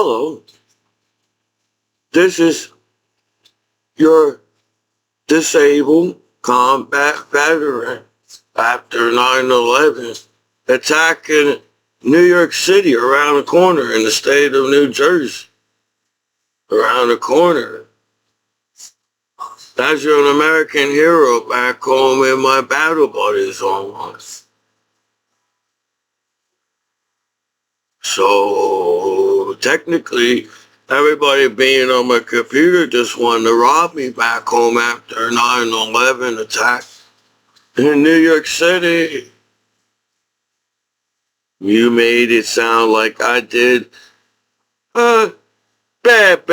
Hello, this is your disabled combat veteran after 9/11 attacking New York City around the corner in the state of New Jersey. Around the corner. As you're an American hero back home with my battle buddies on. So technically, everybody being on my computer just wanted to rob me back home after 9/11 attack in New York City. You made it sound like I did a bad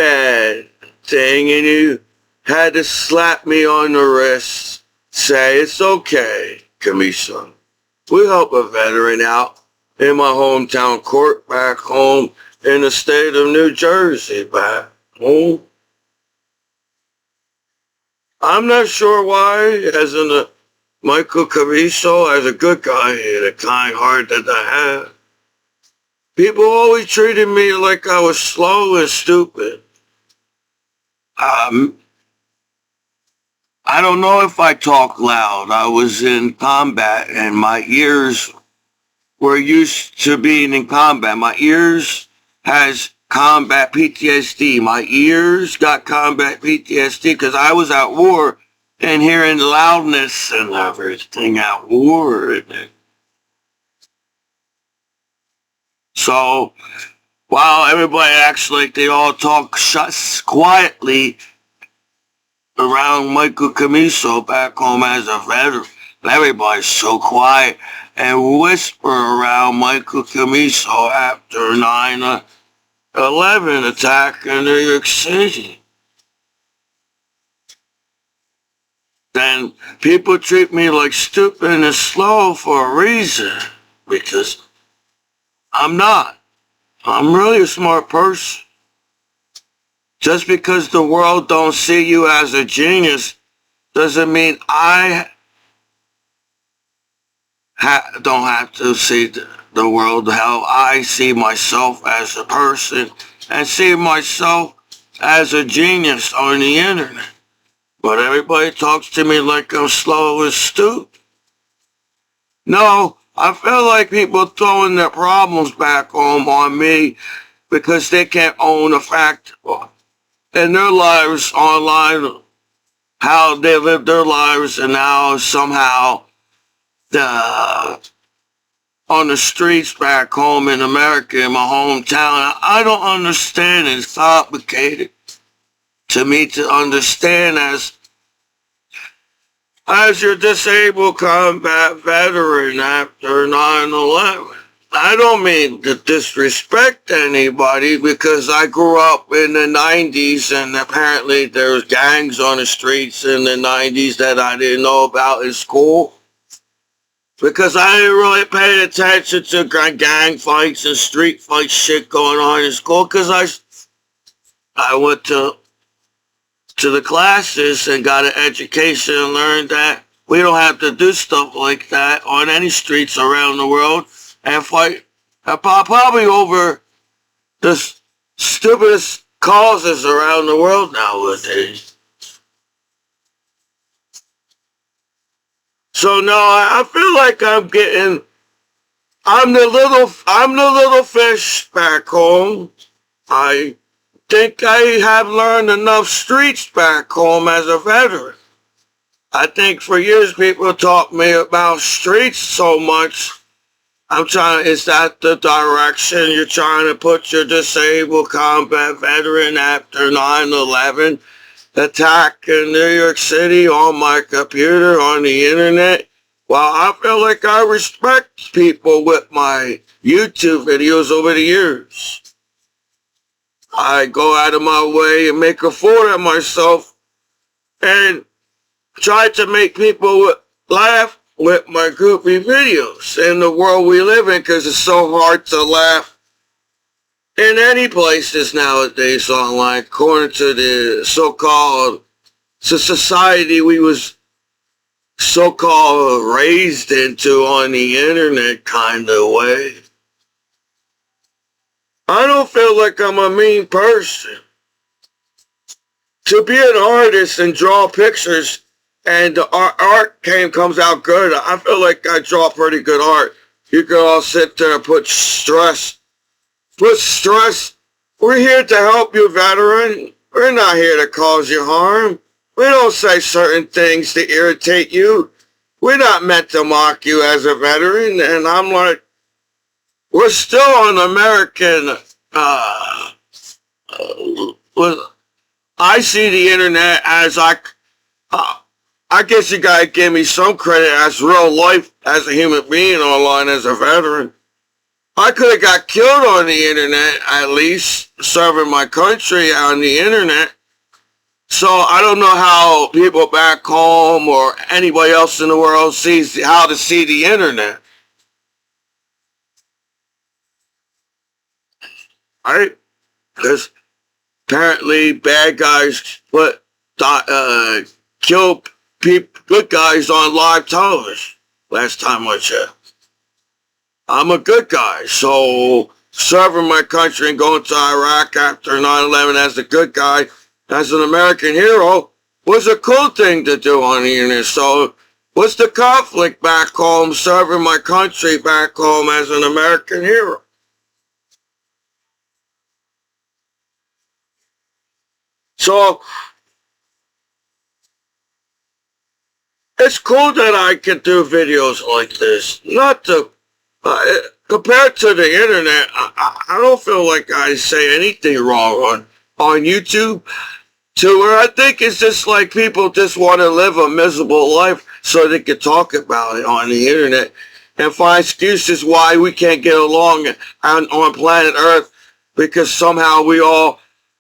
thing, and you had to slap me on the wrist, say it's okay, Commiso. We help a veteran out in my hometown court back home in the state of New Jersey back home. I'm not sure why, as in the Michael Commiso, as a good guy and a kind heart that I have, people always treated me like I was slow and stupid. I don't know if I talk loud. I was in combat and my ears were used to being in combat. My ears has combat PTSD. My ears got combat PTSD because I was at war and hearing loudness and everything at war. So while everybody acts like they all talk quietly around Michael Commiso back home as a veteran, everybody's so quiet and whisper around Michael Commiso after 9/11 attack in New York City. Then people treat me like stupid and slow for a reason, because I'm not. I'm really a smart person. Just because the world don't see you as a genius doesn't mean I don't have to see the world how I see myself as a person and see myself as a genius on the internet. But everybody talks to me like I'm slow and stupid. No, I feel like people throwing their problems back home on me because they can't own the fact in their lives online, how they live their lives, and now somehow on the streets back home in America, in my hometown, I don't understand. It's complicated to me to understand as your disabled combat veteran after 9/11. I don't mean to disrespect anybody because I grew up in the 90s and apparently there was gangs on the streets in the 90s that I didn't know about in school. Because I didn't really pay attention to gang fights and street fight shit going on in school because I went to the classes and got an education and learned that we don't have to do stuff like that on any streets around the world and fight probably over the stupidest causes around the world nowadays. So now I feel like I'm the little fish back home. I think I have learned enough streets back home as a veteran. I think for years people taught me about streets so much. Is that the direction you're trying to put your disabled combat veteran after 9/11 attack in New York City on my computer, on the internet? Well, I feel like I respect people with my YouTube videos over the years. I go out of my way and make a fool of myself and try to make people laugh with my goofy videos in the world we live in, because it's so hard to laugh in any places nowadays online, according to the so-called society we was so-called raised into on the internet kind of way. I don't feel like I'm a mean person. To be an artist and draw pictures and the art comes out good, I feel like I draw pretty good art. You can all sit there and put stress. Put stress. We're here to help you, veteran. We're not here to cause you harm. We don't say certain things to irritate you. We're not meant to mock you as a veteran. And I'm like, we're still on American, I see the internet as I guess you gotta give me some credit as real life, as a human being online, as a veteran. I could have got killed on the internet, at least, serving my country on the internet. So I don't know how people back home or anybody else in the world sees how to see the internet. Right? Because apparently bad guys kill good guys on live television. Last time I checked. I'm a good guy, so serving my country and going to Iraq after 9/11 as a good guy, as an American hero, was a cool thing to do on the internet. So what's the conflict back home, serving my country back home as an American hero? So it's cool that I can do videos like this. Not to, compared to the internet, I don't feel like I say anything wrong on YouTube. To where I think it's just like people just want to live a miserable life so they can talk about it on the internet and find excuses why we can't get along on planet Earth because somehow we all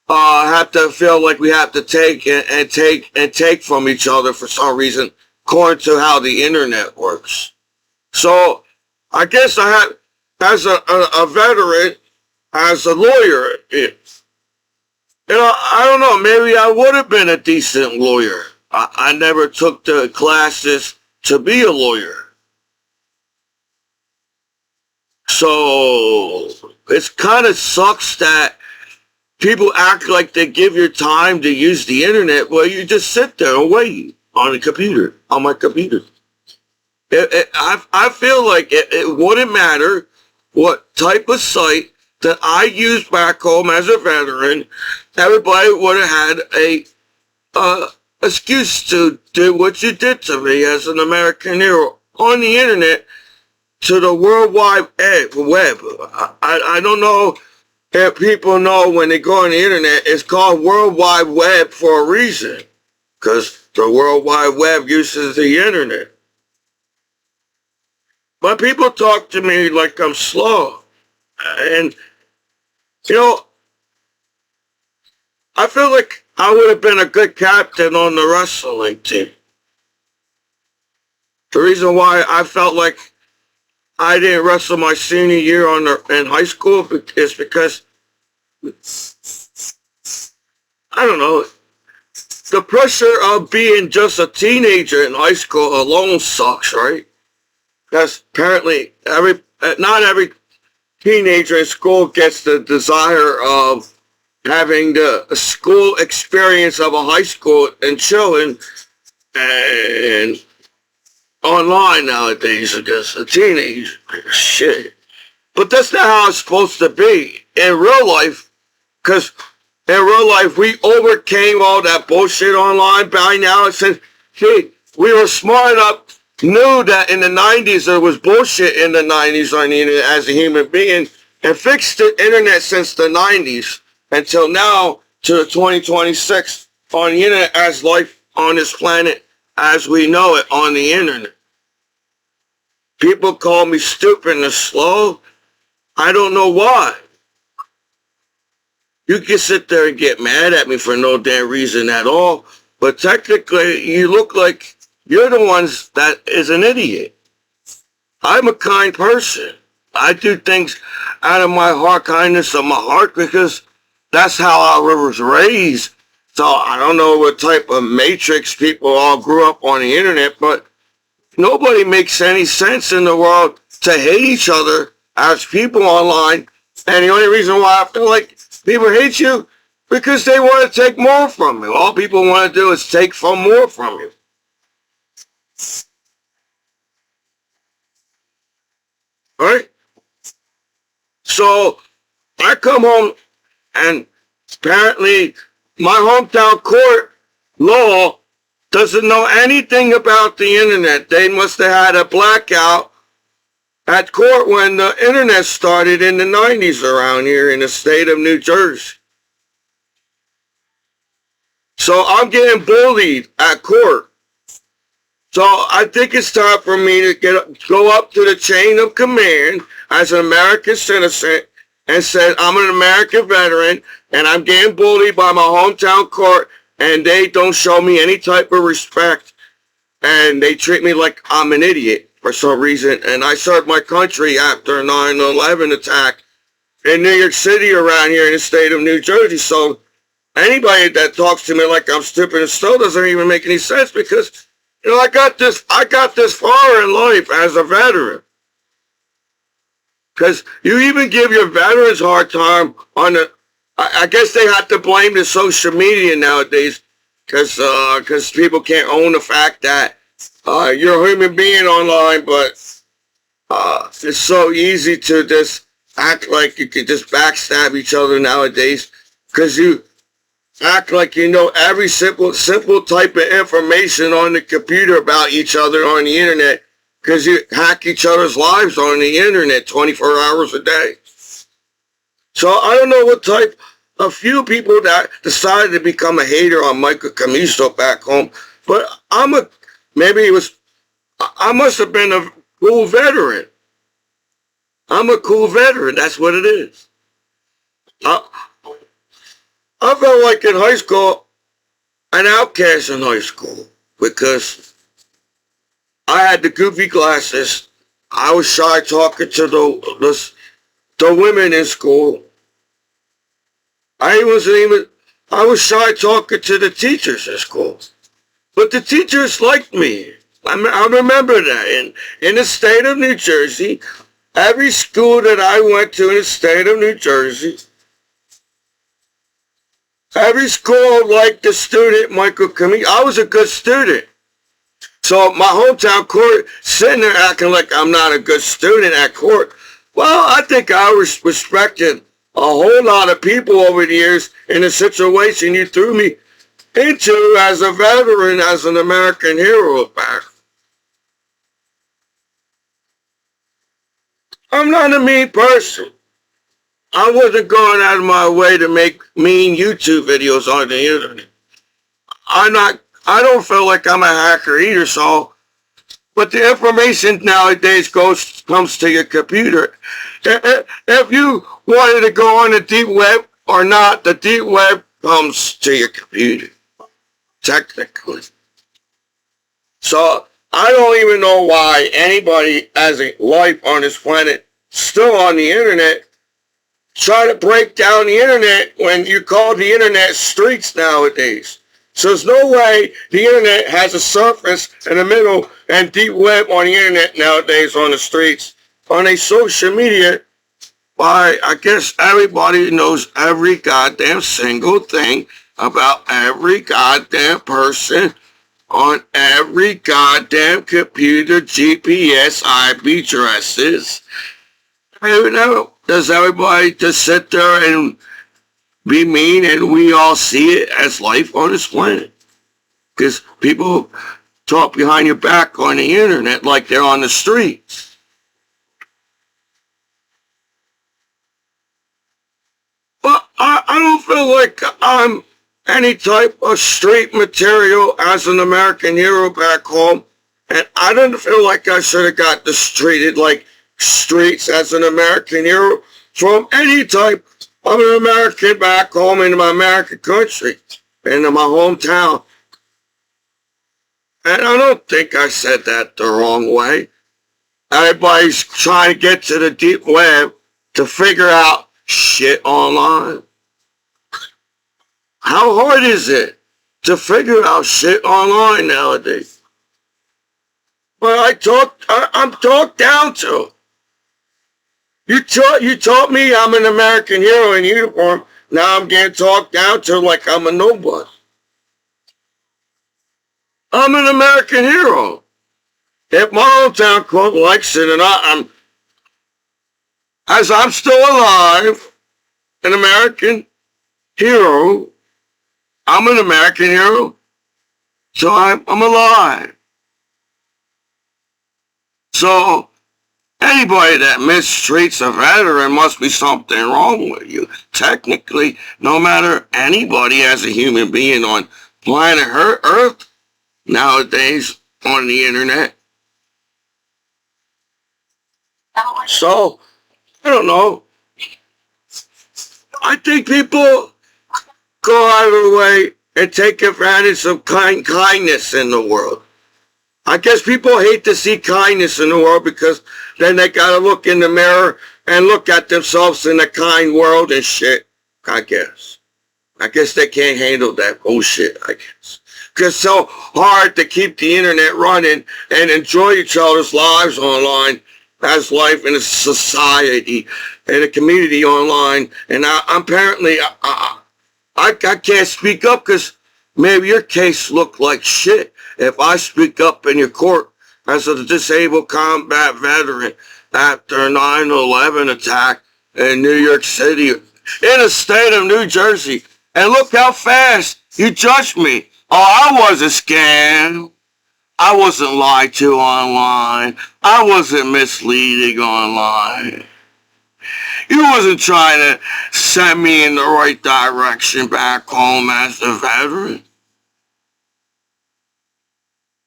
have to feel like we have to take and take from each other for some reason, according to how the internet works. So I guess I had, as a veteran, as a lawyer, I don't know, maybe I would have been a decent lawyer. I never took the classes to be a lawyer. So it's kind of sucks that people act like they give your time to use the internet. Well, you just sit there and wait on my computer. I feel like it wouldn't matter what type of site that I used back home as a veteran. Everybody would have had a excuse to do what you did to me as an American hero on the internet to the World Wide Web. I don't know if people know when they go on the internet, it's called World Wide Web for a reason. Because the World Wide Web uses the internet. But people talk to me like I'm slow. And, I feel like I would have been a good captain on the wrestling team. The reason why I felt like I didn't wrestle my senior year in high school is because, I don't know, the pressure of being just a teenager in high school alone sucks, right? Because apparently not every teenager in school gets the desire of having the school experience of a high school and chilling and online nowadays because a teenager, shit. But that's not how it's supposed to be in real life, because in real life we overcame all that bullshit online by now. It says, hey, we were smart enough, knew that in the 90s there was bullshit in the 90s on the internet as a human being, and fixed the internet since the 90s until now to the 2026 on the internet as life on this planet as we know it on the internet. People call me stupid and slow. I don't know why. You can sit there and get mad at me for no damn reason at all, but technically you look like you're the ones that is an idiot. I'm a kind person. I do things out of my heart, kindness of my heart, because that's how I was raised. So I don't know what type of matrix people all grew up on the internet, but nobody makes any sense in the world to hate each other as people online And the only reason why I feel like people hate you, because they want to take more from you. All people want to do is take more from you. Right? So I come home and apparently my hometown court law doesn't know anything about the internet. They must have had a blackout at court when the internet started in the 90s around here in the state of New Jersey. So I'm getting bullied at court. So I think it's time for me to go up to the chain of command as an American citizen and say I'm an American veteran and I'm getting bullied by my hometown court and they don't show me any type of respect and they treat me like I'm an idiot for some reason. And I served my country after a 9/11 attack in New York City around here in the state of New Jersey. So anybody that talks to me like I'm stupid and slow doesn't even make any sense because, you know, I got this far in life as a veteran. Because you even give your veterans a hard time on the, I guess they have to blame the social media nowadays because people can't own the fact that you're a human being online, but it's so easy to just act like you could just backstab each other nowadays because you act like you know every simple type of information on the computer about each other on the internet because you hack each other's lives on the internet 24 hours a day. So I don't know what type, a few people that decided to become a hater on Michael Commiso back home, but I must have been a cool veteran. I'm a cool veteran, that's what it is. I felt like in high school, an outcast in high school because I had the goofy glasses. I was shy talking to the women in school. I was shy talking to the teachers in school. But the teachers liked me. I remember that. In the state of New Jersey, every school that I went to in the state of New Jersey, every school liked the student, Michael Commiso. I was a good student. So my hometown court sitting there acting like I'm not a good student at court. Well, I think I respected a whole lot of people over the years in the situation you threw me into as a veteran, as an American hero back. I'm not a mean person. I wasn't going out of my way to make mean YouTube videos on the internet. I don't feel like I'm a hacker either, so, but the information nowadays comes to your computer. If you wanted to go on the deep web or not, the deep web comes to your computer, technically. So, I don't even know why anybody has a life on this planet still on the internet try to break down the internet when you call the internet streets nowadays. So there's no way the internet has a surface in the middle and deep web on the internet nowadays on the streets. On a social media, why, I guess everybody knows every goddamn single thing about every goddamn person on every goddamn computer, GPS, IP addresses. You know, does everybody just sit there and be mean and we all see it as life on this planet? Because people talk behind your back on the internet like they're on the streets. But I don't feel like I'm any type of street material as an American hero back home. And I don't feel like I should have got treated like streets as an American hero from any type of an American back home in my American country, in my hometown. And I don't think I said that the wrong way. Everybody's trying to get to the deep web to figure out shit online. How hard is it to figure out shit online nowadays? Well, I'm talked down to. You taught me I'm an American hero in uniform. Now I'm getting talked down to like I'm a nobody. I'm an American hero. If my hometown club likes it, and as I'm still alive, an American hero, I'm an American hero, so I'm alive. So anybody that mistreats a veteran must be something wrong with you. Technically, no matter anybody as a human being on planet Earth nowadays on the internet. So, I don't know. I think people go out of their way and take advantage of kindness in the world. I guess people hate to see kindness in the world because then they gotta look in the mirror and look at themselves in a kind world and shit. I guess they can't handle that bullshit, I guess. Because it's so hard to keep the internet running and enjoy each other's lives online as life in a society, in a community online. And I can't speak up because maybe your case looked like shit. If I speak up in your court as a disabled combat veteran after a 9/11 attack in New York City, in the state of New Jersey, and look how fast you judged me. Oh, I wasn't scammed. I wasn't lied to online. I wasn't misleading online. You wasn't trying to send me in the right direction back home as a veteran.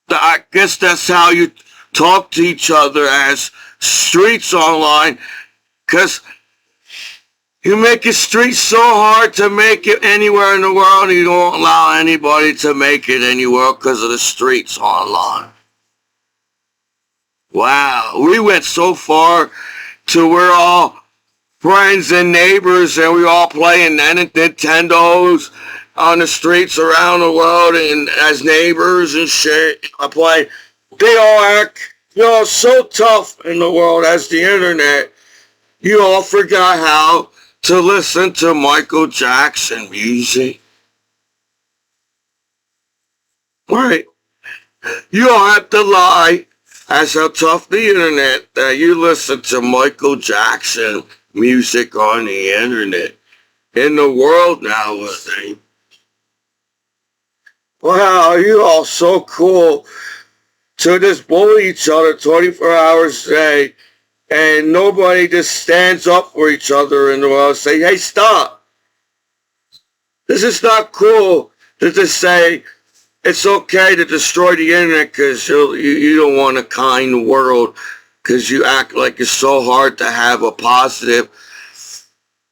I guess that's how you talk to each other as streets online, because you make the streets so hard to make it anywhere in the world, and you don't allow anybody to make it anywhere because of the streets online. Wow, we went so far to we're all friends and neighbors, and we all playing Nintendos on the streets around the world and as neighbors and shit. They all act, so tough in the world as the internet. You all forgot how to listen to Michael Jackson music. Right. You all have to lie as how tough the internet that you listen to Michael Jackson music on the internet. In the world nowadays. Wow, you all so cool to just bully each other 24 hours a day, and nobody just stands up for each other in the world and say, hey, stop. This is not cool to just say it's okay to destroy the internet because you don't want a kind world because you act like it's so hard to have a positive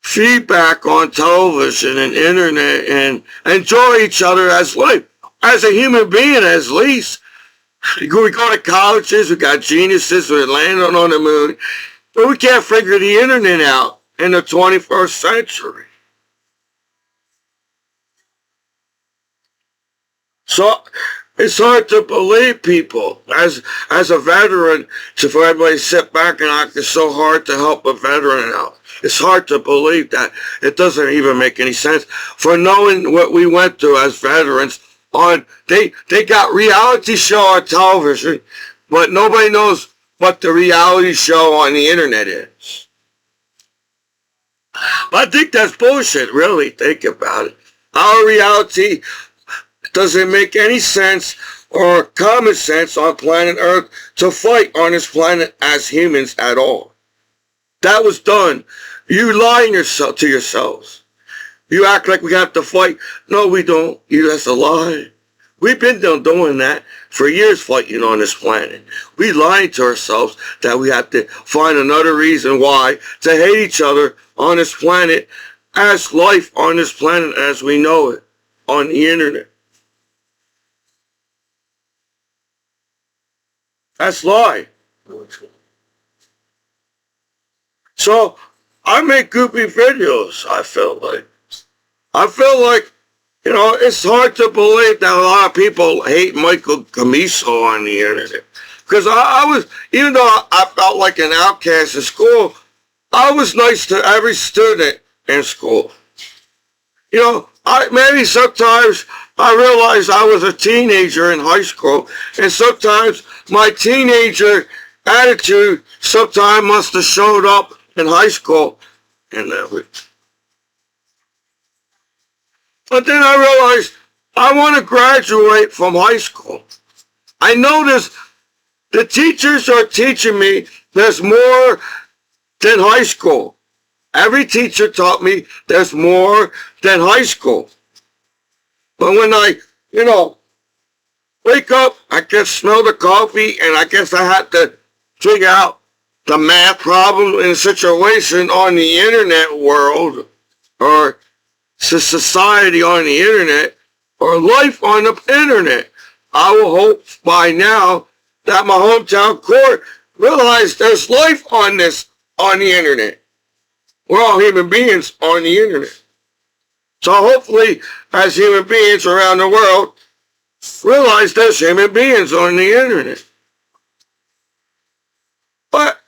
feedback on television and internet and enjoy each other as life. As a human being, at least. We go to colleges, we got geniuses, we're landing on the moon, but we can't figure the internet out in the 21st century. So it's hard to believe people, as a veteran, for everybody to sit back and act it's so hard to help a veteran out. It's hard to believe that. It doesn't even make any sense. For knowing what we went through as veterans, they got reality show on television, but nobody knows what the reality show on the internet is. I think that's bullshit, really, think about it. Our reality doesn't make any sense or common sense on planet Earth to fight on this planet as humans at all. That was done. You lying to yourselves. You act like we have to fight. No, we don't. That's a lie. We've been doing that for years, fighting on this planet. We lied to ourselves that we have to find another reason why to hate each other on this planet as life on this planet as we know it on the internet. That's lie. So I make goofy videos, I feel like. It's hard to believe that a lot of people hate Michael Commiso on the internet. Because I was, even though I felt like an outcast in school, I was nice to every student in school. You know, maybe sometimes I realized I was a teenager in high school, and sometimes my teenager attitude sometimes must have showed up in high school. And but then I realized I want to graduate from high school. I noticed the teachers are teaching me there's more than high school. Every teacher taught me there's more than high school. But when I, wake up, I can smell the coffee, and I guess I had to figure out the math problem in a situation on the internet world, or society on the internet, or life on the internet. I will hope by now that my hometown court realized there's life on the internet. We're all human beings on the internet. So hopefully, as human beings around the world, realize there's human beings on the internet. But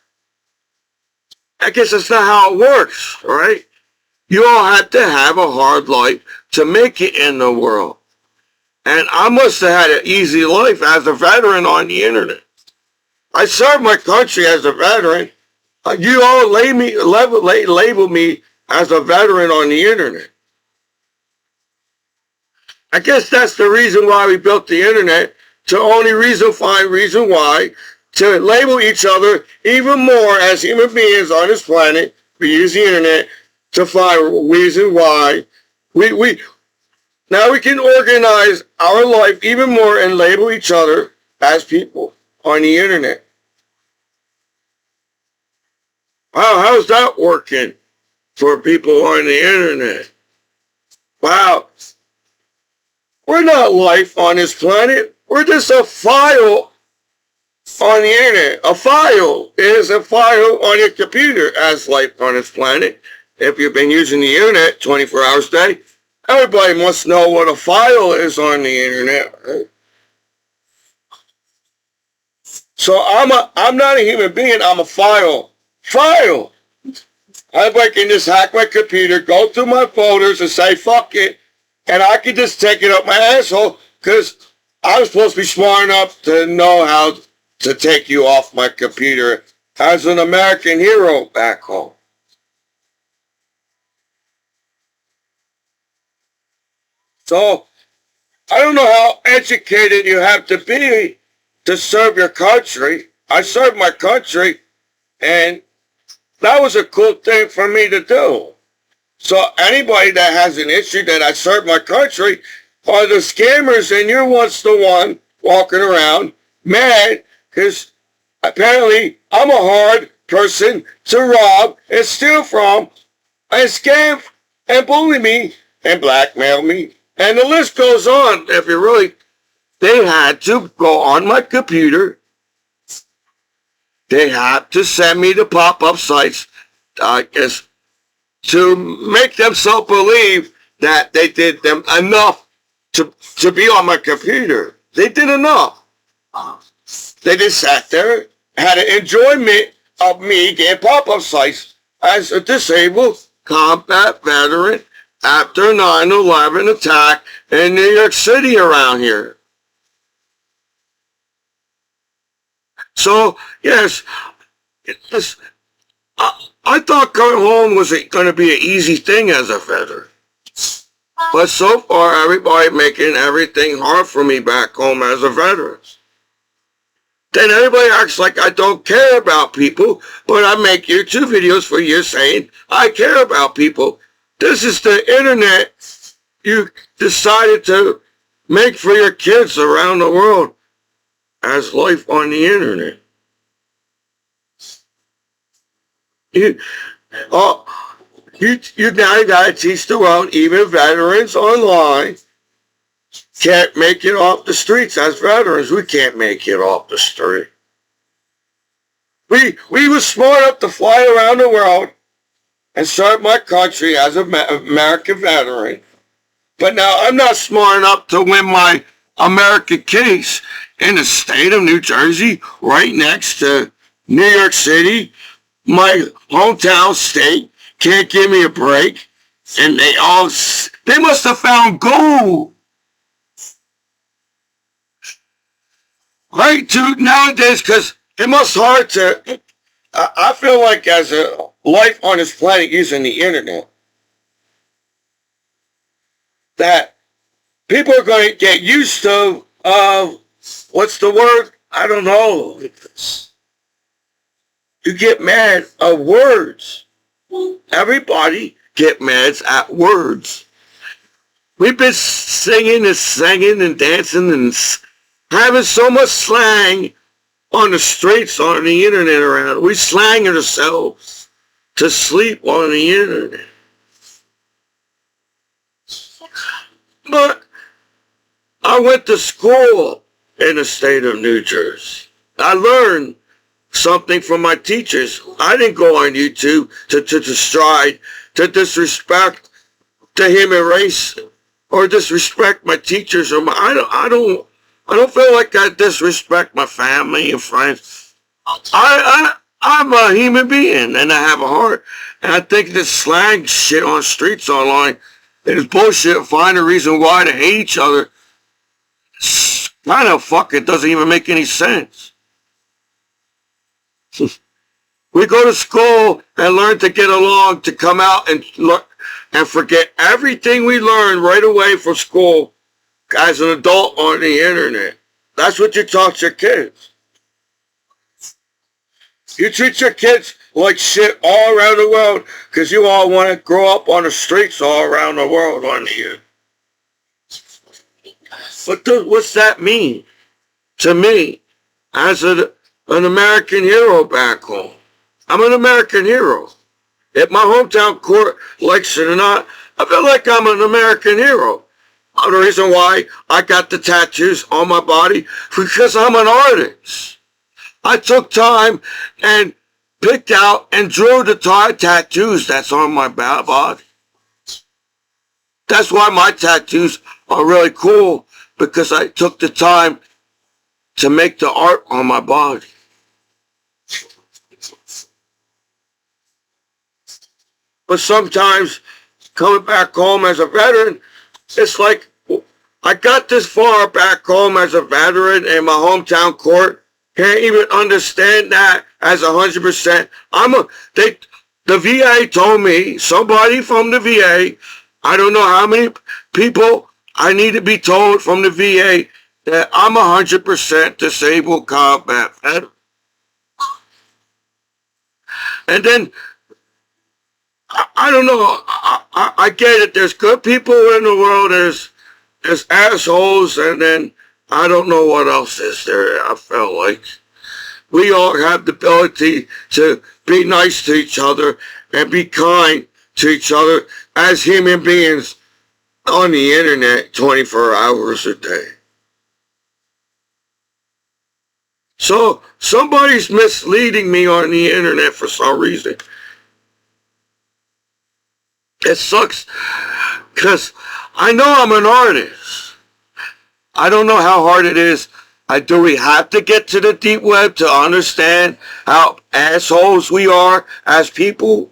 I guess that's not how it works, right? You all have to have a hard life to make it in the world. And I must have had an easy life as a veteran on the internet. I served my country as a veteran. You all label me as a veteran on the internet. I guess that's the reason why we built the internet, to only find reason why, to label each other even more as human beings on this planet. We use the internet to find reason why. Now we can organize our life even more and label each other as people on the internet. Wow, how's that working for people on the internet? Wow. We're not life on this planet. We're just a file on the internet. A file is a file on your computer as life on this planet. If you've been using the internet 24 hours a day, everybody must know what a file is on the internet, right? So I'm not a human being, I'm a file. File! I can just hack my computer, go through my folders and say, fuck it, and I can just take it up my asshole, because I'm supposed to be smart enough to know how to take you off my computer as an American hero back home. So, I don't know how educated you have to be to serve your country. I served my country, and that was a cool thing for me to do. So anybody that has an issue that I served my country are the scammers, and you're once the one walking around mad because apparently I'm a hard person to rob and steal from and scam and bully me and blackmail me. And the list goes on. If you really, they had to go on my computer. They had to send me to pop-up sites, I guess, to make themselves believe that they did them enough to be on my computer. They did enough. They just sat there, had an enjoyment of me getting pop-up sites as a disabled combat veteran after 9/11 attack in New York City around here. So, yes, I thought coming home was going to be an easy thing as a veteran. But so far, everybody making everything hard for me back home as a veteran. Then everybody acts like I don't care about people, but I make YouTube videos for years saying I care about people. This is the internet you decided to make for your kids around the world as life on the internet. You now gotta teach the world, even veterans online can't make it off the streets. As veterans, we can't make it off the street. We were smart enough to fly around the world and serve my country as an American veteran. But now I'm not smart enough to win my American case in the state of New Jersey, right next to New York City, my hometown state can't give me a break, and they must have found gold. Right, dude, nowadays, because it must hard to, I feel like as a life on this planet using the internet, that people are going to get used to, what's the word? I don't know. You get mad at words. Everybody get mad at words. We've been singing and dancing and having so much slang on the streets, on the internet around. We slang ourselves to sleep on the internet. But I went to school in the state of New Jersey. I learned something from my teachers. I didn't go on YouTube to disrespect the human race or disrespect my teachers or I don't feel like I disrespect my family and friends. I'm a human being and I have a heart. And I think this slang shit on streets online is bullshit. Find a reason why to hate each other. Kind of fucking doesn't even make any sense. We go to school and learn to get along, to come out and look and forget everything we learned right away from school as an adult on the internet. That's what you taught your kids. You treat your kids like shit all around the world because you all want to grow up on the streets all around the world on the internet. What's that mean to me as an American hero back home? I'm an American hero. If my hometown court likes it or not, I feel like I'm an American hero. The reason why I got the tattoos on my body, because I'm an artist. I took time and picked out and drew the tattoos that's on my body. That's why my tattoos are really cool, because I took the time to make the art on my body. But sometimes, coming back home as a veteran, it's like, I got this far back home as a veteran and my hometown court can't even understand that as 100%. The VA told me, somebody from the VA, I don't know how many people I need to be told from the VA that I'm 100% disabled combat veteran. And then, I don't know, I get it, there's good people in the world, there's assholes, and then I don't know what else is there. I felt like we all have the ability to be nice to each other and be kind to each other as human beings on the internet 24 hours a day. So somebody's misleading me on the internet for some reason. It sucks because I know I'm an artist. I don't know how hard it is. Do we have to get to the deep web to understand how assholes we are as people?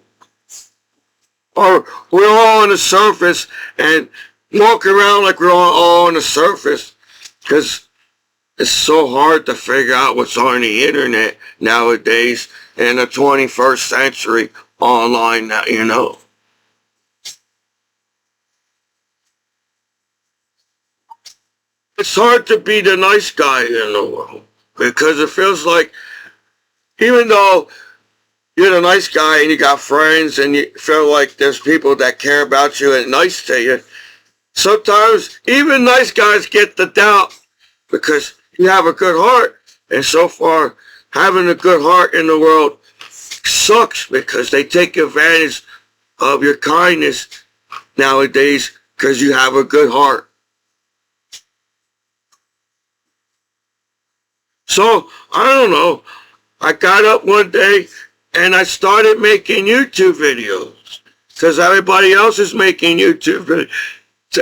Or we're all on the surface and walk around like we're all on the surface? Because it's so hard to figure out what's on the internet nowadays in the 21st century online now, you know. It's hard to be the nice guy in the world because it feels like even though you're the nice guy and you got friends and you feel like there's people that care about you and nice to you, sometimes even nice guys get the doubt because you have a good heart. And so far, having a good heart in the world sucks because they take advantage of your kindness nowadays because you have a good heart. So, I don't know, I got up one day and I started making YouTube videos because everybody else is making YouTube videos.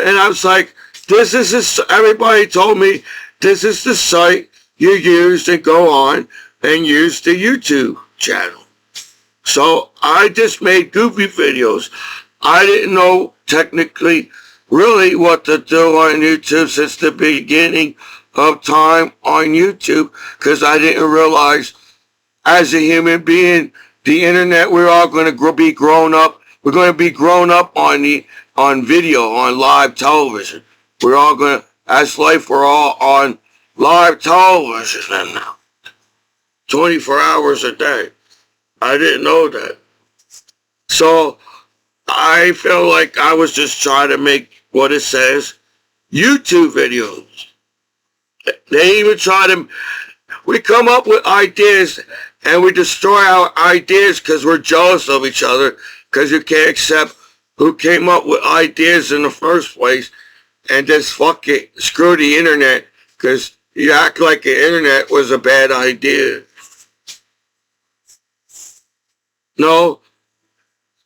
And I was like, everybody told me, this is the site you use to go on and use the YouTube channel. So I just made goofy videos. I didn't know technically really what to do on YouTube since the beginning of time on YouTube, because I didn't realize as a human being, the internet, we're all going to be grown up. We're going to be grown up on video, on live television. We're all going to, as life, we're all on live television now, 24 hours a day. I didn't know that. So I feel like I was just trying to make what it says, YouTube videos. They even try to, we come up with ideas and we destroy our ideas because we're jealous of each other, because you can't accept who came up with ideas in the first place, and just fuck it, screw the internet, because you act like the internet was a bad idea. No,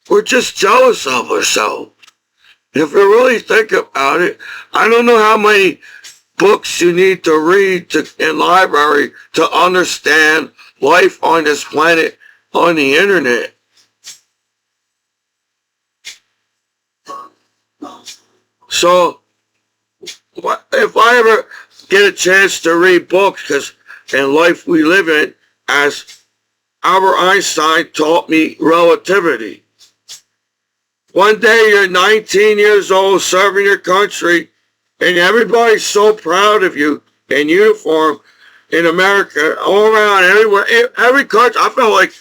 we're just jealous of ourselves. If you really think about it, I don't know how many books you need to read in library to understand life on this planet on the internet. So, if I ever get a chance to read books, because in life we live in, as Albert Einstein taught me relativity. One day you're 19 years old serving your country, and everybody's so proud of you in uniform in America, all around, everywhere, every country. I felt like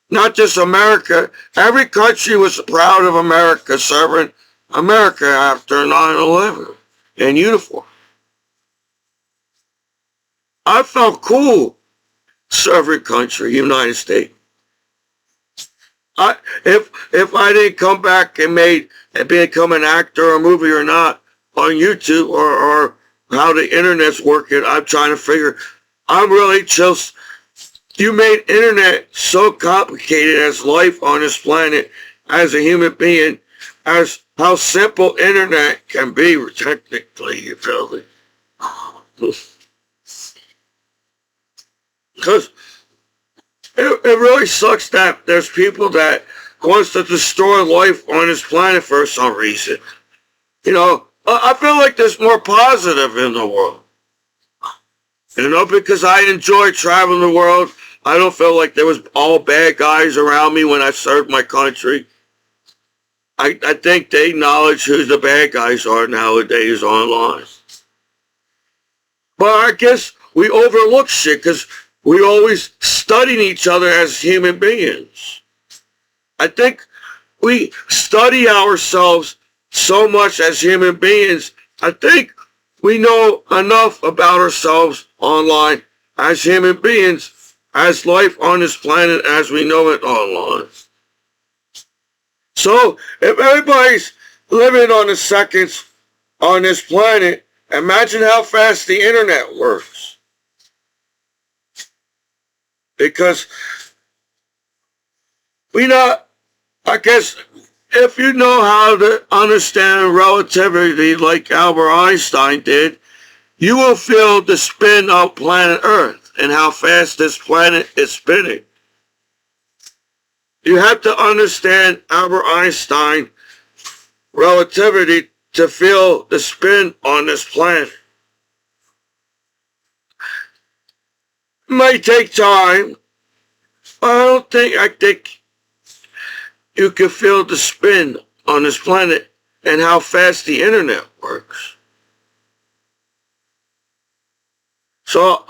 not just America, every country was proud of America, serving America after 9/11 in uniform. I felt cool serving country, United States. If I didn't come back and become an actor or a movie or not on YouTube, or how the internet's working, I'm trying to figure. I'm really just, you made internet so complicated as life on this planet, as a human being, as how simple internet can be technically, you feel me? Because it really sucks that there's people that wants to destroy life on this planet for some reason. You know, I feel like there's more positive in the world. You know, because I enjoy traveling the world. I don't feel like there was all bad guys around me when I served my country. I think they acknowledge who the bad guys are nowadays online. But I guess we overlook shit because we always studying each other as human beings. I think we study ourselves so much as human beings. I think we know enough about ourselves online as human beings, as life on this planet as we know it online. So if everybody's living on the seconds on this planet, imagine how fast the internet works. Because I guess if you know how to understand relativity like Albert Einstein did, you will feel the spin of planet Earth and how fast this planet is spinning. You have to understand Albert Einstein relativity to feel the spin on this planet. It might take time. I think you can feel the spin on this planet and how fast the internet works. So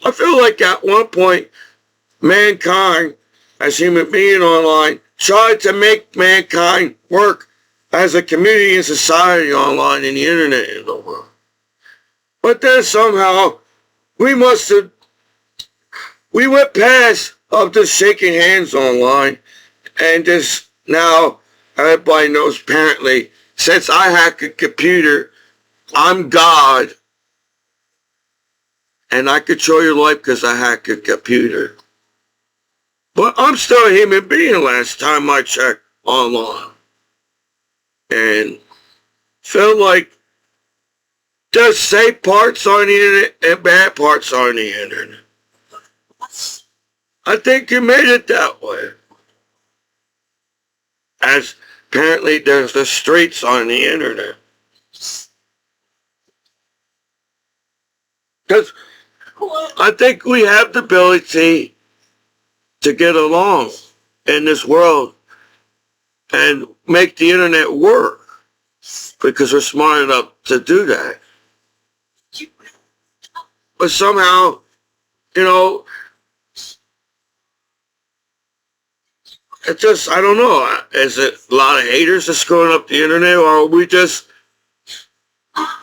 I feel like at one point, mankind, as human being online, tried to make mankind work as a community and society online in the internet in the world. But then somehow we went past of just shaking hands online, and just now everybody knows apparently, since I hack a computer, I'm God, and I control your life because I hack a computer. But I'm still a human being last time I checked online. And feel like there's safe parts on the internet and bad parts on the internet. I think you made it that way. as apparently there's the streets on the internet. Because I think we have the ability to get along in this world and make the internet work because we're smart enough to do that. But somehow, you know, it just, I don't know. Is it a lot of haters that's going up the internet, or are we just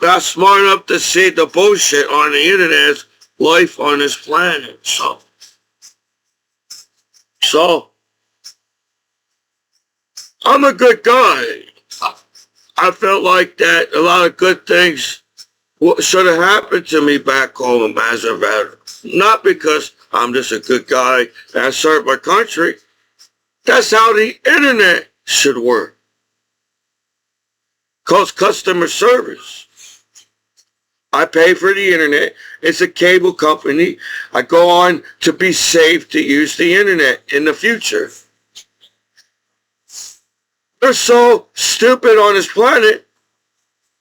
not smart enough to see the bullshit on the internet as life on this planet? So, I'm a good guy. I felt like that a lot of good things should have happened to me back home as a veteran. Not because I'm just a good guy and I serve my country. That's how the internet should work. Cause customer service. I pay for the internet. It's a cable company. I go on to be safe to use the internet in the future. We're so stupid on this planet,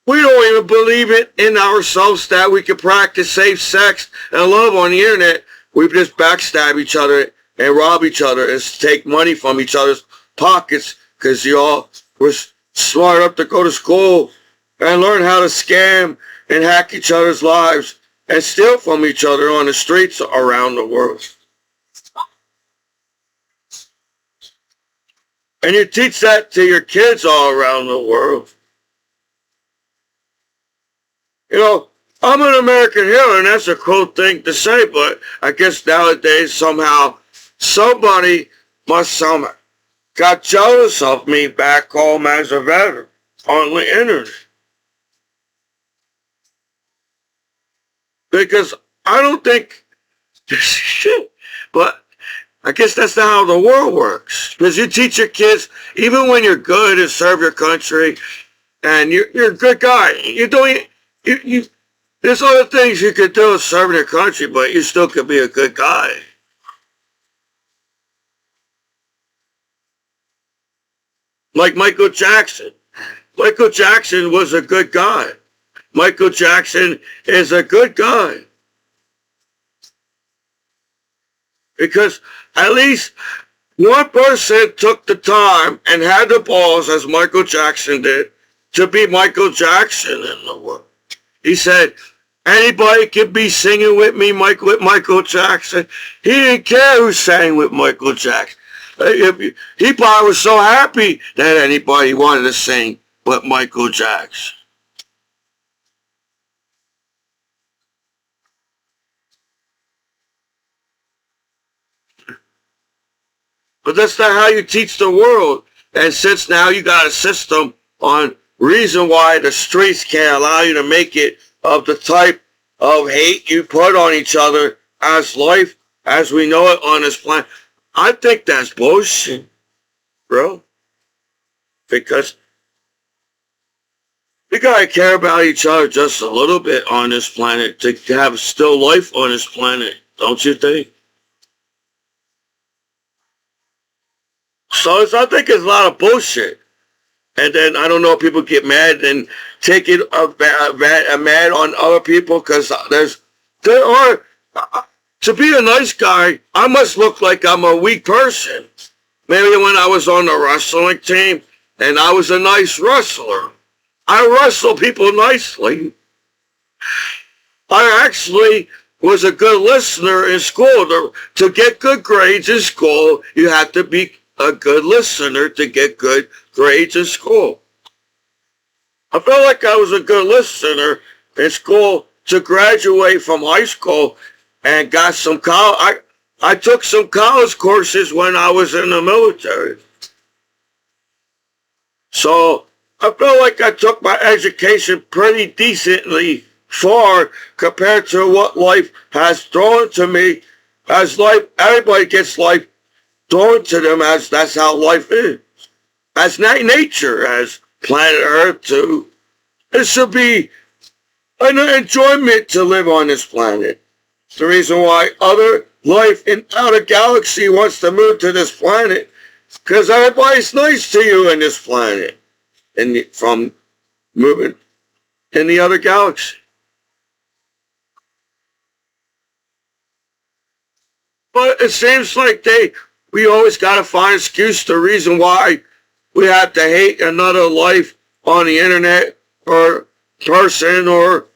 we don't even believe it in ourselves that we can practice safe sex and love on the internet. We just backstab each other and rob each other and take money from each other's pockets because you all were smart enough to go to school and learn how to scam and hack each other's lives and steal from each other on the streets around the world. And you teach that to your kids all around the world. You know, I'm an American hero, and that's a cool thing to say, but I guess nowadays somehow somebody must somehow got jealous of me back home as a veteran on the internet. Because I don't think shit, but I guess that's not how the world works. Because you teach your kids, even when you're good and serve your country, and you're a good guy, you're doing there's other things you could do serving your country, but you still could be a good guy. Like Michael Jackson. Michael Jackson was a good guy. Michael Jackson is a good guy. Because at least one person took the time and had the balls, as Michael Jackson did, to be Michael Jackson in the world. He said, anybody could be singing with me with Michael Jackson. He didn't care who sang with Michael Jackson. He probably was so happy that anybody wanted to sing with Michael Jackson. But that's not how you teach the world. And since now you got a system on reason why the streets can't allow you to make it of the type of hate you put on each other as life, as we know it on this planet, I think that's bullshit, bro. Because we gotta care about each other just a little bit on this planet to have still life on this planet, don't you think? So I think it's a lot of bullshit. And then I don't know if people get mad and take it mad on other people because there are, to be a nice guy, I must look like I'm a weak person. Maybe when I was on the wrestling team and I was a nice wrestler. I wrestle people nicely. I actually was a good listener in school. To get good grades in school, you have to be a good listener to get good grades in school. I felt like I was a good listener in school to graduate from high school and got some college. I took some college courses when I was in the military. So I felt like I took my education pretty decently far compared to what life has thrown to me. As life, everybody gets life thrown to them as that's how life is. As nature, as planet Earth too. It should be an enjoyment to live on this planet. The reason why other life in outer galaxy wants to move to this planet Because everybody's nice to you in this planet. And from moving in the other galaxy. But it seems like we always got to find an excuse, the reason why we have to hate another life on the internet or person, or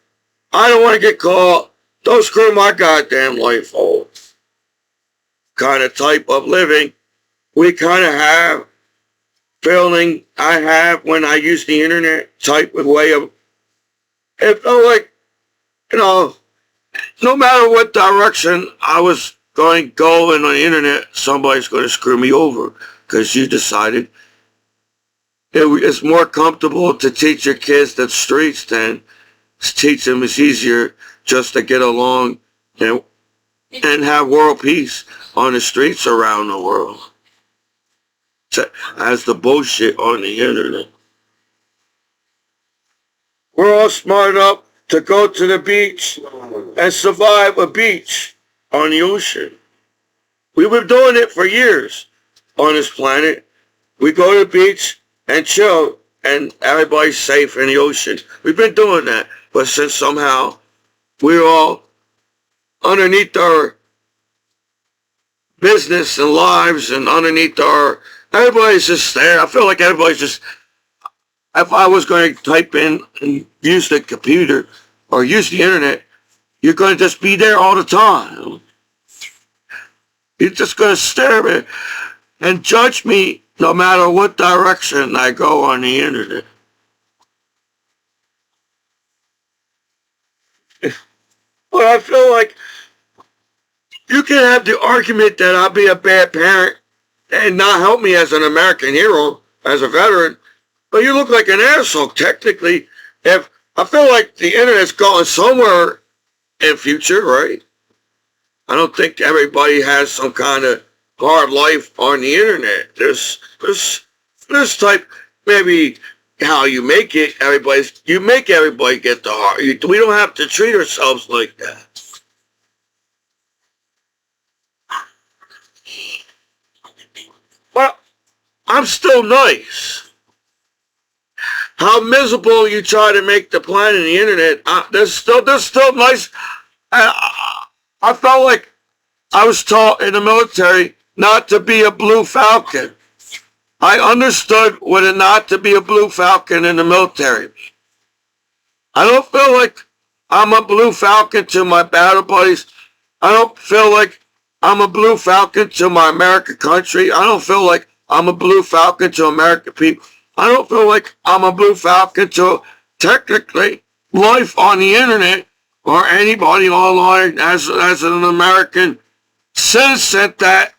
I don't want to get caught. Don't screw my goddamn life old. Kind of type of living we kind of have, feeling I have when I use the internet type of way of, it felt like, no matter what direction I was going to go in the internet, somebody's going to screw me over because you decided it's more comfortable to teach your kids the streets than teach them it's easier just to get along and have world peace on the streets around the world as the bullshit on the internet. We're all smart enough to go to the beach and survive a beach on the ocean. We've been doing it for years on this planet. We go to the beach and chill and everybody's safe in the ocean. We've been doing that. But since somehow we're all underneath our business and lives and underneath everybody's just there. I feel like everybody's just, if I was going to type in and use the computer or use the internet, you're going to just be there all the time. You're just going to stare at me and judge me no matter what direction I go on the internet. But I feel like you can have the argument that I'll be a bad parent and not help me as an American hero, as a veteran, but you look like an asshole, technically. If I feel like the internet's going somewhere in future, right? I don't think everybody has some kind of hard life on the internet. There's type, maybe how you make it, you make everybody get the hard. We don't have to treat ourselves like that. Well, I'm still nice. How miserable you try to make the planet and the internet, there's still nice. I felt like I was taught in the military not to be a blue falcon. I understood what it not to be a blue falcon in the military. I don't feel like I'm a blue falcon to my battle buddies. I don't feel like I'm a blue falcon to my American country. I don't feel like I'm a blue falcon to American people. I don't feel like I'm a blue falcon to technically life on the internet or anybody online as an American citizen that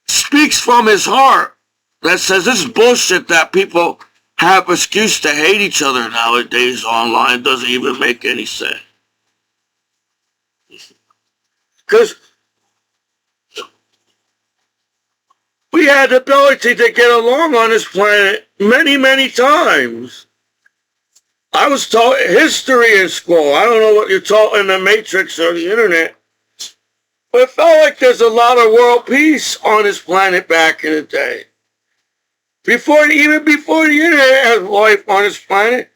speaks from his heart, that says this is bullshit that people have excuse to hate each other nowadays online. Doesn't even make any sense. Because we had the ability to get along on this planet many, many times. I was taught history in school. I don't know what you're taught in the Matrix or the internet. But it felt like there's a lot of world peace on this planet back in the day. Even before the internet had life on this planet,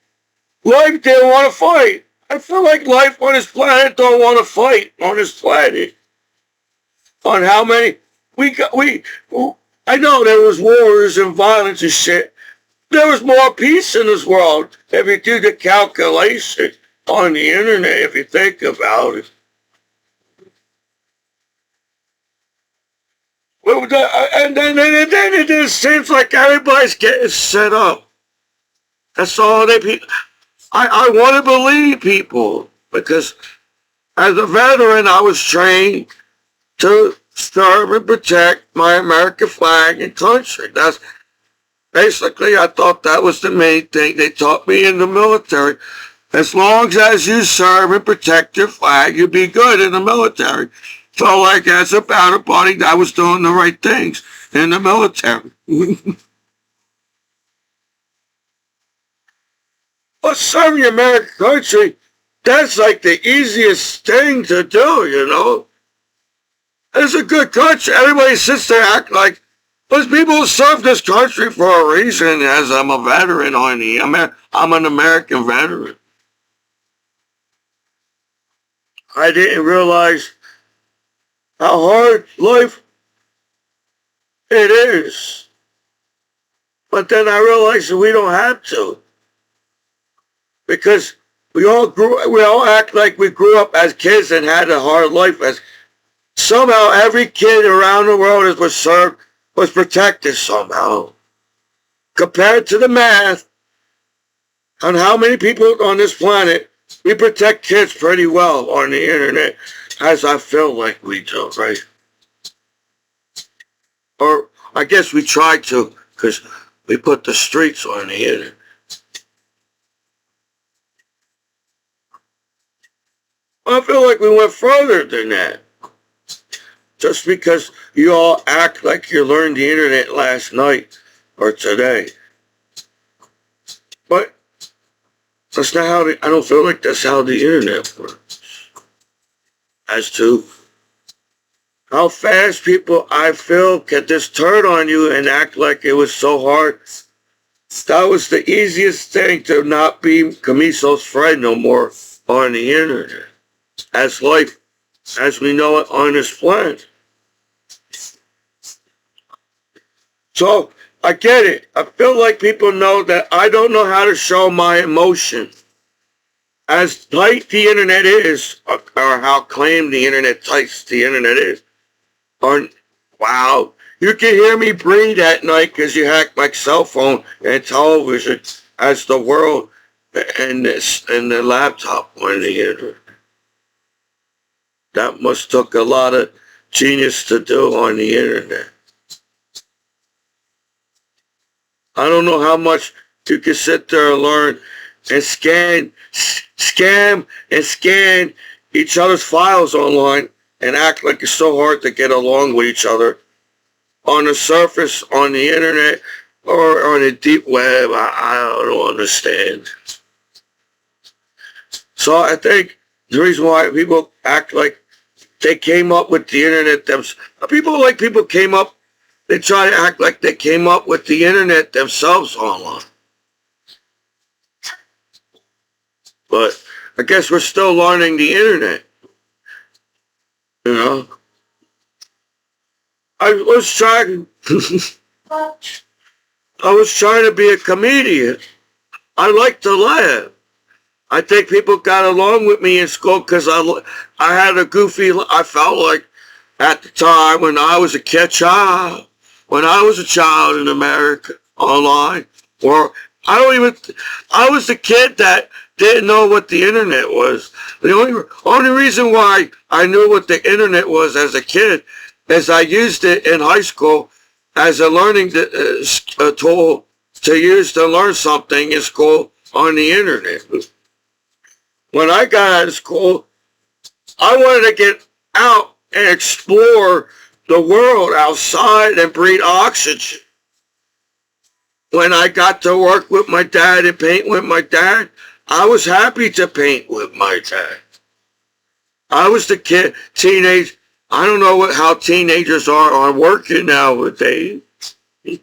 life didn't want to fight. I feel like life on this planet don't want to fight on this planet. On how many I know there was wars and violence and shit. There was more peace in this world if you do the calculation on the internet, if you think about it. And then it just seems like everybody's getting set up. That's all I want to believe people, because as a veteran, I was trained to serve and protect my American flag and country. That's basically, I thought that was the main thing they taught me in the military. As long as you serve and protect your flag, you'll be good in the military. Felt like as a battle buddy, I was doing the right things in the military. But serving your American country, that's like the easiest thing to do, you know. It's a good country. Everybody sits there act like Those people serve this country for a reason, as I'm a veteran, honey. I'm an American veteran. I didn't realize how hard life it is. But then I realized that we don't have to. Because we all act like we grew up as kids and had a hard life. As somehow every kid around the world was protected somehow. Compared to the math on how many people on this planet, we protect kids pretty well on the internet, as I feel like we do, right? Or I guess we try to, because we put the streets on the internet. I feel like we went further than that. Just because you all act like you learned the internet last night or today. But that's not how I don't feel like that's how the internet works. As to how fast people, I feel, can just turn on you and act like it was so hard. That was the easiest thing, to not be Commiso's friend no more on the internet. As life, as we know it on this planet. So, I get it. I feel like people know that I don't know how to show my emotion. As tight the internet is, or how claimed the internet tight the internet is, or, wow, you can hear me breathe at night because you hacked my cell phone and television as the world and the laptop on the internet. That must took a lot of genius to do on the internet. I don't know how much you can sit there and learn and scam and scan each other's files online and act like it's so hard to get along with each other on the surface, on the internet, or on the deep web. I don't understand. So I think the reason why people act like they came up with the internet people came up, they try to act like they came up with the internet themselves online. But I guess we're still learning the internet. You know? I was trying to be a comedian. I like to laugh. I think people got along with me in school because I had a goofy, I felt like at the time when I was a child in America online, or I was the kid that didn't know what the internet was. The only reason why I knew what the internet was as a kid is I used it in high school as a learning tool to use to learn something in school on the internet. When I got out of school, I wanted to get out and explore the world outside and breathe oxygen. When I got to work with my dad and paint with my dad, I was happy to paint with my dad. I was the teenage, I don't know how teenagers are working nowadays. When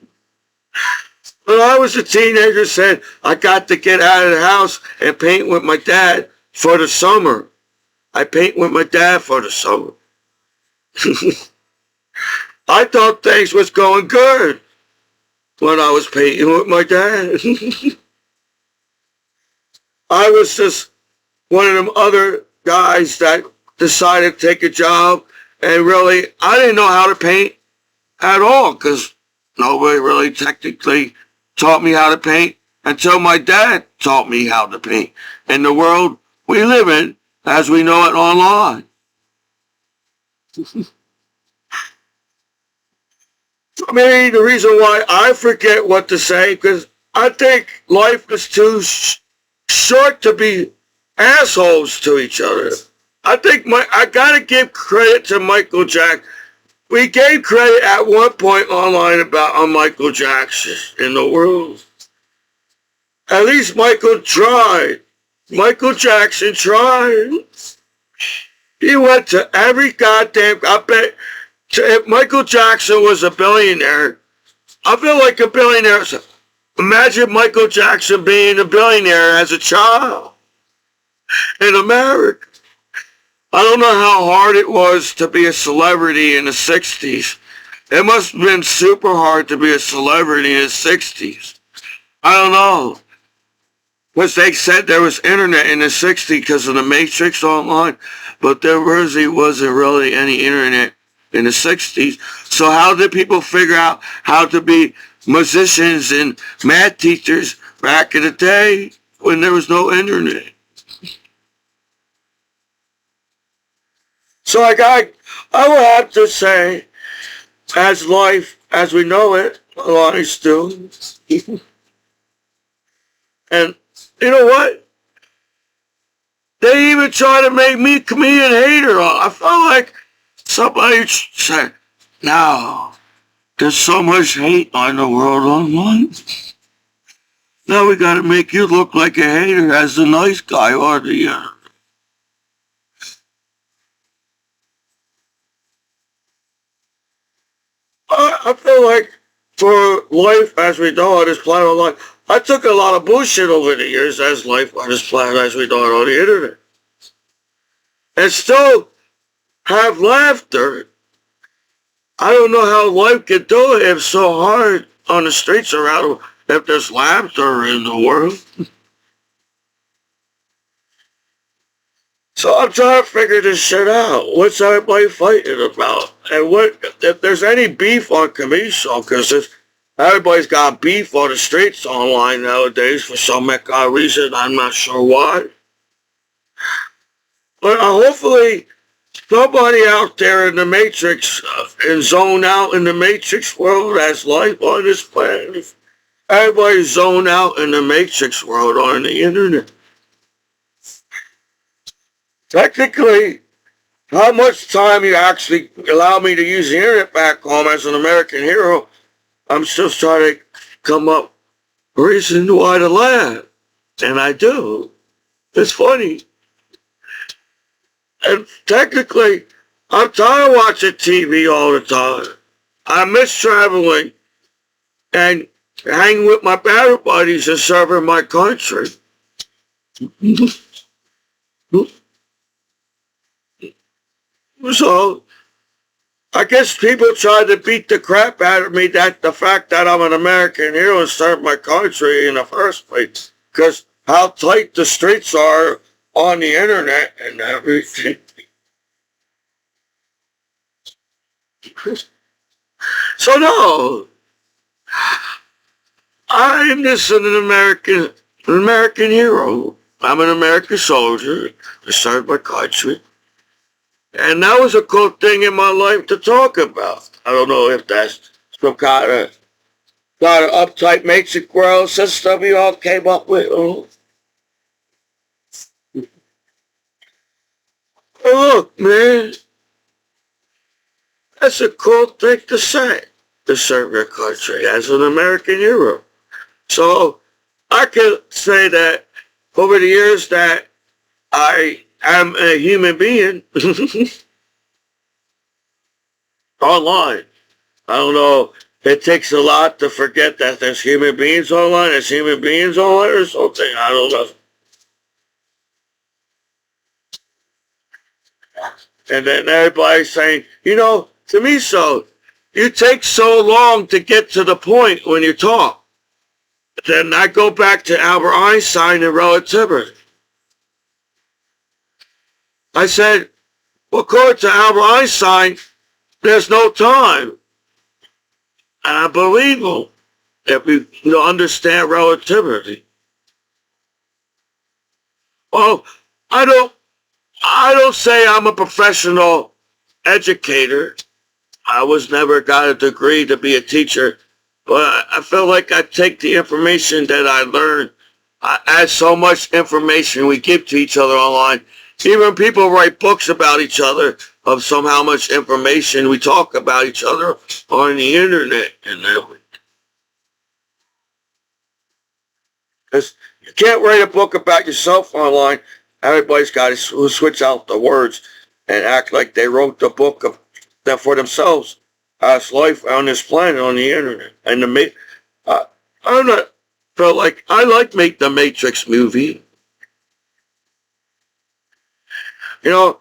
I was a teenager, said I got to get out of the house and paint with my dad for the summer. I paint with my dad for the summer. I thought things was going good when I was painting with my dad. I was just one of them other guys that decided to take a job, and really, I didn't know how to paint at all because nobody really technically taught me how to paint until my dad taught me how to paint in the world we live in as we know it online. I mean, the reason why I forget what to say, because I think life is too short to be assholes to each other. I think I gotta give credit to Michael Jackson. We gave credit at one point online on Michael Jackson in the world. At least Michael tried. Michael Jackson tried. He went to every goddamn, I bet, if Michael Jackson was a billionaire, I feel like a billionaire. Imagine Michael Jackson being a billionaire as a child in America. I don't know how hard it was to be a celebrity in the 60s. It must have been super hard to be a celebrity in the 60s. I don't know. Because they said there was internet in the 60s because of the Matrix online, but there really wasn't really any internet in the 60s. So how did people figure out how to be musicians and math teachers back in the day when there was no internet? So I would have to say, as life as we know it lies to. And you know what? They even try to make me comedian hater. I felt like somebody said, now, there's so much hate on the world online. Now we gotta make you look like a hater as the nice guy or the I feel like for life as we know on this planet online, I took a lot of bullshit over the years as life on this planet as we know it on the internet. And still have laughter. I don't know how life can do it if it's so hard on the streets around if there's laughter in the world. So I'm trying to figure this shit out. What's everybody fighting about? And what if there's any beef on Commiso? Because everybody's got beef on the streets online nowadays for some reason. I'm not sure why. But hopefully somebody out there in the Matrix and zone out in the Matrix world has life on this planet. Everybody's zone out in the Matrix world on the internet. Technically, how much time you actually allow me to use the internet back home as an American hero, I'm still trying to come up with a reason why to laugh. And I do. It's funny. And technically, I'm tired of watching TV all the time. I miss traveling and hanging with my battle buddies and serving my country. So, I guess people try to beat the crap out of me that the fact that I'm an American hero and serve my country in the first place. Because how tight the streets are on the internet and everything. So no, I'm just an American hero. I'm an American soldier to serve my country. And that was a cool thing in my life to talk about. I don't know if that's some kind of uptight matrix world system we all came up with. Oh. Look, man, that's a cool thing to say, to serve your country as an American hero. So I can say that over the years that I am a human being online. I don't know. It takes a lot to forget that there's human beings online. There's human beings online or something. I don't know. And then everybody's saying, Commiso, you take so long to get to the point when you talk. Then I go back to Albert Einstein and relativity. I said, well, according to Albert Einstein, there's no time. And I believe him if we understand relativity. Well, I don't say I'm a professional educator. I was never got a degree to be a teacher, but I feel like I take the information that I learned. I add so much information we give to each other online. Even people write books about each other of somehow much information we talk about each other on the internet and everything. Because you can't write a book about yourself online. Everybody's got to switch out the words and act like they wrote the book for themselves. past life on this planet on the internet. And I'm not felt like I like make the Matrix movie. You know,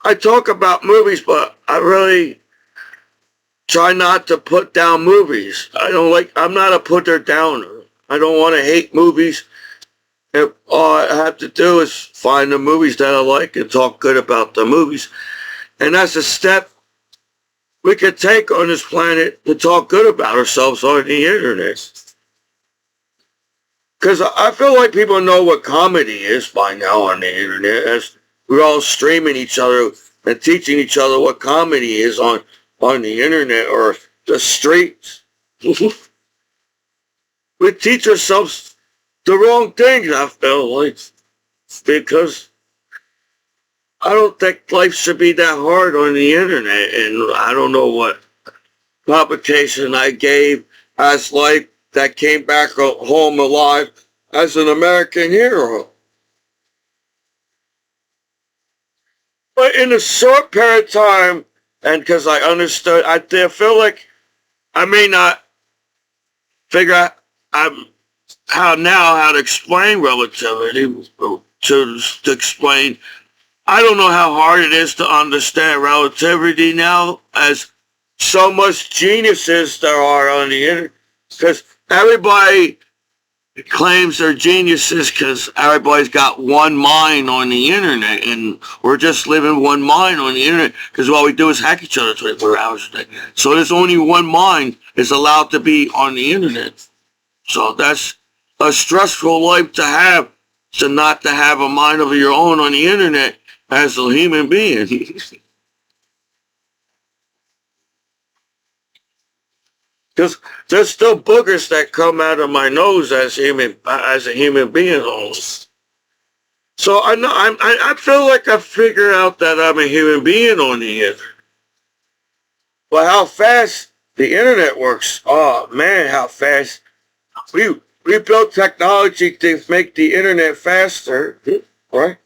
I talk about movies, but I really try not to put down movies. I'm not a putter downer. I don't want to hate movies. If all I have to do is find the movies that I like and talk good about the movies. And that's a step we could take on this planet to talk good about ourselves on the internet. Because I feel like people know what comedy is by now on the internet, as we're all streaming each other and teaching each other what comedy is on the internet or the streets. We teach ourselves the wrong things, I feel like, because I don't think life should be that hard on the internet, and I don't know what publication I gave as life that came back home alive as an American hero. But in a short period of time, and because I understood, I feel like I may not figure out how to explain relativity to explain. I don't know how hard it is to understand relativity now, as so much geniuses there are on the internet. Because everybody claims they're geniuses because everybody's got one mind on the internet, and we're just living one mind on the internet because all we do is hack each other 24 hours a day. So there's only one mind is allowed to be on the internet. So that's a stressful life to have, to not to have a mind of your own on the internet as a human being. Because there's still boogers that come out of my nose as a human being almost. So I feel like I figured out that I'm a human being on the internet. But how fast the internet works, oh man, how fast. We built technology to make the internet faster, right?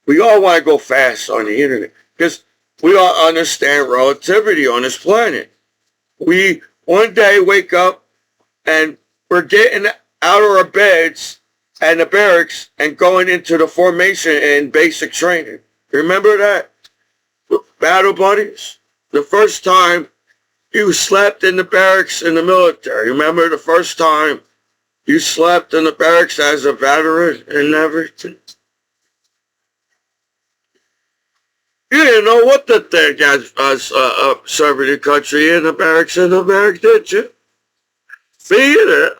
We all want to go fast on the internet because we all understand relativity on this planet. We one day wake up and we're getting out of our beds and the barracks and going into the formation in basic training. Remember that? Battle buddies? The first time you slept in the barracks in the military. Remember the first time you slept in the barracks as a veteran and everything? You didn't know what the thing as serving the country in the barracks, did you? Me either.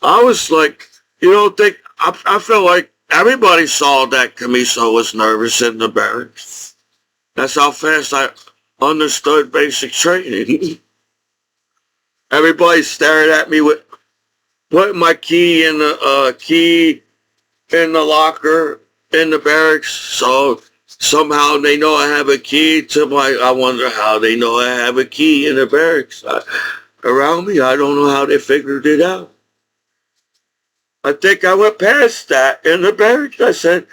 I was like, you don't think, I feel like everybody saw that Commiso was nervous in the barracks. That's how fast I understood basic training. Everybody stared at me with putting my key in the locker in the barracks, so somehow they know I have a key to I wonder how they know I have a key in the barracks around me. I don't know how they figured it out. I think I went past that in the barracks. I said,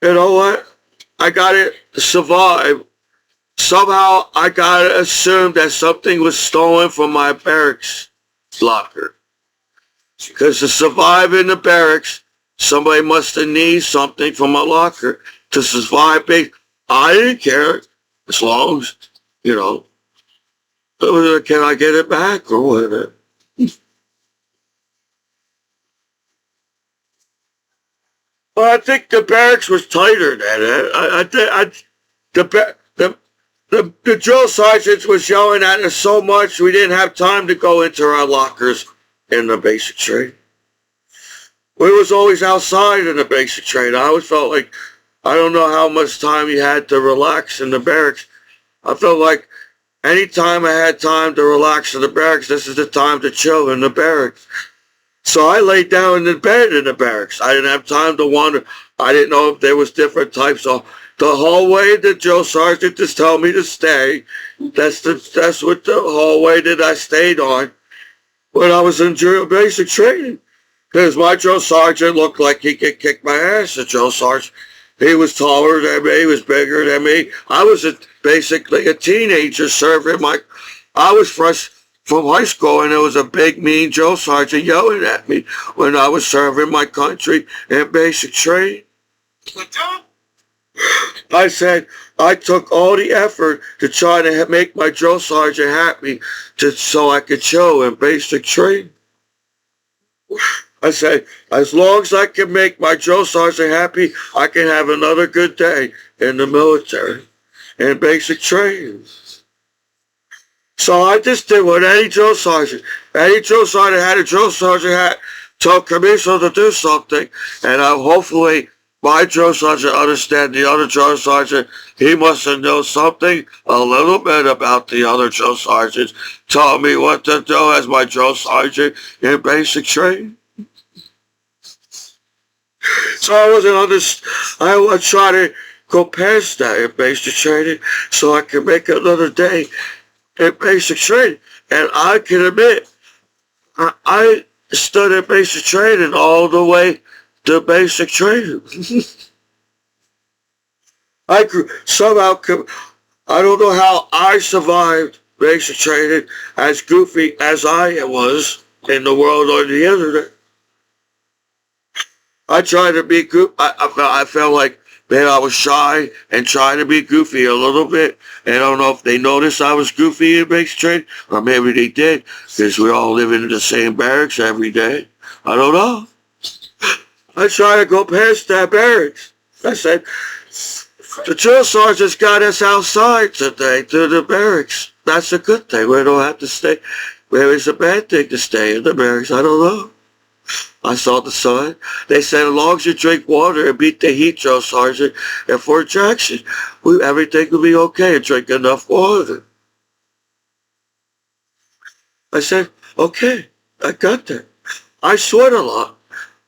you know what? I gotta survive. Somehow I gotta assume that something was stolen from my barracks locker. Because to survive in the barracks, somebody must have needed something from my locker to survive. I didn't care as long as, can I get it back or whatever. Well, I think the barracks was tighter than it. The drill sergeants was yelling at us so much we didn't have time to go into our lockers in the basic training. We was always outside in the basic training. I always felt like I don't know how much time you had to relax in the barracks. I felt like anytime I had time to relax in the barracks, this is the time to chill in the barracks. So I laid down in the bed in the barracks. I didn't have time to wander. I didn't know if there was different types of the hallway that drill sergeant just told me to stay. That's what the hallway that I stayed on when I was in drill basic training. Because my drill sergeant looked like he could kick my ass. The drill sergeant, He was taller than me. He was bigger than me. I was basically a teenager serving my. I was fresh from high school, and there was a big, mean drill sergeant yelling at me when I was serving my country in basic training. I said I took all the effort to try to make my drill sergeant happy so I could chill in basic training. I said, as long as I can make my drill sergeant happy, I can have another good day in the military in basic training. So I just did what any drill sergeant had a drill sergeant hat, told Commiso to do something, and hopefully my drill sergeant understand the other drill sergeant. He must have known something a little bit about the other drill sergeants, told me what to do as my drill sergeant in basic training. So I was trying to go past that in basic training so I could make another day in basic training. And I can admit, I stood in basic training all the way to basic training. I don't know how I survived basic training as goofy as I was in the world on the internet. I tried to be goofy. I felt like maybe I was shy and trying to be goofy a little bit. And I don't know if they noticed I was goofy in basic training, or maybe they did, because we all live in the same barracks every day. I don't know. I tried to go past that barracks. I said, the drill sergeants got us outside today to the barracks. That's a good thing. We don't have to stay. Maybe it's a bad thing to stay in the barracks. I don't know. I saw the sign. They said, as long as you drink water and beat the heat, drill sergeant, at Fort Jackson, everything will be okay and drink enough water. I said, okay, I got that. I sweat a lot.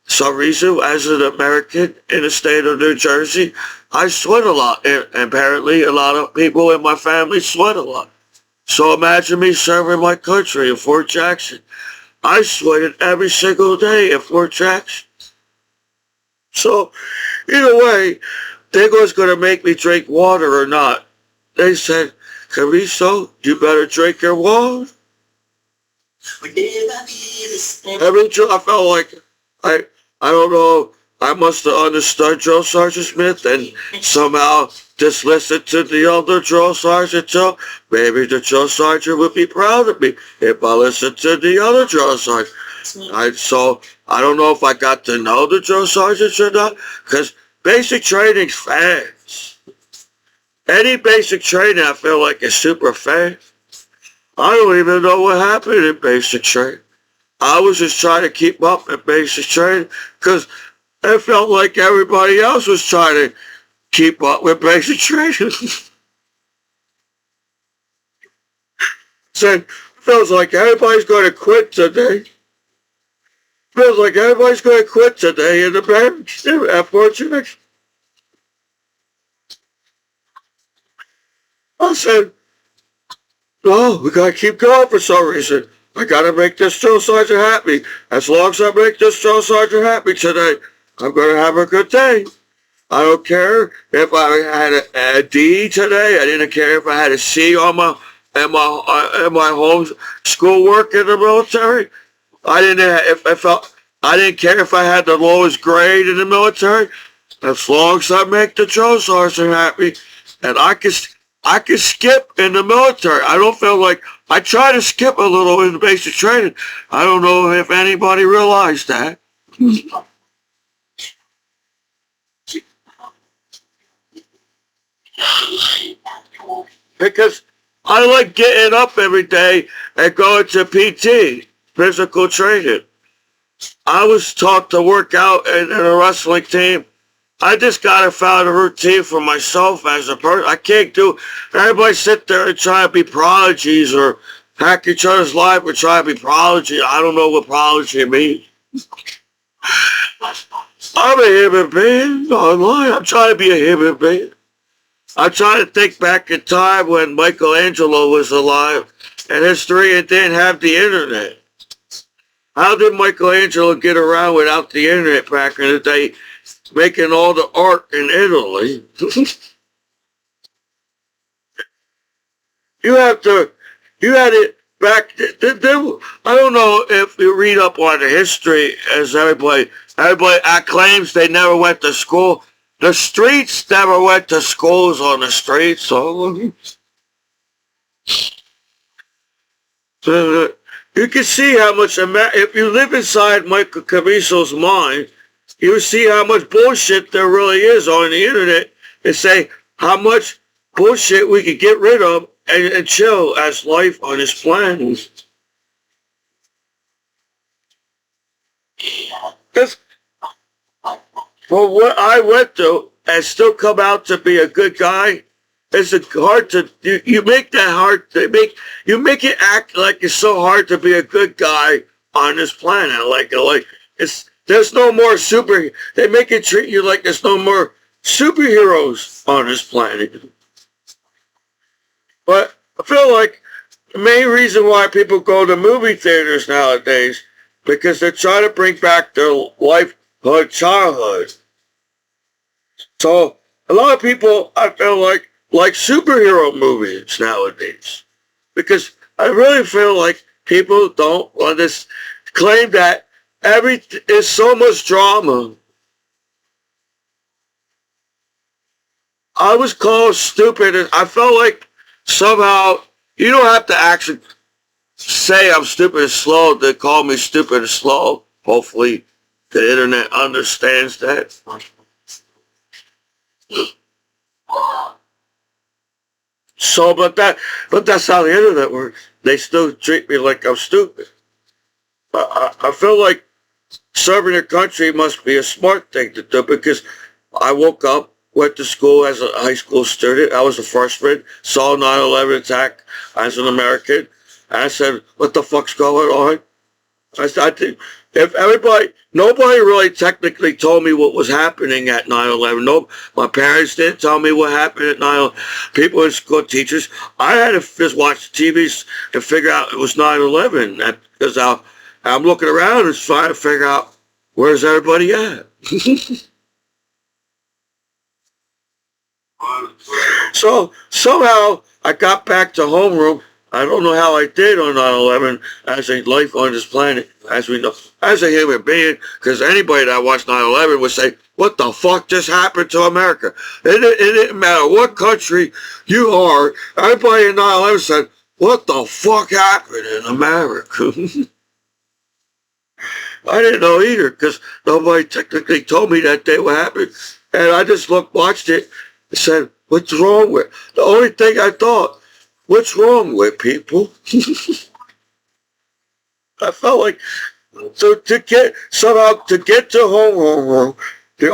For some reason, as an American in the state of New Jersey, I sweat a lot. And apparently, a lot of people in my family sweat a lot. So imagine me serving my country in Fort Jackson. I sweated every single day at Fort Jackson. So, either way, they was going to make me drink water or not. They said, Commiso, you better drink your water. I felt like, I don't know, I must have understood Drill Sergeant Smith and somehow just listened to the other drill sergeant too. Maybe the drill sergeant would be proud of me if I listened to the other drill sergeant. I don't know if I got to know the drill sergeants or not, because basic training's fast. Any basic training I feel like is super fast. I don't even know what happened in basic training. I was just trying to keep up in basic training because it felt like everybody else was trying to keep up with basic training. Said, feels like everybody's going to quit today. Feels like everybody's going to quit today in the barracks at Fort Jackson. I said, no, we got to keep going for some reason. I got to make this drill sergeant happy. As long as I make this drill sergeant happy today, I'm going to have a good day. I don't care if I had a D today. I didn't care if I had a C on my home school work in the military. I didn't care if I had the lowest grade in the military. As long as I make the drill sergeant happy, and I can skip in the military. I don't feel like I try to skip a little in the basic training. I don't know if anybody realized that. Because I like getting up every day and going to PT, physical training. I was taught to work out in a wrestling team. I just gotta find a routine for myself as a person. I can't do, everybody sit there and try to be prodigies or hack each other's life or try to be prodigy. I don't know what prodigy means. I'm a human being online. I'm trying to be a human being. I'm trying to think back in time when Michelangelo was alive and history and didn't have the internet. How did Michelangelo get around without the internet back in the day? making all the art in Italy. You have to, you had it back. I don't know if you read up on the history, as everybody claims they never went to school. The streets never went to schools on the streets. So you can see how much, if you live inside Michael Commiso's mind, you see how much bullshit there really is on the internet, and say how much bullshit we could get rid of and chill as life on this planet. Because for what I went through and still come out to be a good guy, it's hard to you make that hard to make it act like it's so hard to be a good guy on this planet. Like it's there's no more they make it treat you like there's no more superheroes on this planet. But I feel like the main reason why people go to movie theaters nowadays, because they're trying to bring back their childhood. So a lot of people, I feel like superhero movies nowadays, because I really feel like people don't want this claim that there's so much drama. I was called stupid, and I felt like somehow you don't have to actually say I'm stupid and slow to call me stupid and slow. Hopefully the internet understands that. So, but that's how the internet works. They still treat me like I'm stupid. I feel like serving your country must be a smart thing to do, because I woke up, went to school as a high school student. I was a freshman, saw 9/11 attack as an American. And I said, what the fuck's going on? I think if nobody really technically told me what was happening at 9/11. No, my parents didn't tell me what happened at 9/11. People in school, teachers, I had to just watch the TVs and figure out it was 9/11. Because I'm looking around and trying to figure out where's everybody at. So somehow I got back to homeroom. I don't know how I did on 9/11 as a life on this planet, as we know, as a human being, because anybody that watched 9/11 would say, what the fuck just happened to America? It didn't matter what country you are. Everybody in 9/11 said, what the fuck happened in America? I didn't know either, because nobody technically told me that day what happened. And I just watched it and said, what's wrong with it? The only thing I thought, what's wrong with people? I felt like, so to get to home, the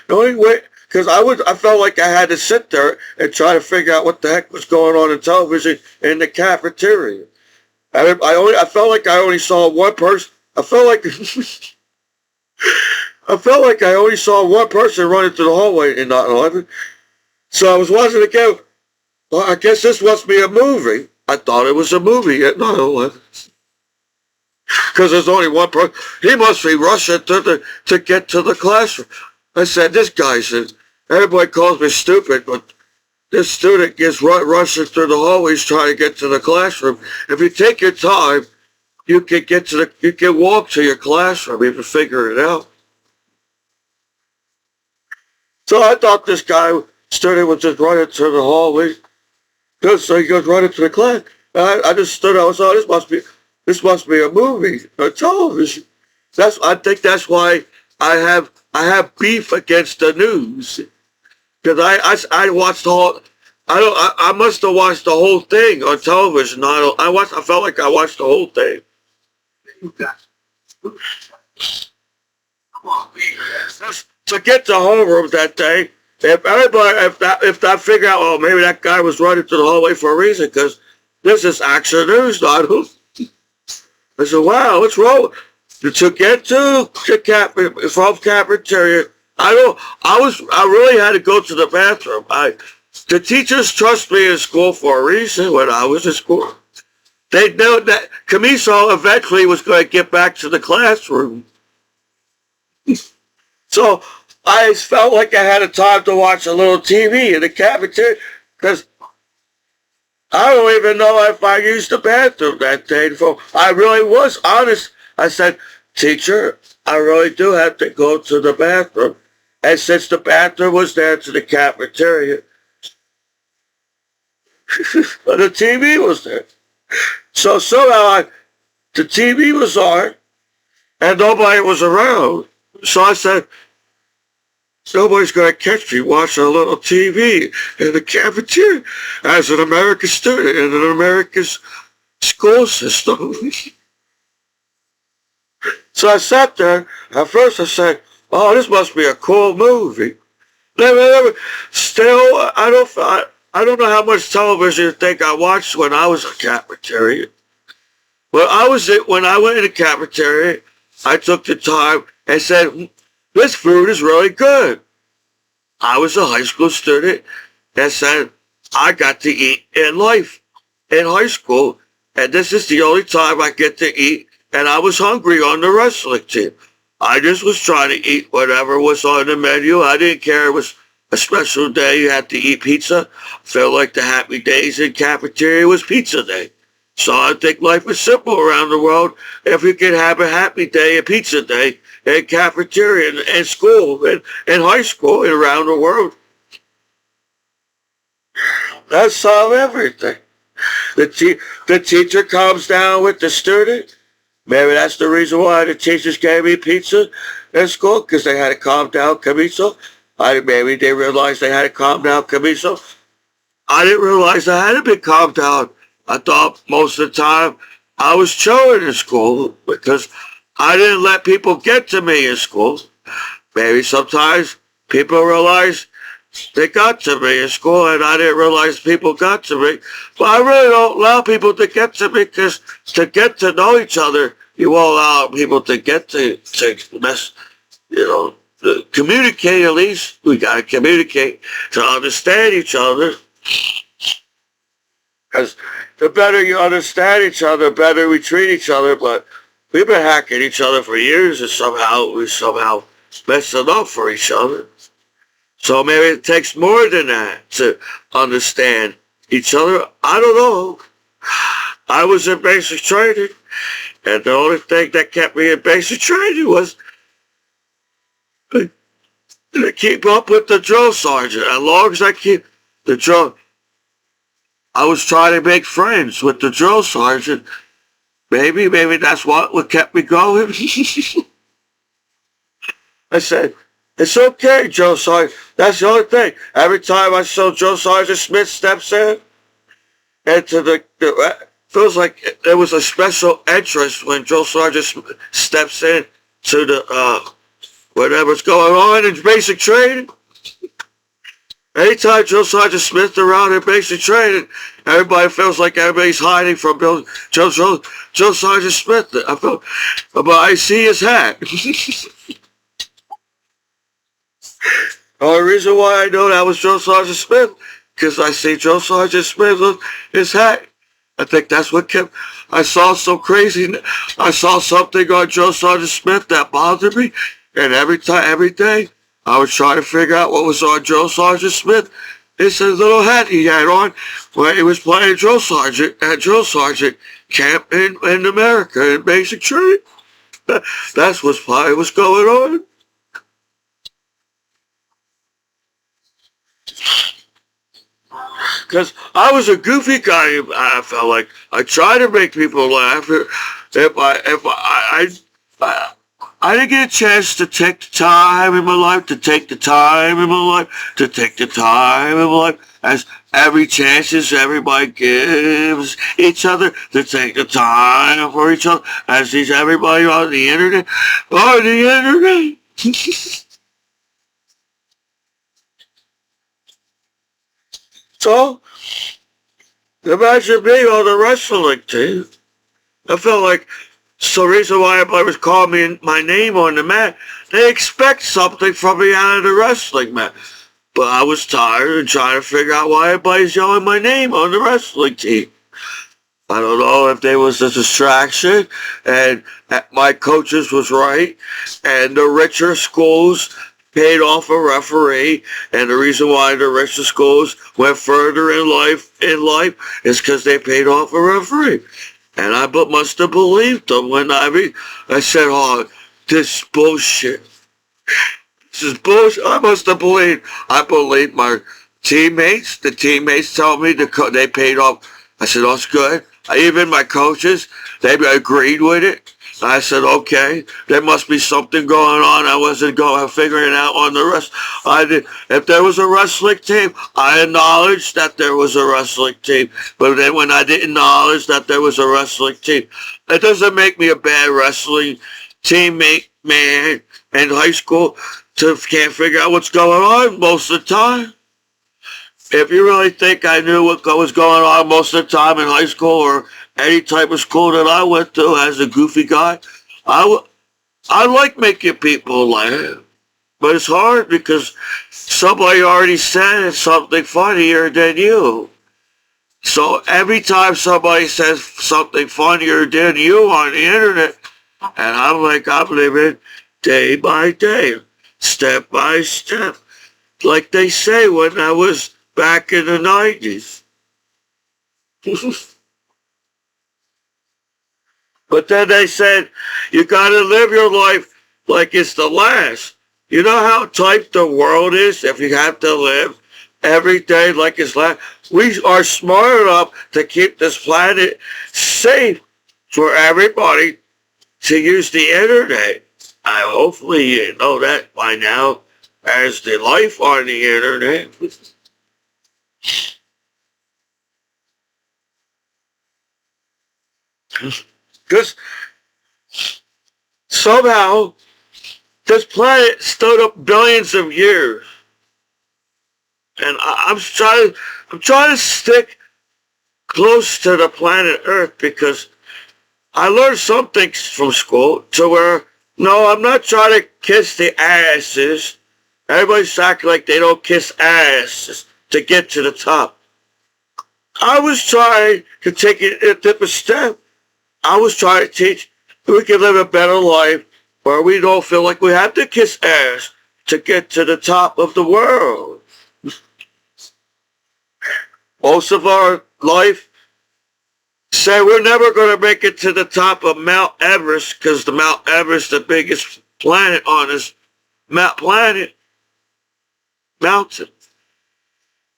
only way, because I felt like I had to sit there and try to figure out what the heck was going on in television in the cafeteria. I felt like I only saw one person. I felt like I only saw one person running through the hallway in 9/11. So I was watching it go, well, I guess this must be a movie. I thought it was a movie at 9/11. Because there's only one person. He must be rushing to get to the classroom. I said, this guy says, everybody calls me stupid, but this student gets rushing through the hallways trying to get to the classroom. If you take your time, you can walk to your classroom. You can figure it out. So I thought this student was just running through the hallway. So he goes running to the class. I just stood there. I was, oh, this must be a movie, a television. I think that's why I have beef against the news, because I watched the whole. I must have watched the whole thing on television. I felt like I watched the whole thing. To get to homeroom that day, if I figure out, oh, maybe that guy was running to the hallway for a reason, because this is action news, not who. I said, wow, what's wrong? To get to the from cafeteria, I really had to go to the bathroom. The teachers trust me in school for a reason when I was in school. They know that Commiso eventually was going to get back to the classroom. So I felt like I had a time to watch a little TV in the cafeteria because I don't even know if I used the bathroom that day. I really was honest. I said, teacher, I really do have to go to the bathroom. And since the bathroom was there to the cafeteria, the TV was there. So somehow the TV was on and nobody was around. So I said, nobody's going to catch me watching a little TV in the cafeteria as an American student in an American school system. So I sat there. At first I said, oh, this must be a cool movie. Still, I don't know how much television you think I watched when I was in the cafeteria. When I went in the cafeteria, I took the time and said, this food is really good. I was a high school student that said I got to eat in life in high school, and this is the only time I get to eat, and I was hungry on the wrestling team. I just was trying to eat whatever was on the menu. I didn't care it was a special day. You had to eat pizza. I felt like the happy days in cafeteria was pizza day. So I think life is simple around the world if you can have a happy day, a pizza day, in cafeteria and school and high school and around the world. That solves everything. The teacher comes down with the student. Maybe that's the reason why the teachers gave me pizza in school, because they had to calm down Commiso. Maybe they realized they had to calm down Commiso. I didn't realize I had to be calmed down. I thought most of the time I was chilling in school because I didn't let people get to me in school. Maybe sometimes people realize they got to me in school and I didn't realize people got to me. But I really don't allow people to get to me because to get to know each other, you won't allow people to get to communicate at least. We got to communicate to understand each other. Because the better you understand each other, the better we treat each other. But we've been hacking each other for years and we somehow messing up for each other. So maybe it takes more than that to understand each other. I don't know. I was in basic training, and the only thing that kept me in basic training was to keep up with the drill sergeant. As long as I keep the drill, I was trying to make friends with the drill sergeant. Maybe that's what kept me going. I said, it's okay, Joe Sergeant. That's the only thing. Every time I saw Joe Sergeant Smith steps in, into the feels like there was a special interest when Joe Sergeant steps in to the whatever's going on in basic training. Anytime Joe Sergeant Smith around in basic training, everybody feels like everybody's hiding from Joe Sergeant Smith. But I see his hat. The only reason why I know that was Joe Sergeant Smith, because I see Joe Sergeant Smith with his hat. I think that's what kept. I saw something on Joe Sergeant Smith that bothered me, and every day, I was trying to figure out what was on Joe Sergeant Smith. It's a little hat he had on when he was playing drill sergeant at drill sergeant camp in America in basic training. That's what's probably what's going on. Because I was a goofy guy. I felt like I tried to make people laugh. I didn't get a chance to take the time in my life, as every chances everybody gives each other to take the time for each other, as is everybody on the internet. So, imagine me on the wrestling team. I felt like it's the reason why everybody was calling me my name on the mat. They expect something from me out of the wrestling mat. But I was tired and trying to figure out why everybody's yelling my name on the wrestling team. I don't know if there was a distraction and my coaches was right and the richer schools paid off a referee, and the reason why the rest of schools went further in life is because they paid off a referee. And I must have believed them when I said, "Oh, this bullshit. This is bullshit." I must have believed. I believed my teammates. The teammates told me they paid off. I said, "Oh, it's good." Even my coaches, they agreed with it. I said, "Okay, there must be something going on." I wasn't figuring out on the rest. I did. If there was a wrestling team, I acknowledged that there was a wrestling team. But then when I didn't acknowledge that there was a wrestling team, it doesn't make me a bad wrestling teammate, man. In high school, can't figure out what's going on most of the time. If you really think I knew what was going on most of the time in high school or any type of school that I went to as a goofy guy, I like making people laugh. But it's hard because somebody already said something funnier than you. So every time somebody says something funnier than you on the internet, and I'm living day by day, step by step, like they say when I was back in the 90s. But then they said, you gotta live your life like it's the last. You know how tight the world is if you have to live every day like it's last? We are smart enough to keep this planet safe for everybody to use the internet. Hopefully you know that by now as the life on the internet. Because somehow this planet stood up billions of years. And I'm trying to stick close to the planet Earth because I learned some things from school to where, no, I'm not trying to kiss the asses. Everybody's acting like they don't kiss asses to get to the top. I was trying to take it a different step. I was trying to teach we can live a better life where we don't feel like we have to kiss ass to get to the top of the world. Most of our life say we're never going to make it to the top of Mount Everest because the Mount Everest, the biggest planet on this mountain.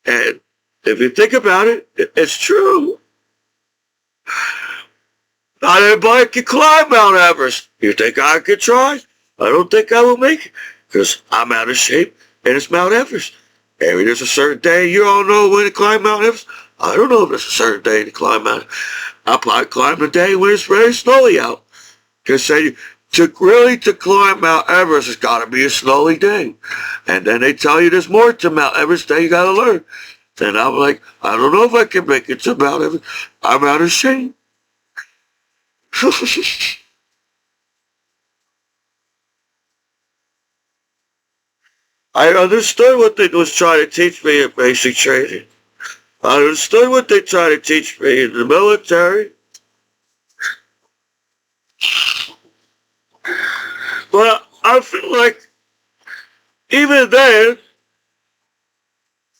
And if you think about it, it's true. Not everybody can climb Mount Everest. You think I could try? I don't think I will make it because I'm out of shape and it's Mount Everest. Maybe there's a certain day you all know when to climb Mount Everest. I don't know if there's a certain day to climb Mount Everest. I'll probably climb the day when it's very snowy out. Because to climb Mount Everest, it's got to be a snowy day. And then they tell you there's more to Mount Everest that you got to learn. Then I'm like, I don't know if I can make it to Mount Everest. I'm out of shape. I understood what they was trying to teach me in basic training. I understood what they tried to teach me in the military. But I feel like even then,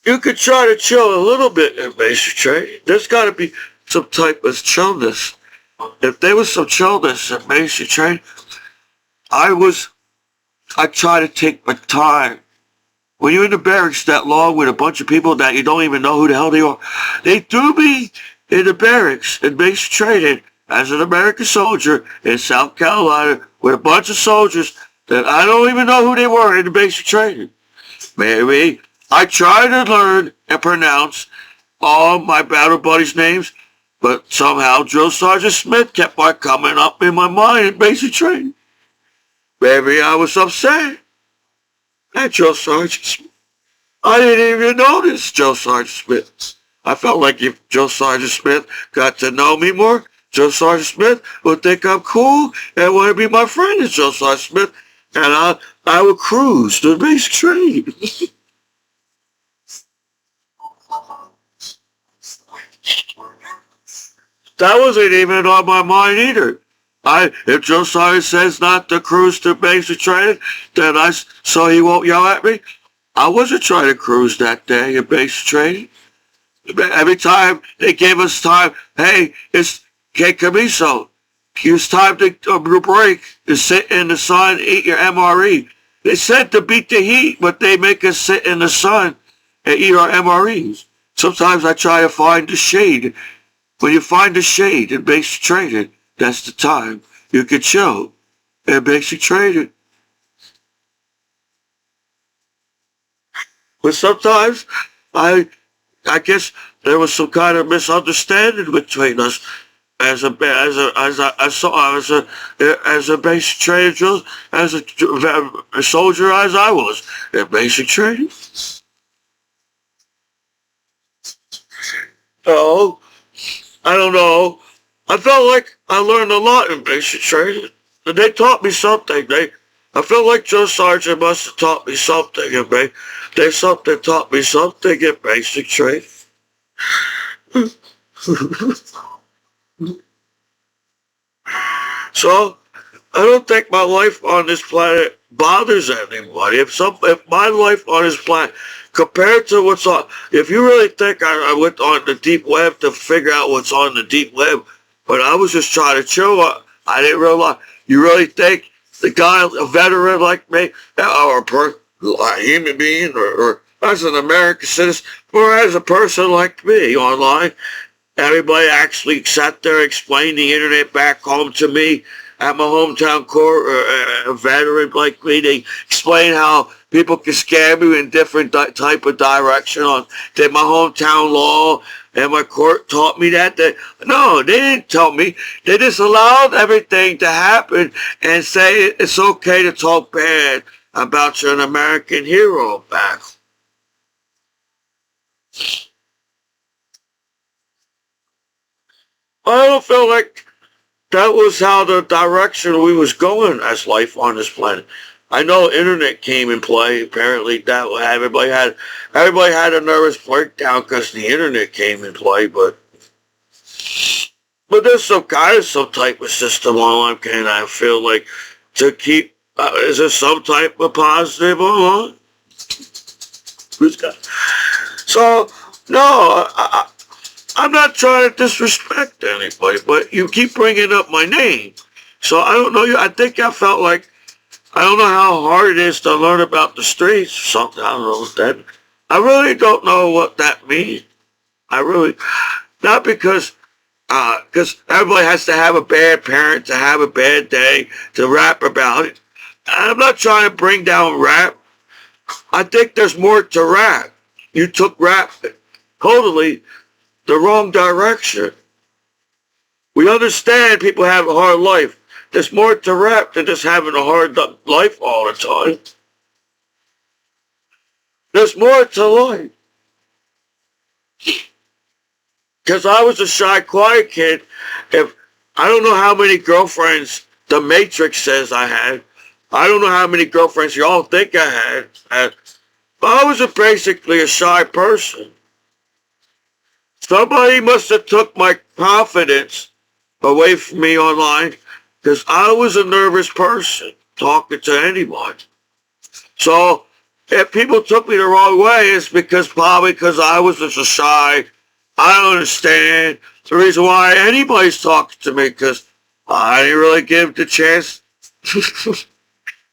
you could try to chill a little bit in basic training. There's got to be some type of chillness. If there was some chillness in basic training, I try to take my time. When you're in the barracks that long with a bunch of people that you don't even know who the hell they are, they threw me in the barracks in basic training as an American soldier in South Carolina with a bunch of soldiers that I don't even know who they were in the basic training. Maybe I tried to learn and pronounce all my battle buddies' names, but somehow Drill Sergeant Smith kept on coming up in my mind in basic training. Maybe I was upset at Drill Sergeant Smith. I didn't even notice Joe Sergeant Smith. I felt like if Joe Sergeant Smith got to know me more, Joe Sergeant Smith would think I'm cool and want to be my friend as Joe Sergeant Smith, and I would cruise the basic training. That wasn't even on my mind either. If Josiah says not to cruise to basic training, then so he won't yell at me. I wasn't trying to cruise that day in basic training. Every time they gave us time, hey, it's Commiso. It's time to break, to sit in the sun, eat your MRE. They said to beat the heat, but they make us sit in the sun and eat our MREs. Sometimes I try to find the shade. When you find the shade in basic training, that's the time you can chill in basic training. But sometimes I guess there was some kind of misunderstanding between us as a basic trainer, as a soldier as I was in basic training. Oh, I don't know. I felt like I learned a lot in basic training. And they taught me something. I feel like Joe Sargent must have taught me something. And they taught me something in basic training. So, I don't think my life on this planet bothers anybody. If my life on this planet, compared to what's on, if you really think I went on the deep web to figure out what's on the deep web, but I was just trying to chill, I didn't realize. You really think the guy, a veteran like me, or a human being, or as an American citizen, or as a person like me online, everybody actually sat there, explained the internet back home to me at my hometown court, a veteran like me. They explain how people can scam you in different type of direction on that my hometown law and my court taught me that. No, they didn't tell me. They just allowed everything to happen and say it's okay to talk bad about you're an American hero back. I don't feel like that was how the direction we was going as life on this planet. I know internet came in play. Apparently, that everybody had a nervous breakdown because the internet came in play. But there's some type of system online. Can I feel like to keep? Is there some type of positive online? So no, I'm not trying to disrespect anybody, but you keep bringing up my name. So I don't know you. I think I felt like, I don't know how hard it is to learn about the streets or something. I don't know what that, I really don't know what that means. Not because everybody has to have a bad parent to have a bad day to rap about it. I'm not trying to bring down rap. I think there's more to rap. You took rap totally the wrong direction. We understand people have a hard life. There's more to rap than just having a hard life all the time. There's more to life. Because I was a shy, quiet kid. If I don't know how many girlfriends the Matrix says I had. I don't know how many girlfriends y'all think I had. But I was basically a shy person. Somebody must have took my confidence away from me online because I was a nervous person talking to anyone. So if people took me the wrong way, it's probably because I was just a shy. I don't understand the reason why anybody's talking to me because I didn't really give the chance.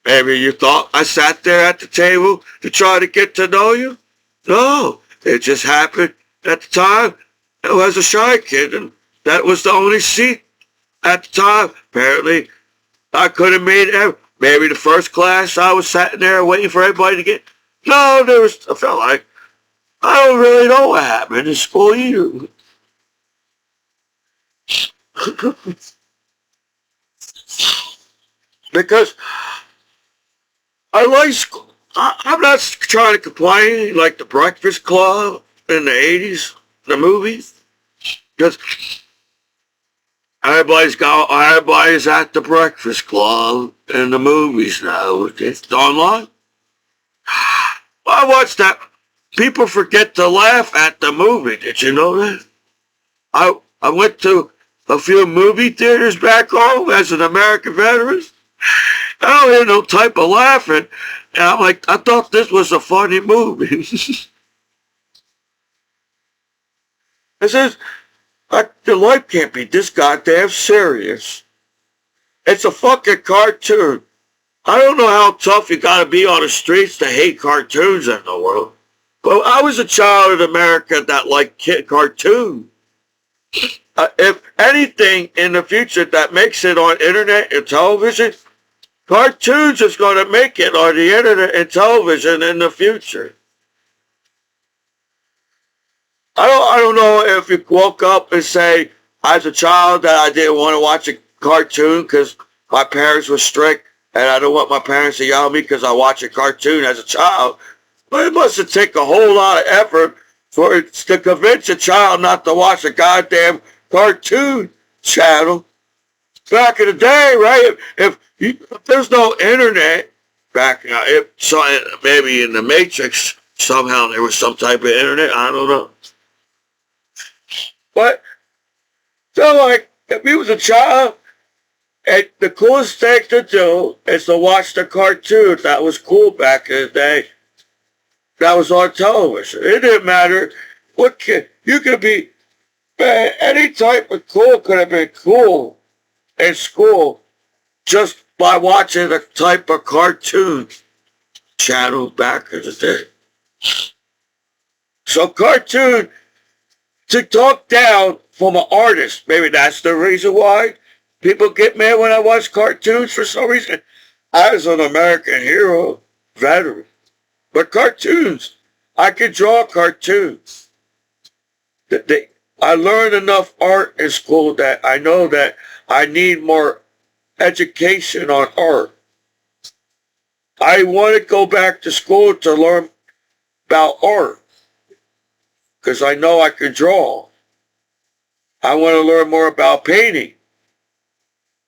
Maybe you thought I sat there at the table to try to get to know you? No, it just happened at the time. I was a shy kid, and that was the only seat at the time. Apparently, I could have made maybe the first class. I was sitting there waiting for everybody to get. No, I felt like I don't really know what happened in school either. Because I like school. I'm not trying to complain like the Breakfast Club in the 80s, the movies. Because everybody's at the Breakfast Club in the movies now. It's online. I watched that. People forget to laugh at the movie. Did you know that? I went to a few movie theaters back home as an American veteran. I don't hear no type of laughing. And I'm like, I thought this was a funny movie. It says, like, your life can't be this goddamn serious. It's a fucking cartoon. I don't know how tough you gotta be on the streets to hate cartoons in the world. But I was a child in America that liked cartoons. If anything in the future that makes it on internet and television, cartoons is going to make it on the internet and television in the future. I don't know if you woke up and say, as a child, that I didn't want to watch a cartoon because my parents were strict and I don't want my parents to yell at me because I watch a cartoon as a child. But it must have taken a whole lot of effort for it to convince a child not to watch a goddamn cartoon channel. Back in the day, right? If there's no internet back now, maybe in the Matrix somehow there was some type of internet. I don't know. But so like if you was a child, and the coolest thing to do is to watch the cartoon that was cool back in the day. That was on television. It didn't matter what kid. You could be, man, any type of cool could have been cool in school just by watching a type of cartoon channel back in the day. So cartoon, to talk down from an artist, maybe that's the reason why people get mad when I watch cartoons for some reason. I was an American hero, veteran. But cartoons, I can draw cartoons. I learned enough art in school that I know that I need more education on art. I want to go back to school to learn about art because I know I can draw. I want to learn more about painting.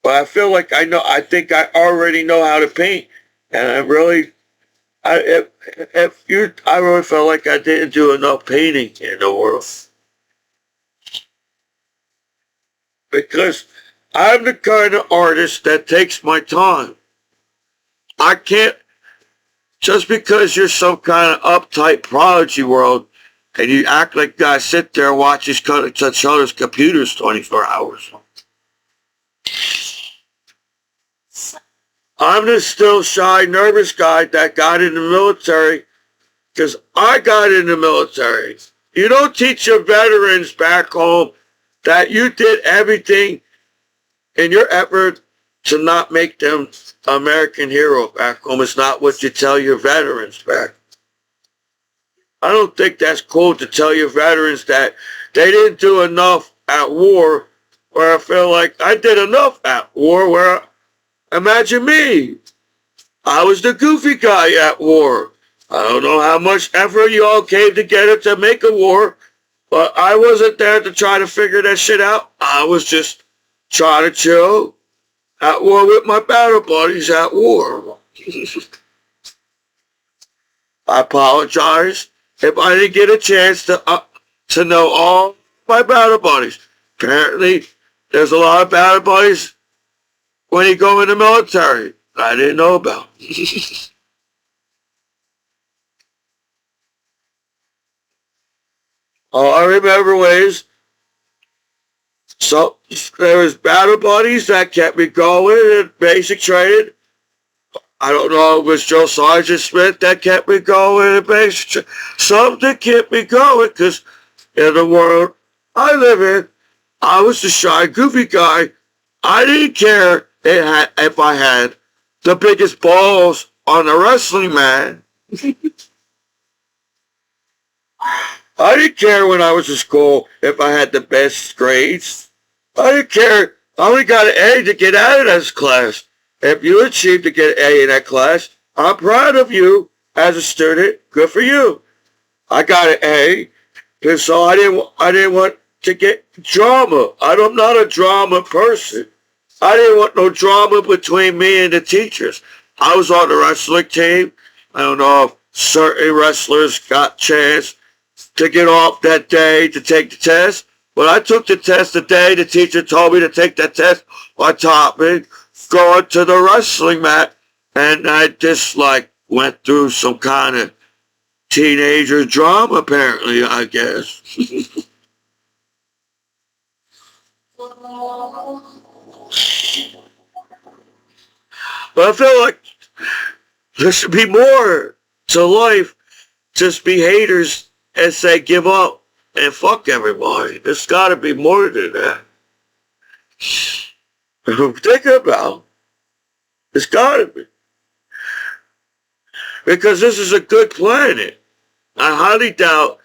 But I feel like I think I already know how to paint. And I really felt like I didn't do enough painting in the world. Because I'm the kind of artist that takes my time. I can't, just because you're some kind of uptight prodigy world and you act like guys sit there and watch each other's computers 24 hours. I'm the still shy, nervous guy that got in the military because I got in the military. You don't teach your veterans back home that you did everything in your effort to not make them American hero back home. It's not what you tell your veterans back. I don't think that's cool to tell your veterans that they didn't do enough at war, where I feel like I did enough at war, where imagine me. I was the goofy guy at war. I don't know how much effort you all gave together to make a war, but I wasn't there to try to figure that shit out. I was just trying to chill at war with my battle buddies at war. I apologize if I didn't get a chance to know all my battle buddies. Apparently, there's a lot of battle buddies when you go in the military I didn't know about. All I remember was, so there was battle buddies that kept me going in basic training. I don't know if it was Joe Sergeant Smith that kept me going in basic training. Something kept me going because in the world I live in, I was the shy, goofy guy. I didn't care if I had the biggest balls on the wrestling mat. I didn't care when I was in school if I had the best grades. I didn't care. I only got an A to get out of this class. If you achieved to get an A in that class, I'm proud of you as a student. Good for you. I got an A, because so I didn't want to get drama. I'm not a drama person. I didn't want no drama between me and the teachers. I was on the wrestling team. I don't know if certain wrestlers got a chance to get off that day to take the test. But I took the test today. The teacher told me to take that test on topic, going to the wrestling mat, and I just like went through some kind of teenager drama, apparently, I guess. But I feel like there should be more to life. Just be haters and say give up and fuck everybody. There's got to be more than that. Think about it. It's got to be. Because this is a good planet. I highly doubt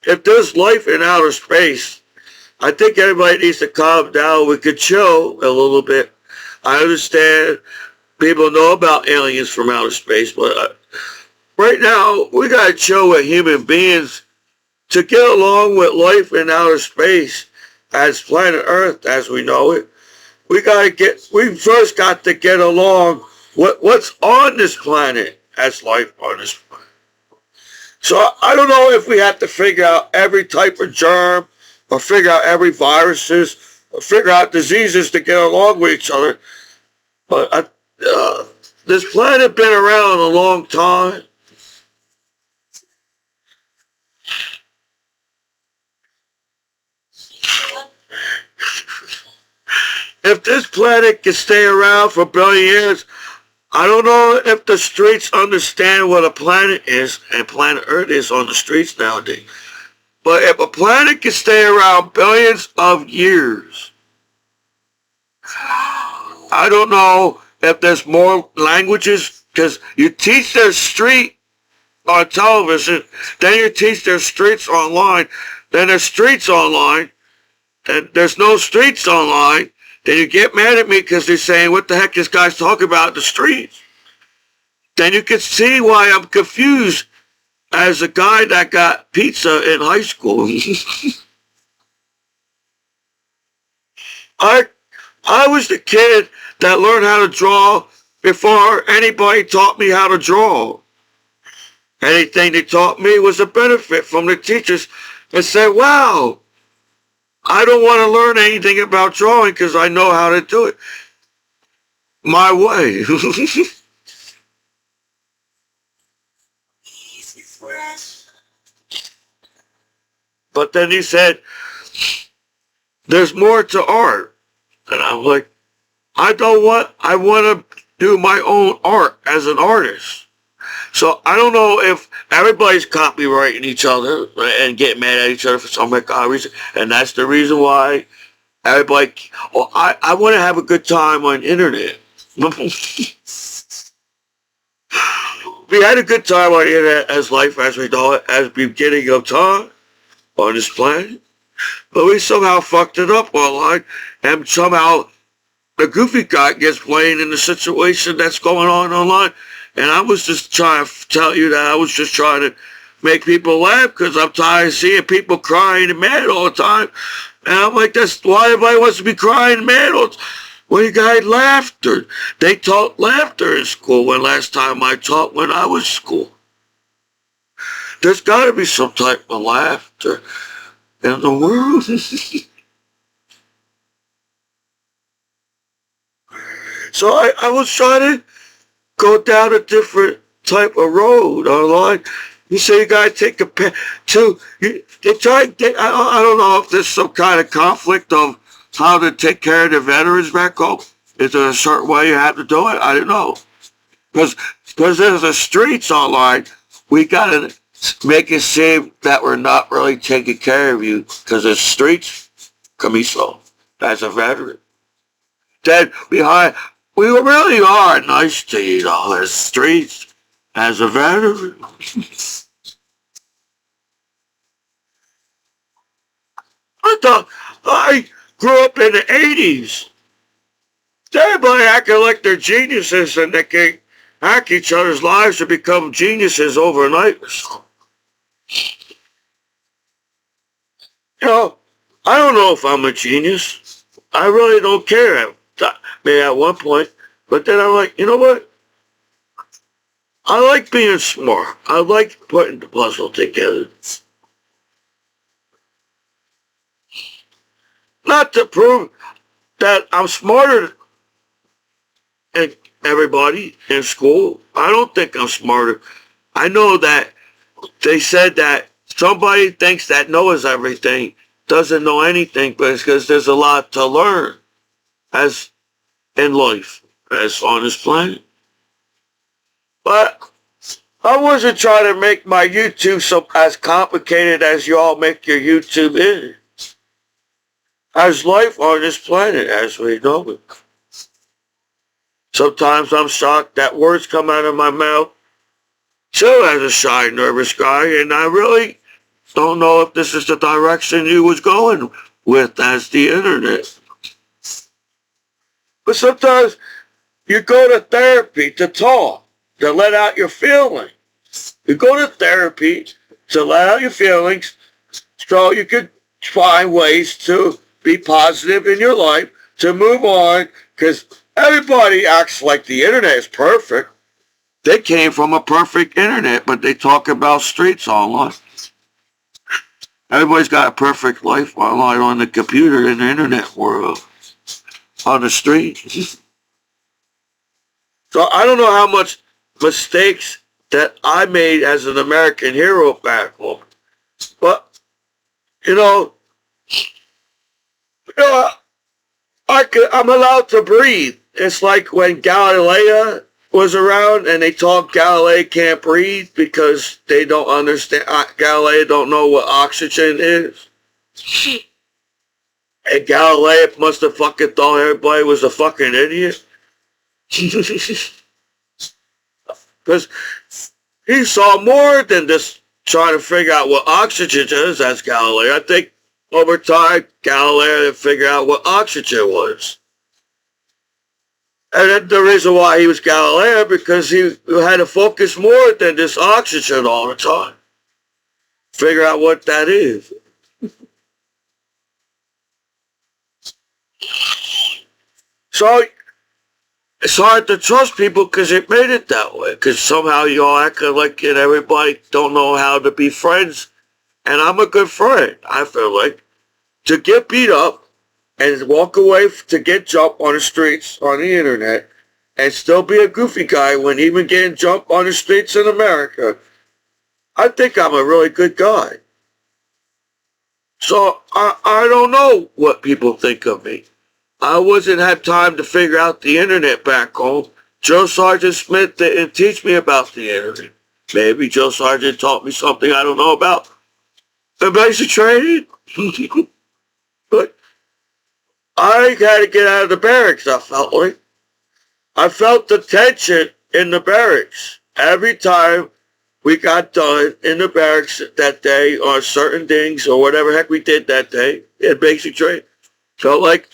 if there's life in outer space, I think everybody needs to calm down. We could chill a little bit. I understand people know about aliens from outer space, but right now we got to chill with human beings to get along with life in outer space as planet Earth as we know it. We first got to get along with what's on this planet as life on this planet. So I don't know if we have to figure out every type of germ or figure out every viruses or figure out diseases to get along with each other. But this planet been around a long time. If this planet can stay around for a billion years, I don't know if the streets understand what a planet is, and planet Earth is on the streets nowadays. But if a planet can stay around billions of years, I don't know if there's more languages, because you teach their street on television, then you teach their streets online, then there's streets online, and there's no streets online. Then you get mad at me because they're saying, what the heck this guy's talking about in the streets? Then you can see why I'm confused as a guy that got pizza in high school. I was the kid that learned how to draw before anybody taught me how to draw. Anything they taught me was a benefit from the teachers and said, wow, I don't want to learn anything about drawing because I know how to do it my way. But then he said, there's more to art. And I'm like, I want to do my own art as an artist. So I don't know if everybody's copyrighting each other and getting mad at each other for some odd reason. And that's the reason why everybody, I want to have a good time on the internet. We had a good time on the internet as life as we know it, as the beginning of time on this planet. But we somehow fucked it up online, and somehow the goofy guy gets blamed in the situation that's going on online. And I was just trying to tell you that I was just trying to make people laugh because I'm tired of seeing people crying and mad all the time. And I'm like, that's why everybody wants to be crying and mad all the time. Well, you got laughter. They taught laughter in school when last time I taught when I was in school. There's got to be some type of laughter in the world. So I was trying to go down a different type of road online. You say you gotta take a to. I don't know if there's some kind of conflict of how to take care of the veterans back home. Is there a certain way you have to do it? I don't know. Because there's the streets online, we gotta make it seem that we're not really taking care of you because there's streets, Commiso, as a veteran. Then behind, we really are nice to you, though. There's streets as a veteran. I grew up in the 80s. Everybody acting like they're geniuses and they can hack each other's lives to become geniuses overnight. You know, I don't know if I'm a genius. I really don't care. Maybe at one point. But then I'm like, you know what? I like being smart. I like putting the puzzle together. to prove that I'm smarter than everybody in school. I don't think I'm smarter. I know that they said that somebody thinks that knows everything, doesn't know anything, but it's because there's a lot to learn as in life, as on this planet. But I wasn't trying to make my YouTube so as complicated as you all make your YouTube is. As life on this planet as we know it. Sometimes I'm shocked that words come out of my mouth too as a shy, nervous guy, and I really don't know if this is the direction you was going with as the internet. But sometimes you go to therapy to talk, to let out your feelings. You go to therapy to let out your feelings so you could find ways to be positive in your life, to move on, because everybody acts like the internet is perfect. They came from a perfect internet, but they talk about streets online. Everybody's got a perfect life online on the computer in the internet world, on the street. So I don't know how much mistakes that I made as an American hero back home. But, I'm allowed to breathe. It's like when Galileo was around and they told Galileo can't breathe because they don't understand, Galileo don't know what oxygen is. And Galileo must have fucking thought everybody was a fucking idiot. Because he saw more than just trying to figure out what oxygen is as Galileo. I think over time, Galileo had figured out what oxygen was. And then the reason why he was Galileo, because he had to focus more than just oxygen all the time. Figure out what that is. So it's hard to trust people because it made it that way. Because somehow you all act like and everybody don't know how to be friends. And I'm a good friend, I feel like. To get beat up and walk away to get jumped on the streets, on the internet, and still be a goofy guy when even getting jumped on the streets in America. I think I'm a really good guy. So I don't know what people think of me. I wasn't had time to figure out the internet back home. Joe Sergeant Smith didn't teach me about the internet. Maybe Joe Sergeant taught me something I don't know about the basic training. But I had to get out of the barracks, I felt like. I felt the tension in the barracks. Every time we got done in the barracks that day on certain things or whatever heck we did that day in basic training. Felt like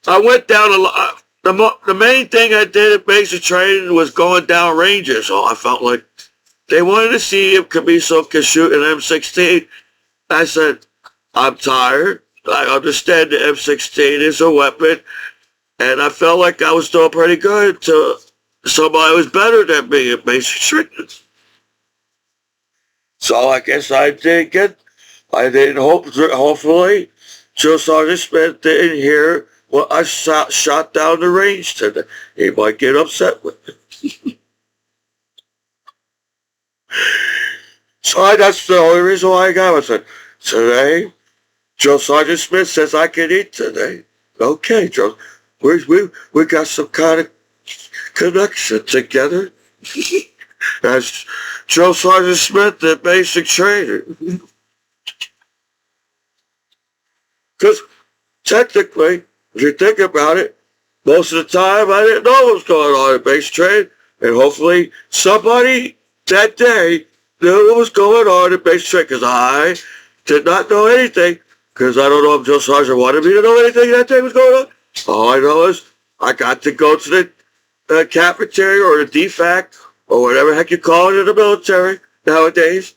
I went down a lot. The main thing I did in basic training was going down ranges. So I felt like they wanted to see if Commiso could shoot an M16. I said, I'm tired. I understand the M16 is a weapon. And I felt like I was doing pretty good to somebody who was better than me in basic training. So I guess I didn't hopefully, Joe Sergeant Smith didn't hear what I shot down the range today. He might get upset with me. So that's the only reason why I got it. I said, today, Joe Sergeant Smith says I can eat today. Okay, Joe, we got some kind of connection together. That's Joe Sergeant Smith, the basic training. Because technically, if you think about it, most of the time I didn't know what was going on in basic training. And hopefully somebody that day knew what was going on in basic training. Because I did not know anything. Because I don't know if Joe Sergeant wanted me to know anything that day was going on. All I know is I got to go to the cafeteria or the DFAC or whatever heck you call it in the military nowadays.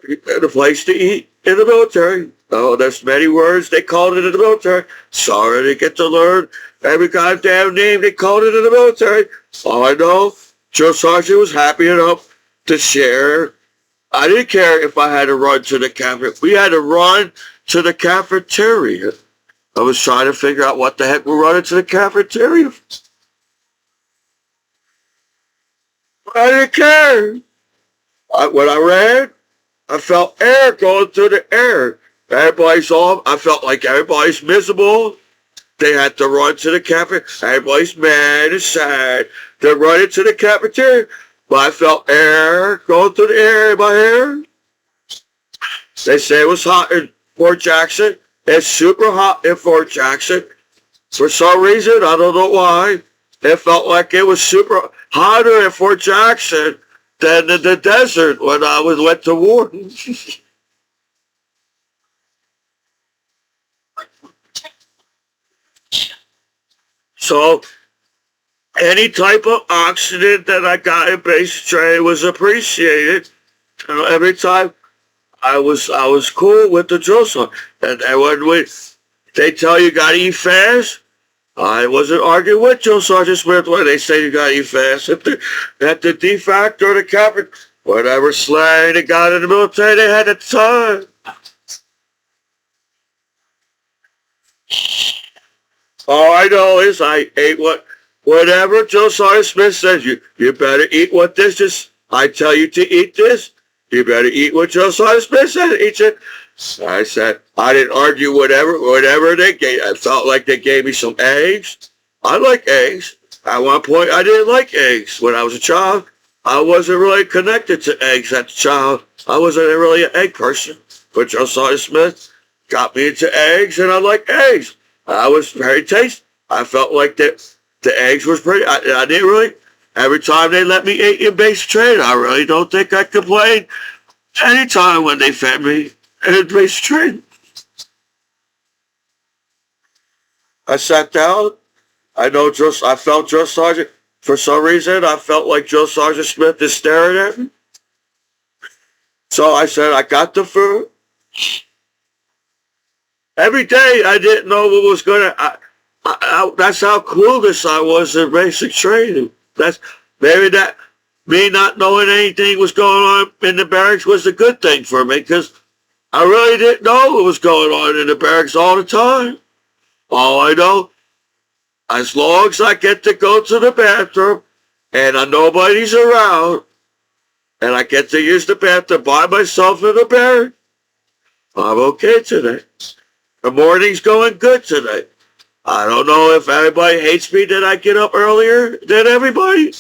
The place to eat in the military. Oh, there's many words they called it in the military. Sorry to get to learn every goddamn name they called it in the military. All I know, Joe Sergeant was happy enough to share. I didn't care if I had to run to the cafeteria. We had to run to the cafeteria. I was trying to figure out what the heck we're running to the cafeteria. I didn't care. When I ran, I felt air going through the air. Everybody's all, I felt like everybody's miserable. They had to run to the cafeteria. Everybody's mad and sad. They're running to the cafeteria. But I felt air going through the air in my hair. They say it was hot in Fort Jackson. It's super hot in Fort Jackson. For some reason, I don't know why, it felt like it was super hotter in Fort Jackson than in the desert when I went to war. So any type of oxygen that I got in basic training was appreciated. Every time I was cool with the drill song. And when they tell you gotta eat fast, I wasn't arguing with Joe Sergeant Smith when they say you gotta eat fast. At the defact or the captain, whatever slang they got in the military, they had at the time. All I know is I ate whatever Joe Sergeant Smith says. You better eat what this is. I tell you to eat this. You better eat what Joe Sergeant Smith says. Eat it. I said, I didn't argue whatever they gave. I felt like they gave me some eggs. I like eggs. At one point, I didn't like eggs. When I was a child, I wasn't really connected to eggs as a child. I wasn't really an egg person. But Joe Sergeant Smith got me into eggs, and I like eggs. I was very tasty. I felt like the eggs was pretty. I didn't really. Every time they let me eat in basic training, I really don't think I complained. Anytime when they fed me in basic training. I sat down. I felt Joe Sergeant. For some reason, I felt like Joe Sergeant Smith is staring at me. So I said, I got the food. Every day, I didn't know what was going to. That's how clueless I was in basic training. That's maybe that me not knowing anything was going on in the barracks was a good thing for me because I really didn't know what was going on in the barracks all the time. All I know, as long as I get to go to the bathroom and nobody's around and I get to use the bathroom by myself in the barracks, I'm okay today. The morning's going good today. I don't know if everybody hates me that I get up earlier than everybody.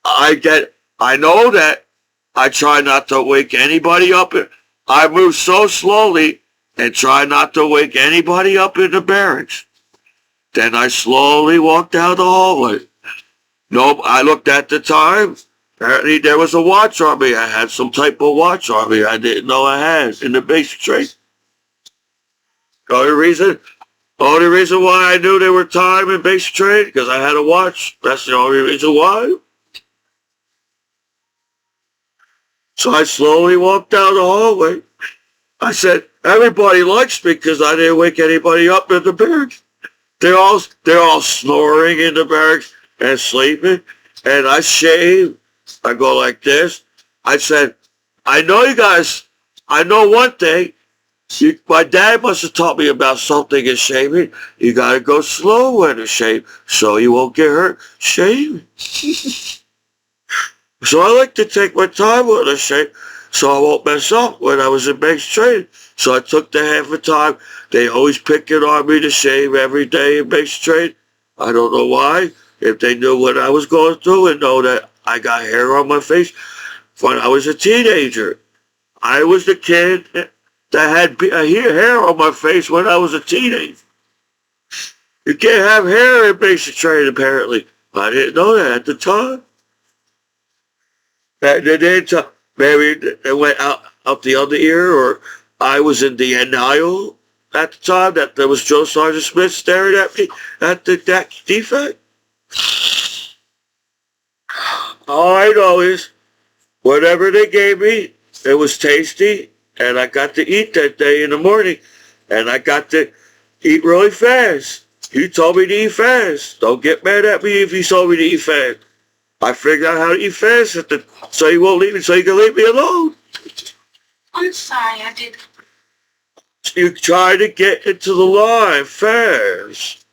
I know that I try not to wake anybody up. I move so slowly and try not to wake anybody up in the barracks. Then I slowly walk down the hallway. No, I looked at the time. Apparently there was a watch on me. I had some type of watch on me I didn't know I had in the basic training. The only reason why I knew there were time in basic training because I had a watch. That's the only reason why. So I slowly walked down the hallway. I said, everybody likes me because I didn't wake anybody up in the barracks. They're all snoring in the barracks and sleeping. And I shave. I go like this. I said, I know you guys, I know one thing. My dad must have taught me about something in shaving. You gotta go slow when you shave so you won't get hurt shaving. So I like to take my time when I shave so I won't mess up when I was in basic training. So I took the half a time. They always pick it on me to shave every day in basic training. I don't know why. If they knew what I was going through and know that I got hair on my face when I was a teenager. I was the kid that had hair on my face when I was a teenager. You can't have hair in basic training, apparently. I didn't know that at the time. They didn't tell, maybe it went out the other ear, or I was in denial at the time that there was Joe Sergeant Smith staring at me at that defect. All I know is, whatever they gave me, it was tasty. And I got to eat that day in the morning. And I got to eat really fast. You told me to eat fast. Don't get mad at me if you told me to eat fast. I figured out how to eat fast so you won't leave me, so you can leave me alone. I'm sorry, I did. you try to get into the line fast.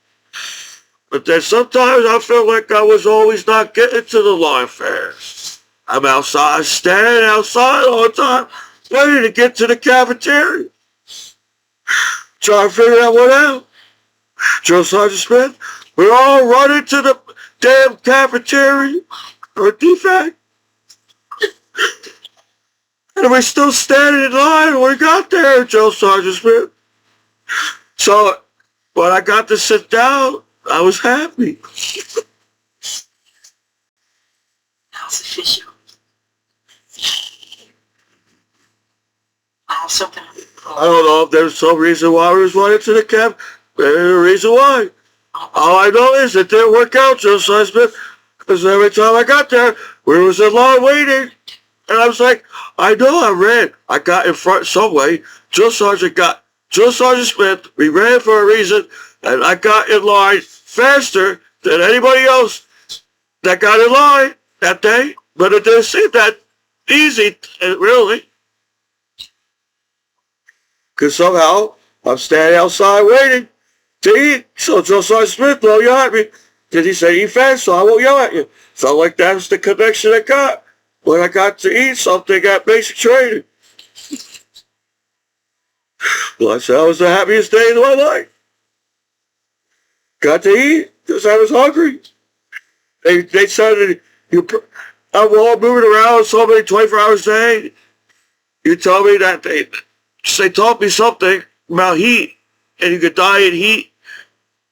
But then sometimes I felt like I was always not getting to the line fast. I'm outside, standing outside all the time, ready to get to the cafeteria. Trying to figure out what out. Drill Sergeant Smith, we're all running to the damn cafeteria or defect. And we're still standing in line when we got there, Drill Sergeant Smith. So when I got to sit down, I was happy. That was official. I have something. I don't know if there's some reason why we was running to the cab. There's a reason why. All I know is it didn't work out, Drill Sergeant Smith, because every time I got there, we was in line waiting. And I was like, I know I ran. I got in front some way. Drill Sergeant Smith, we ran for a reason, and I got in line faster than anybody else that got in line that day. But it didn't seem that easy, really. Because somehow I'm standing outside waiting to eat. So Drill Sergeant Smith won't yell at me. Because he said eat fast, so I won't yell at you. Felt like that was the connection I got when I got to eat something at basic training. Well, I said that was the happiest day of my life. Got to eat because I was hungry. They said I'm all moving around so many 24 hours a day. You tell me that they taught me something about heat, and you could die in heat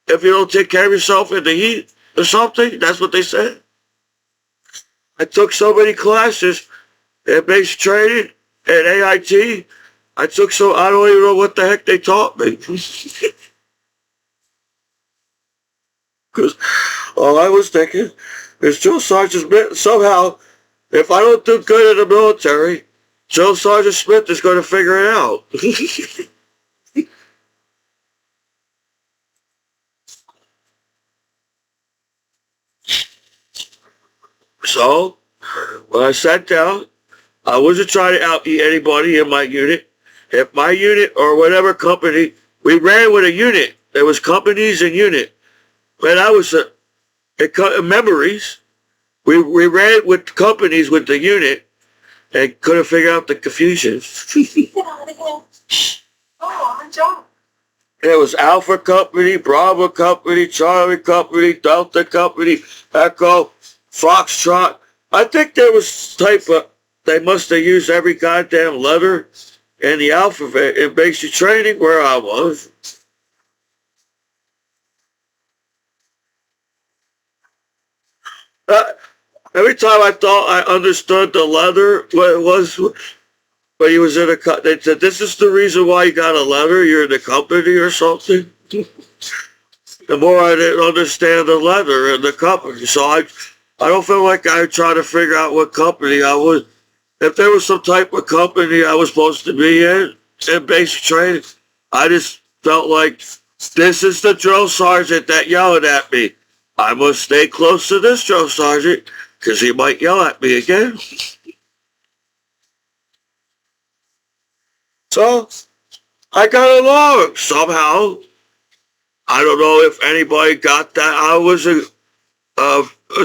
if you don't take care of yourself in the heat or something. That's what they said. I took so many classes at basic training and AIT. I don't even know what the heck they taught me. Because all I was thinking is Drill Sergeant Smith, somehow, if I don't do good in the military, Drill Sergeant Smith is going to figure it out. So, when I sat down, I wasn't trying to out-eat anybody in my unit. If my unit or whatever company, we ran with a unit. There was companies and unit. Man, I was memories. We ran with companies with the unit and couldn't figure out the confusion. Get out of here. Oh, I'm John. It was Alpha Company, Bravo Company, Charlie Company, Delta Company, Echo, Foxtrot. I think there was they must have used every goddamn letter in the alphabet in basic training where I was. Every time I thought I understood the letter, what it was, when he was in they said, this is the reason why you got a letter, you're in the company or something. The more I didn't understand the letter in the company. So I don't feel like I tried to figure out what company I was. If there was some type of company I was supposed to be in basic training, I just felt like this is the drill sergeant that yelled at me. I must stay close to this drill sergeant because he might yell at me again. So I got along somehow. I don't know if anybody got that. I was a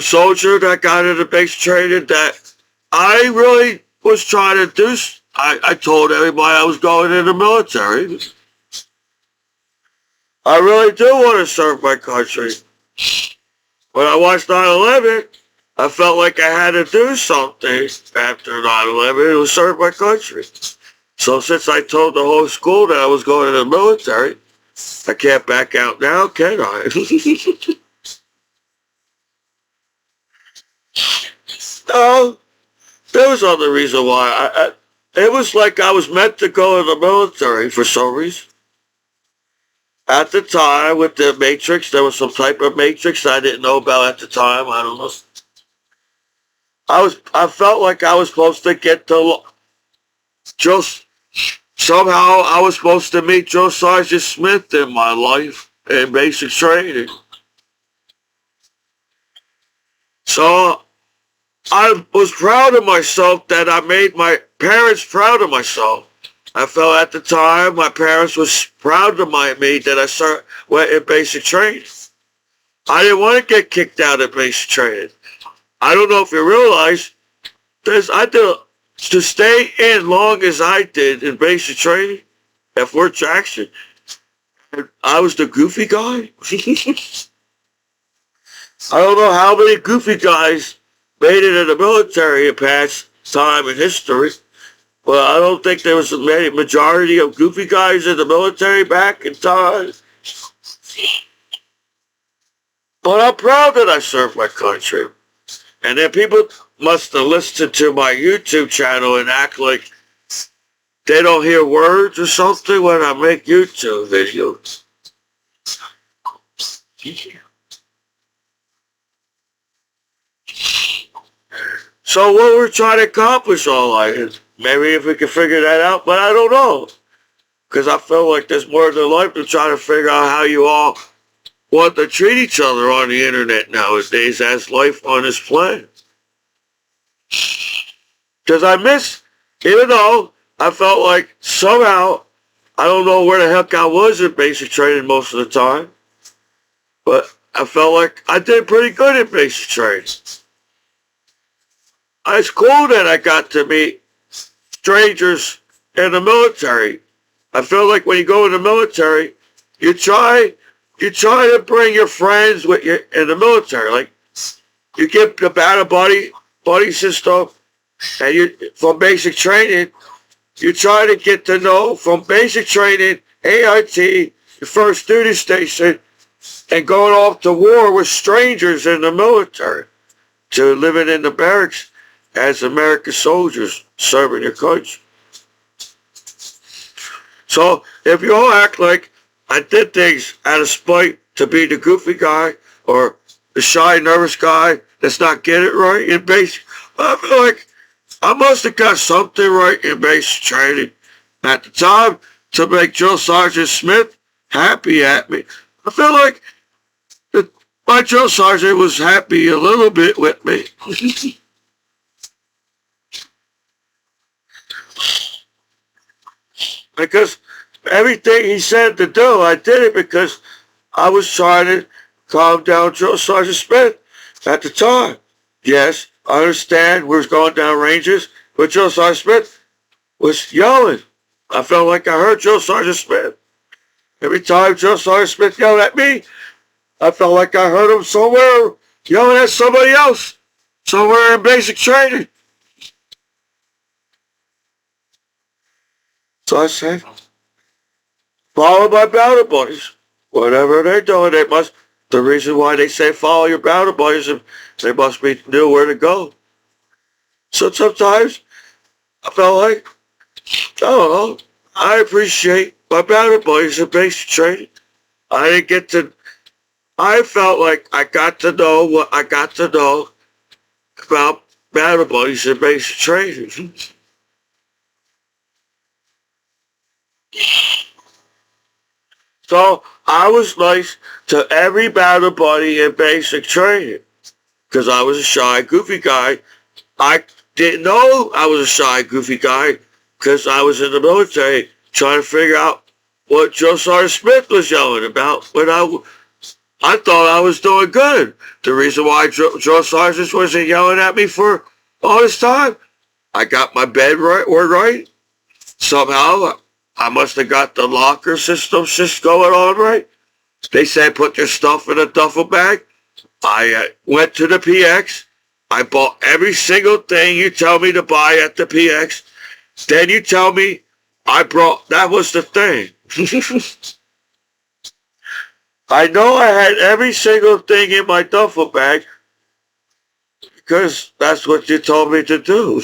soldier that got into basic training that I really was trying to do. I told everybody I was going in the military. I really do want to serve my country. When I watched 9/11, I felt like I had to do something after 9/11. It was serve my country. So since I told the whole school that I was going to the military, I can't back out now, can I? No, there was other reason why. It was like I was meant to go in the military for some reason. At the time, with the matrix, there was some type of matrix I didn't know about at the time. I don't know. I felt like I was supposed to get to just somehow I was supposed to meet Drill Sergeant Smith in my life in basic training. So I was proud of myself that I made my parents proud of myself. I felt at the time my parents was proud of me that I went in basic training. I didn't want to get kicked out of basic training. I don't know if you realize this. I did to stay in long as I did in basic training at Fort Jackson. I was the goofy guy. I don't know how many goofy guys made it in the military in past time in history. Well, I don't think there was a majority of goofy guys in the military back in time. But I'm proud that I served my country. And then people must have listened to my YouTube channel and act like they don't hear words or something when I make YouTube videos. So what we're trying to accomplish all night, maybe if we can figure that out, but I don't know. Because I feel like there's more to life to try to figure out how you all want to treat each other on the internet nowadays as life on this planet. Because even though I felt like somehow, I don't know where the heck I was in basic training most of the time, but I felt like I did pretty good in basic training. It's cool that I got to meet strangers in the military. I feel like when you go in the military, you try to bring your friends with you in the military. Like, you get the battle buddy system, and from basic training, you try to get to know from basic training, AIT, your first duty station, and going off to war with strangers in the military, to living in the barracks as American soldiers serving your country. So if you all act like I did things out of spite to be the goofy guy or the shy, nervous guy that's not getting it right in basic, I feel like I must have got something right in basic training at the time to make Drill Sergeant Smith happy at me. I feel like my drill sergeant was happy a little bit with me. Because everything he said to do, I did it because I was trying to calm down Drill Sergeant Smith at the time. Yes, I understand we was going down ranges, but Drill Sergeant Smith was yelling. I felt like I heard Drill Sergeant Smith. Every time Drill Sergeant Smith yelled at me, I felt like I heard him somewhere yelling at somebody else, somewhere in basic training. So I said, follow my battle buddies. Whatever they're doing, the reason why they say follow your battle buddies, they must be knew where to go. So sometimes I felt like, I don't know, I appreciate my battle buddies in basic training. I felt like I got to know what I got to know about battle buddies in basic training. So I was nice to every battle buddy in basic training because I was a shy, goofy guy. I didn't know I was a shy, goofy guy because I was in the military trying to figure out what Joe Sergeant Smith was yelling about when I thought I was doing good. The reason why Joe Sergeant wasn't yelling at me for all this time, I got my bed right. Somehow, I must have got the locker system just going on right. They said put your stuff in a duffel bag. I went to the PX. I bought every single thing you tell me to buy at the PX. Then you tell me that was the thing. I know I had every single thing in my duffel bag because that's what you told me to do.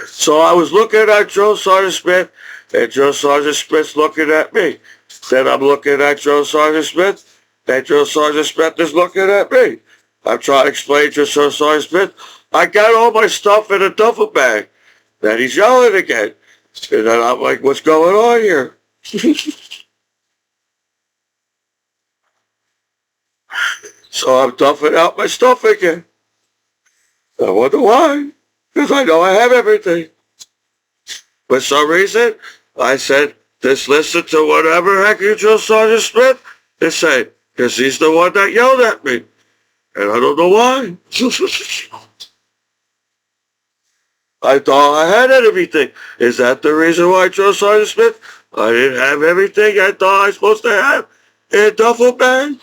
So I was looking at Joe Sergeant Smith, and Joe Sergeant Smith's looking at me. Then I'm looking at Joe Sergeant Smith, and Joe Sergeant Smith is looking at me. I'm trying to explain to Joe Sergeant Smith, I got all my stuff in a duffel bag. Then he's yelling again. And then I'm like, what's going on here? So I'm duffing out my stuff again. I wonder why. Because I know I have everything. For some reason, I said, just listen to whatever heck you Joe Sergeant Smith is saying. Because he's the one that yelled at me. And I don't know why. I thought I had everything. Is that the reason why Joe Sergeant Smith? I didn't have everything I thought I was supposed to have in a duffel bag.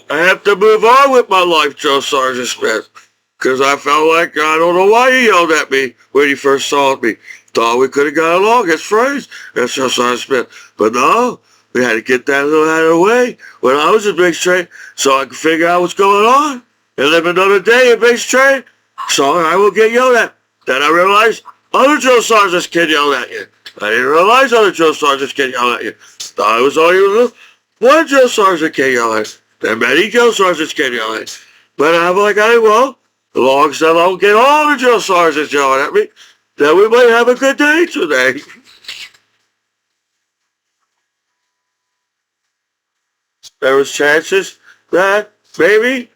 I have to move on with my life, Joe Sergeant Smith. Because I felt like, I don't know why he yelled at me when he first saw me. Thought we could have got along as friends. That's Joe Sergeant Smith. But no, we had to get that little out of the way when I was in Big Train so I could figure out what's going on and live another day in Big Train so I will get yelled at. Then I realized other Joe Sergeants can yell at you. I didn't realize other Joe Sergeants can yell at you. Thought it was only one Joe Sergeant can yell at you. There are many Joe Sergeants can yell at you. But I'm like, well, as long as I don't get all the Joe Sergeants yelling at me, then we might have a good day today. There was chances that maybe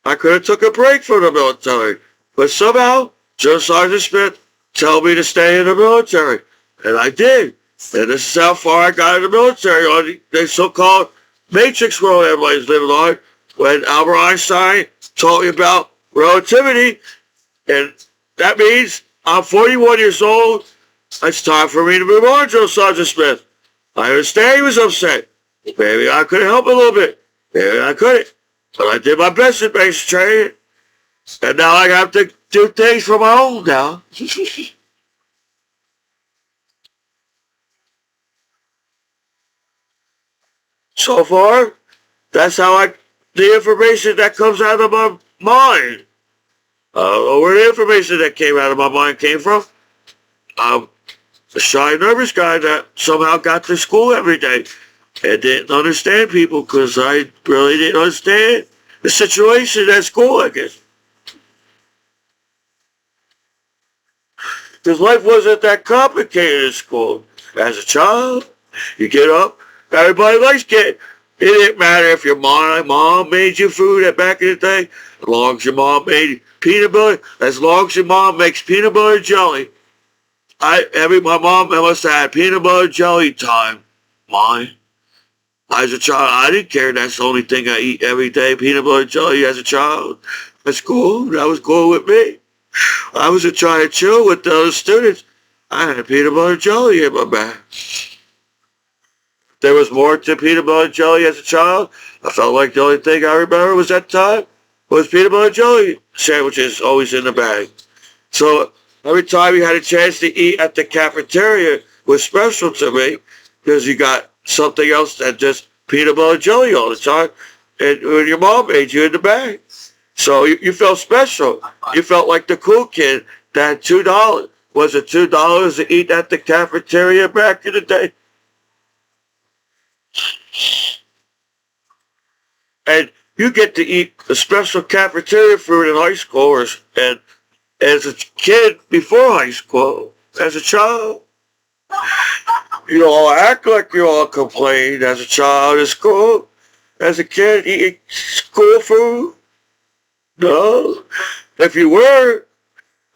I could have took a break from the military. But somehow, Joe Sergeant Smith told me to stay in the military. And I did. And this is how far I got in the military on the so-called matrix world everybody's living on. When Albert Einstein taught me about relativity, and that means I'm 41 years old. It's time for me to move on, Joe Sergeant Smith. I understand he was upset. Maybe I could help a little bit. Maybe I couldn't. But I did my best in basic training. And now I have to do things for my own now. So far, that's the information that comes out of my mind. I don't know where the information that came out of my mind came from. I'm a shy, nervous guy that somehow got to school every day and didn't understand people because I really didn't understand the situation at school, I guess. Because life wasn't that complicated at school. As a child, you get up, everybody likes getting. It didn't matter if your mom made you food back in the day, as long as your mom made peanut butter, as long as your mom makes peanut butter jelly. My mom must have had peanut butter jelly time. Mine. As a child, I didn't care. That's the only thing I eat every day, peanut butter jelly as a child. That's cool. That was cool with me. I was trying to chill with the other students. I had peanut butter jelly in my bag. There was more to peanut butter jelly as a child. I felt like the only thing I remember was that time was peanut butter jelly sandwiches always in the bag. So every time you had a chance to eat at the cafeteria was special to me because you got something else than just peanut butter jelly all the time. And when your mom made you in the bag. So you felt special. You felt like the cool kid that $2. Was it $2 to eat at the cafeteria back in the day? And you get to eat the special cafeteria food in high school and as a kid before high school, as a child. You all act like you all complain as a child in school. As a kid eating school food. No. If you were,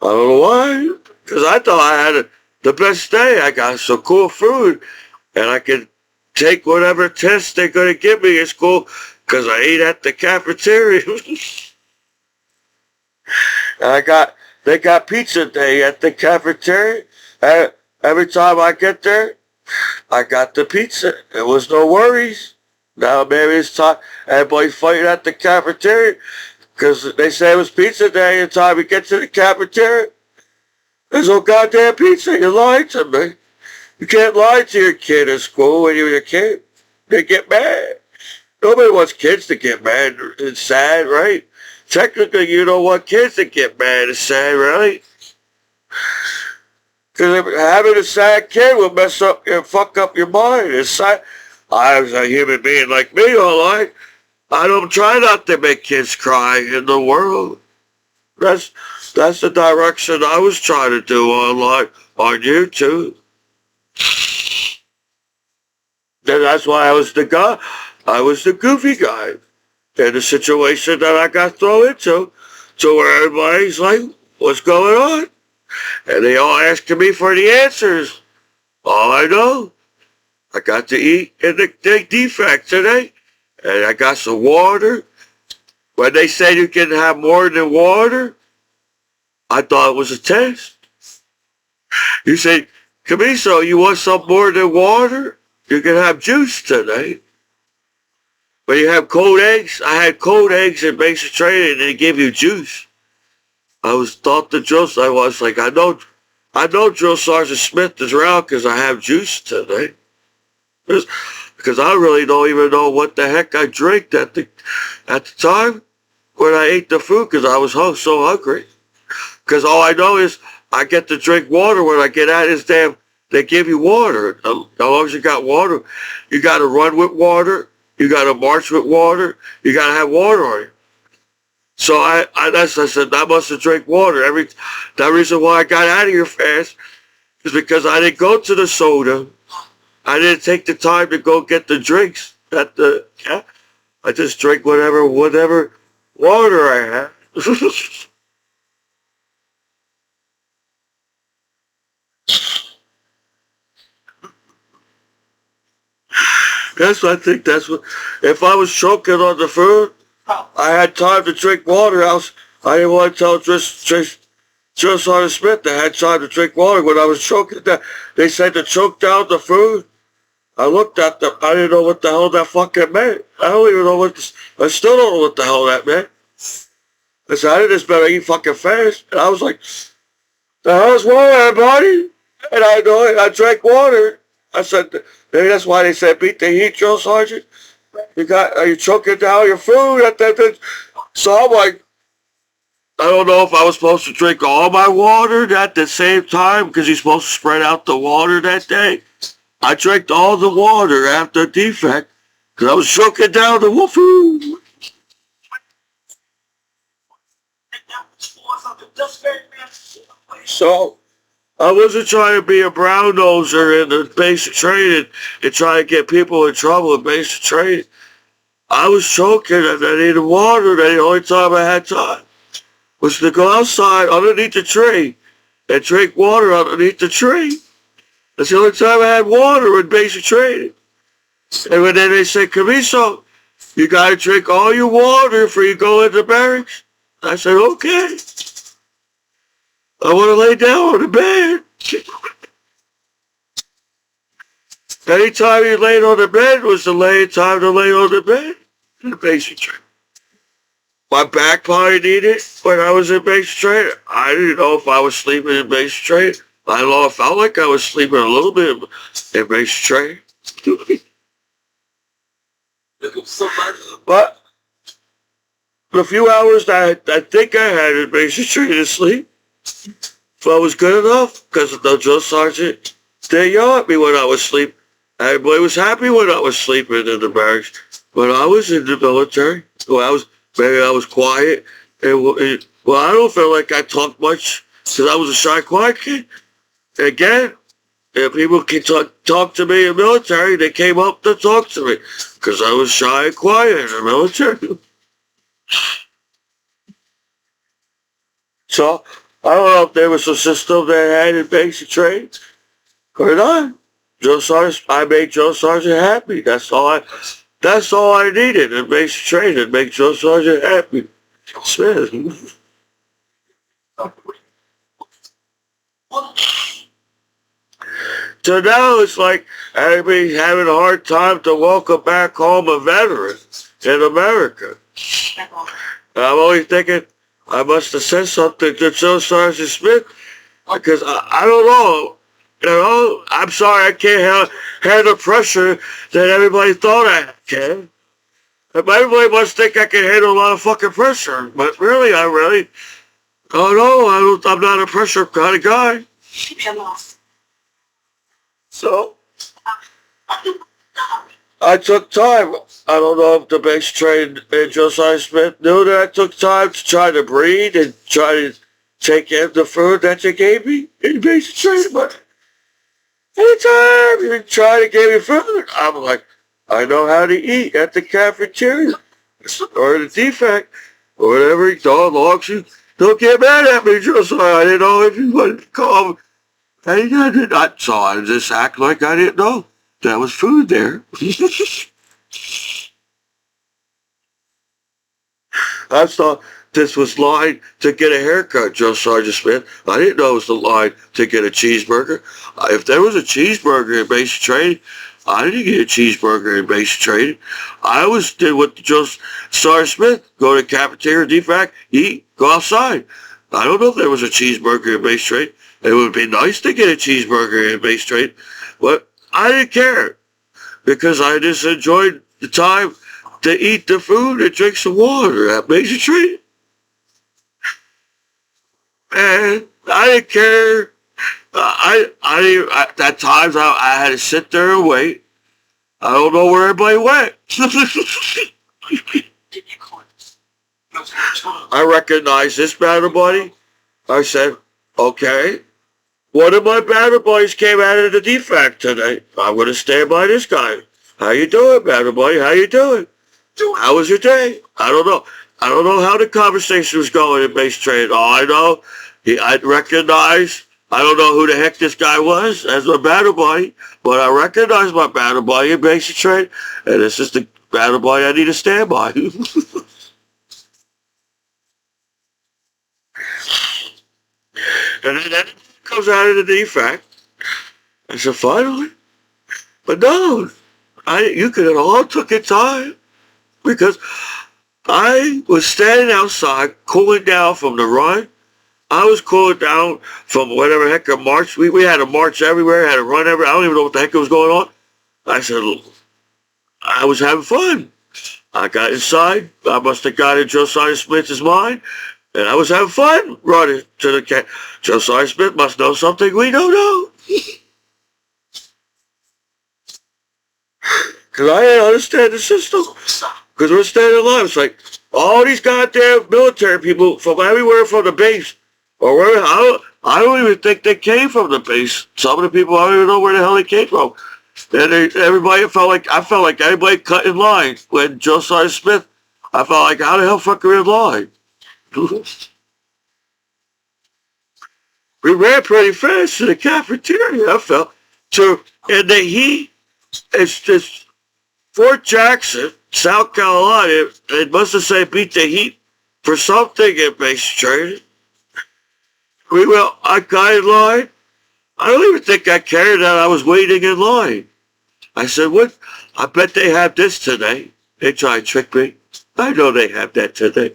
I don't know why. Because I thought I had the best day. I got some cool food. And I could take whatever test they're going to give me in school because I ate at the cafeteria. And they got pizza day at the cafeteria. And every time I get there, I got the pizza. There was no worries. Now maybe it's time everybody's fighting at the cafeteria because they say it was pizza day and time we get to the cafeteria. There's no goddamn pizza. You lied to me. You can't lie to your kid in school when you're a kid. They get mad. Nobody wants kids to get mad. It's sad, right? Technically, you don't want kids to get mad. It's sad, right? Because having a sad kid will mess up and fuck up your mind. It's sad. I was a human being like me, all right. I don't try not to make kids cry in the world. That's the direction I was trying to do online on YouTube. then that's why I was the guy. I was the goofy guy in the situation that I got thrown into, to where everybody's like, "What's going on?" And they all asking me for the answers. All I know, I got to eat in the defect today, and I got some water. When they said you can have more than water, I thought it was a test. You say, "Commiso, you want some more than water? You can have juice today." But you have cold eggs. I had cold eggs in basic training, and they give you juice. I was thought the drill. I was like, I know Drill Sergeant Smith is around because I have juice today. Because I really don't even know what the heck I drank at the time when I ate the food, because I was so hungry. Because all I know is I get to drink water when I get out of this damn. They give you water. As long as you got water, you got to run with water. You got to march with water. You got to have water on you. So I said, I must have drank water. That reason why I got out of here fast is because I didn't go to the soda. I didn't take the time to go get the drinks at the. I just drank whatever water I had. I think that's what. If I was choking on the food, I had time to drink water. I didn't want to tell Joe Sergeant Smith I had time to drink water when I was choking. They said to choke down the food. I looked at them. I didn't know what the hell that fucking meant. I don't even know I still don't know what the hell that meant. I said, I just better eat fucking fast. And I was like, the hell's wrong with everybody? And I know it. I drank water. I said, maybe that's why they said beat the heat, Drill Sergeant. Are you choking down your food? So I'm like, I don't know if I was supposed to drink all my water at the same time because you're supposed to spread out the water that day. I drank all the water after defect because I was choking down the food. So I wasn't trying to be a brown noser in the basic training and try to get people in trouble in basic training. I was choking and I needed water, and the only time I had time was to go outside underneath the tree and drink water underneath the tree. That's the only time I had water in basic training. And then they said, Commiso, you got to drink all your water before you go into barracks. I said, okay. I want to lay down on the bed. Anytime you laid on the bed was the time to lay on the bed in the basic training. My back probably needed it when I was in basic training. I didn't know if I was sleeping in basic training. I know I felt like I was sleeping a little bit in basic training. But the few hours that I think I had in basic training to sleep, so I was good enough because the drill sergeant didn't yell at me when I was sleeping. Everybody was happy when I was sleeping in the barracks. When I was in the military, maybe I was quiet. I don't feel like I talked much because I was a shy, quiet kid. Again, if people can talk to me in the military, they came up to talk to me because I was shy and quiet in the military. So, I don't know if there was a system they had in basic training or not. I made Joe Sergeant happy. That's all I needed in basic training to make Joe Sergeant happy. Smith. So now it's like everybody's having a hard time to welcome back home a veteran in America. I'm only thinking I must have said something to Joe Sergeant Smith because I don't know. I'm sorry I can't handle the pressure that everybody thought I can. Everybody must think I can handle a lot of fucking pressure, but really, I'm not a pressure kind of guy. So, I took time. I don't know if the basic trainer and Josiah Smith knew that I took time to try to breathe and try to take in the food that they gave me in basic training, but anytime you try to get me food, I'm like, I know how to eat at the cafeteria or the defect or whatever. Dog logs you. Don't get mad at me, just I didn't know if you wanted to call. I did not, so I just act like I didn't know there was food there. I thought this was line to get a haircut, Joe Sergeant Smith. I didn't know it was the line to get a cheeseburger. If there was a cheeseburger in basic training, I didn't get a cheeseburger in basic training. I was did what Joe Sergeant Smith, go to the cafeteria, defac, eat, go outside. I don't know if there was a cheeseburger in basic training. It would be nice to get a cheeseburger in basic training, but I didn't care because I just enjoyed the time to eat the food and drink some water at basic training. And I didn't care. At times I had to sit there and wait. I don't know where everybody went. I recognized this battle buddy. I said, okay, one of my battle buddies came out of the defect today. I'm going to stand by this guy. How you doing, battle buddy? How you doing? How was your day? I don't know. I don't know how the conversation was going in base trade. All I know, I recognize, I don't know who the heck this guy was as my battle buddy, but I recognize my battle buddy in basic trade, and this is the battle buddy I need to stand by. And then it comes out of the defect. I said, finally. But no, you could have all took your time because I was standing outside cooling down from the run. I was cooling down from whatever heck a march. We had a march everywhere, had a run everywhere. I don't even know what the heck was going on. I said, I was having fun. I got inside. I must have got in Josiah Smith's mind. And I was having fun running to the cat. Josiah Smith must know something we don't know. Because I didn't understand the system. Because we're standing in line. It's like, all these goddamn military people from everywhere from the base. Or where, I don't even think they came from the base. Some of the people, I don't even know where the hell they came from. And I felt like everybody cut in line. When Josiah Smith, I felt like, how the hell fuck are we in line? We ran pretty fast to the cafeteria, I felt. And the heat, it's just Fort Jackson, South Carolina, it must have said beat the heat for something in base training. I got in line. I don't even think I cared that I was waiting in line. I said, what? I bet they have this today. They try to trick me. I know they have that today.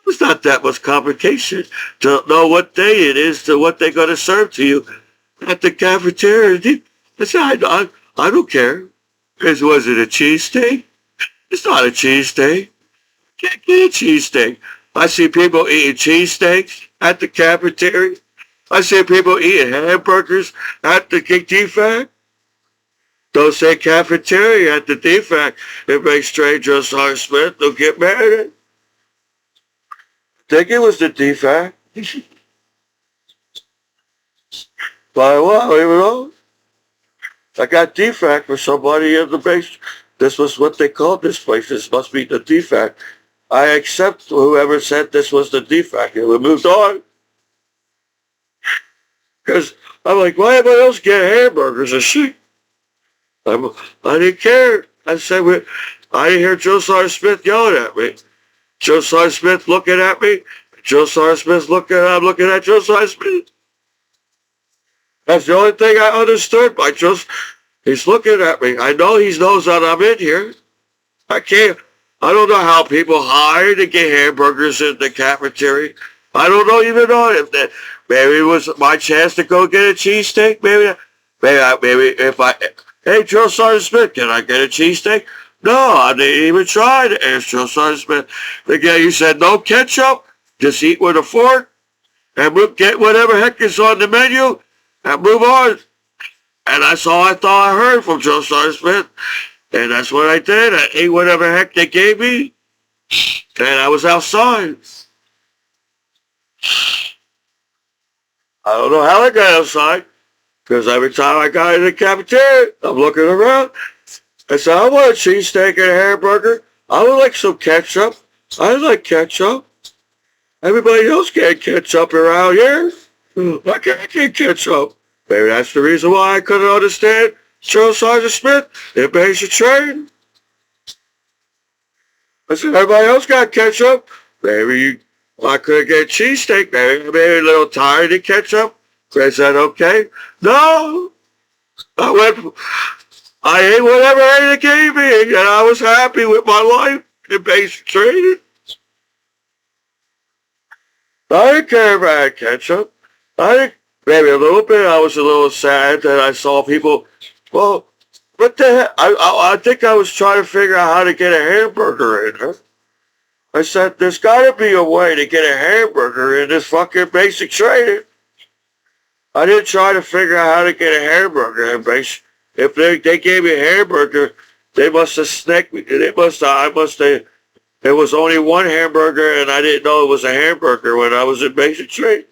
It's not that much complication to know what day it is to what they're going to serve to you at the cafeteria. I said, I don't care. Was it a cheesesteak? It's not a cheesesteak. Can't get a cheesesteak. I see people eating cheesesteaks at the cafeteria. I see people eating hamburgers at the defect. Don't say cafeteria at the defect. It makes stranger Josiah Smith. Don't get mad at it. I think it was the defect. By what? I don't even know. I got defect for somebody in the base. This was what they called this place. This must be the defect. I accept whoever said this was the defect. And we moved on. Because I'm like, why everybody else get hamburgers and shit? I didn't care. I said, I didn't hear Josiah Smith yelling at me. Josiah Smith looking at me. Josiah Smith I'm looking at Josiah Smith. That's the only thing I understood. He's looking at me. I know he knows that I'm in here. I don't know how people hire to get hamburgers in the cafeteria. I don't even know if that, maybe it was my chance to go get a cheesesteak. Hey, Josiah Smith, can I get a cheesesteak? No, I didn't even try to ask Josiah Smith. Again, you said no ketchup, just eat with a fork, and get whatever heck is on the menu, and move on. And that's all I thought I heard from Josiah Smith. And that's what I did. I ate whatever heck they gave me, and I was outside. I don't know how I got outside. Because every time I got in the cafeteria, I'm looking around. I said, I want a cheesesteak and a hamburger. I would like some ketchup. I like ketchup. Everybody else can't ketchup around here. Why can't I get ketchup? Maybe that's the reason why I couldn't understand Charles Sergeant Smith in basic training. I said, everybody else got ketchup. Maybe I couldn't get cheesesteak. Maybe I'm a little tired of ketchup. I said, okay. No. I ate whatever they gave me, and I was happy with my life in basic training. I didn't care if I had ketchup. Maybe a little bit. I was a little sad that I saw people. Well, what the heck? I think I was trying to figure out how to get a hamburger in there. I said, there's got to be a way to get a hamburger in this fucking basic training. I didn't try to figure out how to get a hamburger in basic. If they gave me a hamburger, they must have sneaked me. There was only one hamburger, and I didn't know it was a hamburger when I was in basic training.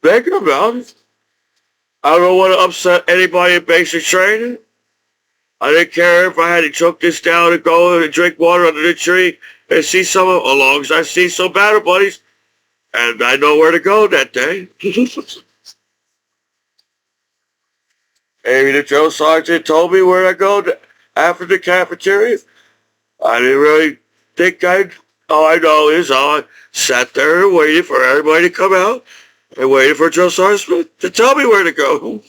Think about it. I don't want to upset anybody in basic training. I didn't care if I had to choke this down and go and drink water under the tree and see some of, as long as I see some battle buddies, and I know where to go that day. Maybe the drill sergeant told me where to go after the cafeteria. I didn't really think all I know is I sat there and waited for everybody to come out and waited for Drill Sergeant to tell me where to go.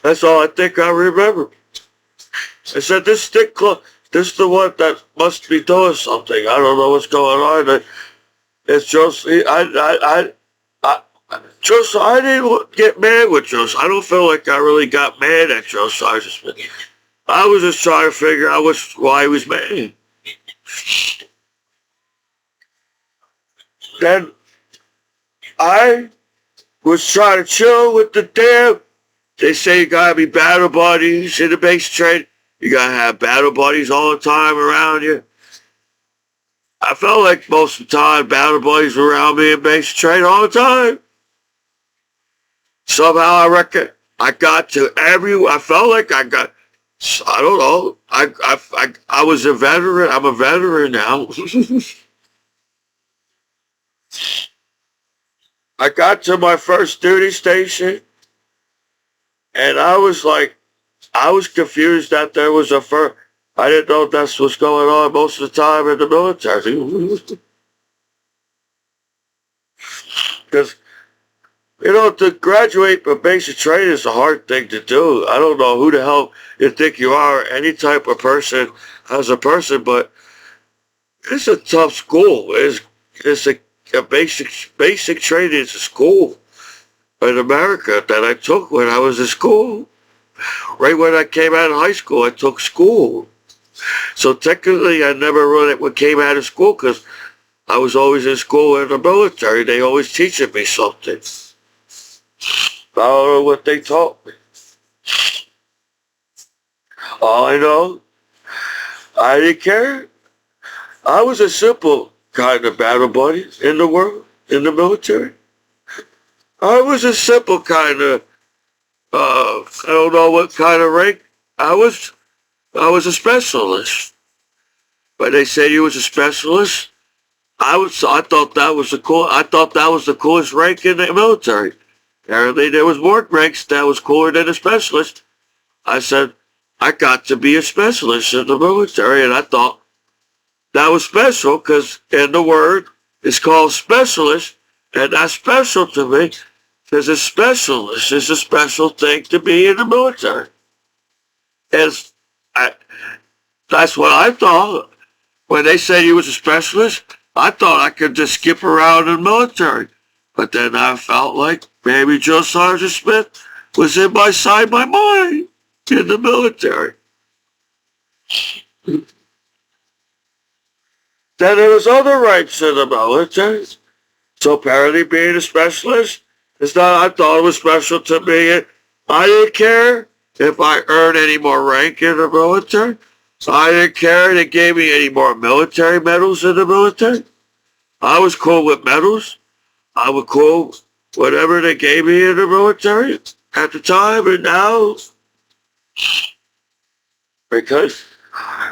That's all I think I remember. I said, this stick clock, this is the one that must be doing something. I don't know what's going on. It's just, I didn't get mad with Joe. I don't feel like I really got mad at Joe Sergeant Smith. I was just trying to figure out why he was mad. Then I was trying to chill with the damn. They say you gotta be battle buddies in the base trade. You gotta have battle buddies all the time around you. I felt like most of the time battle buddies were around me in base trade all the time. Somehow I reckon I got to I felt like I got, I don't know, I was a veteran. I'm a veteran now. I got to my first duty station, and I was confused that there was I didn't know that's what's going on most of the time in the military. Because, to graduate from basic training is a hard thing to do. I don't know who the hell you think you are, any type of person as a person, but it's a tough school. It's a basic training is a school in America that I took when I was in school. Right when I came out of high school, I took school. So technically, I never really came out of school because I was always in school in the military. They always teaching me something. I don't know what they taught me. All I know, I didn't care. I was a simple kind of battle buddy in the world, in the military. I was a simple kind of, I don't know what kind of rank. I was a specialist. When they said you was a specialist, I thought that was the coolest rank in the military. Apparently there was more ranks that was cooler than a specialist. I said, I got to be a specialist in the military, and I thought that was special because in the word it's called specialist, and that's special to me because a specialist is a special thing to be in the military. That's what I thought. When they said you was a specialist, I thought I could just skip around in the military. But then I felt like maybe Joe Sergeant Smith was in my mind in the military. Then there was other ranks in the military. So apparently being a specialist is not, I thought it was special to me I didn't care if I earned any more rank in the military. I didn't care if they gave me any more military medals in the military. I was cool with medals. I was cool whatever they gave me in the military at the time and now, because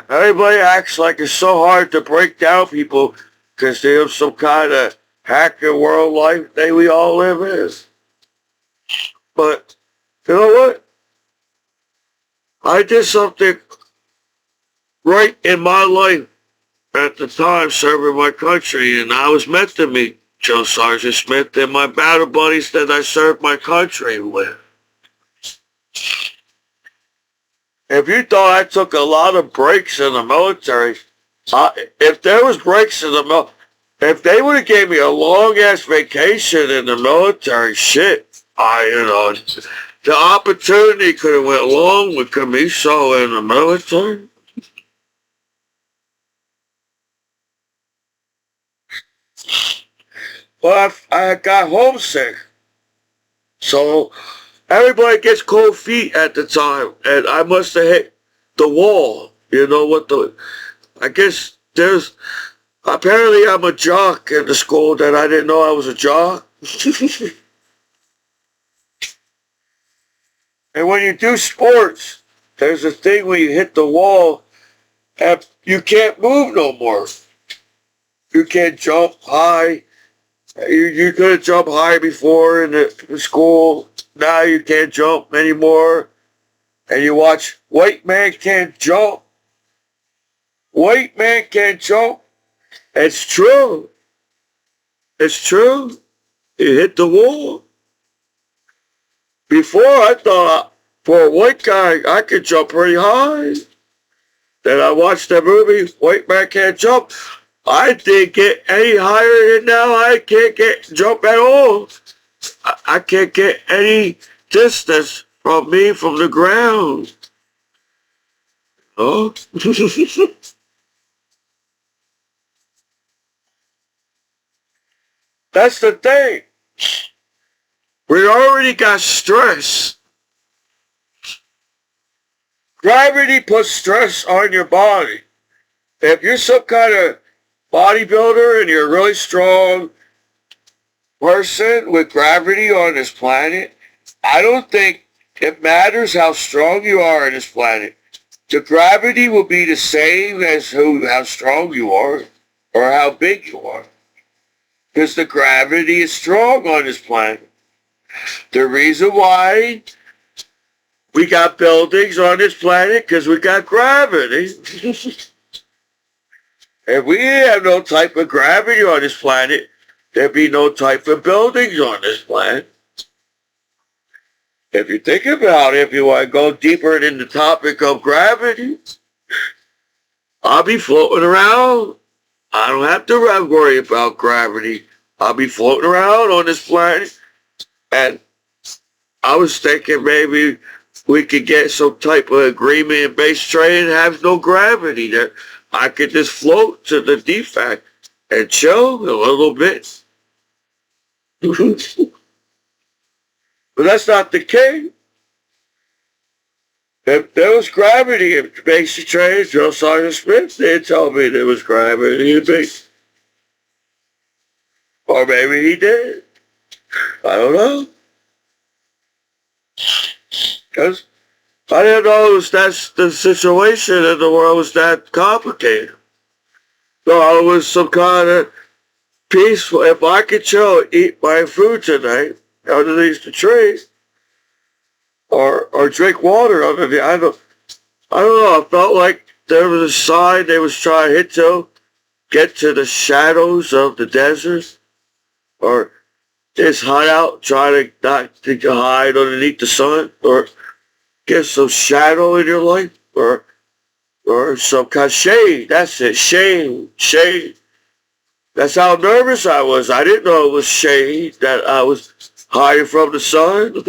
everybody acts like it's so hard to break down people because they have some kind of hacker world life that we all live in. But you know what? I did something right in my life at the time serving my country, and I was meant to meet Joe Sergeant Smith and my battle buddies that I served my country with. If you thought I took a lot of breaks in the military, if there was breaks in the military, if they would have gave me a long ass vacation in the military, shit, the opportunity could have went long with Commiso in the military. But I got homesick. So everybody gets cold feet at the time, and I must have hit the wall. You know what I guess apparently I'm a jock in the school that I didn't know I was a jock. And when you do sports, there's a thing when you hit the wall and you can't move no more. You can't jump high. You couldn't jump high before in the school. Now you can't jump anymore. And you watch, white man can't jump. White man can't jump. It's true. It's true. You hit the wall. Before I thought for a white guy I could jump pretty high. Then I watched that movie, White Man Can't Jump. I didn't get any higher than now. I can't jump at all. I can't get any distance from me from the ground. Oh. That's the thing. We already got stress. Gravity puts stress on your body. If you're some kind of bodybuilder and you're a really strong person with gravity on this planet, I don't think it matters how strong you are on this planet. The gravity will be the same as how strong you are or how big you are. Because the gravity is strong on this planet. The reason why we got buildings on this planet, because we got gravity. If we didn't have no type of gravity on this planet, there'd be no type of buildings on this planet. If you think about it, if you want to go deeper in the topic of gravity, I'll be floating around. I don't have to worry about gravity. I'll be floating around on this planet. And I was thinking maybe we could get some type of agreement in base trade and have no gravity there. I could just float to the defect and chill a little bit. But that's not the case. If there was gravity in basic trade, Joe Sergeant Smith did tell me there was gravity in base. Or maybe he did. I don't know. Because I didn't know that's the situation in the world was that complicated. So it was some kind of peaceful. If I could chill, eat my food tonight underneath the tree, or drink water underneath, I don't know. I felt like there was a sign they was trying to hit to get to the shadows of the desert, or just hide out, try to not to hide underneath the sun, or get some shadow in your life, or some kind of shade. That's it, shade. That's how nervous I was. I didn't know it was shade, that I was hiding from the sun.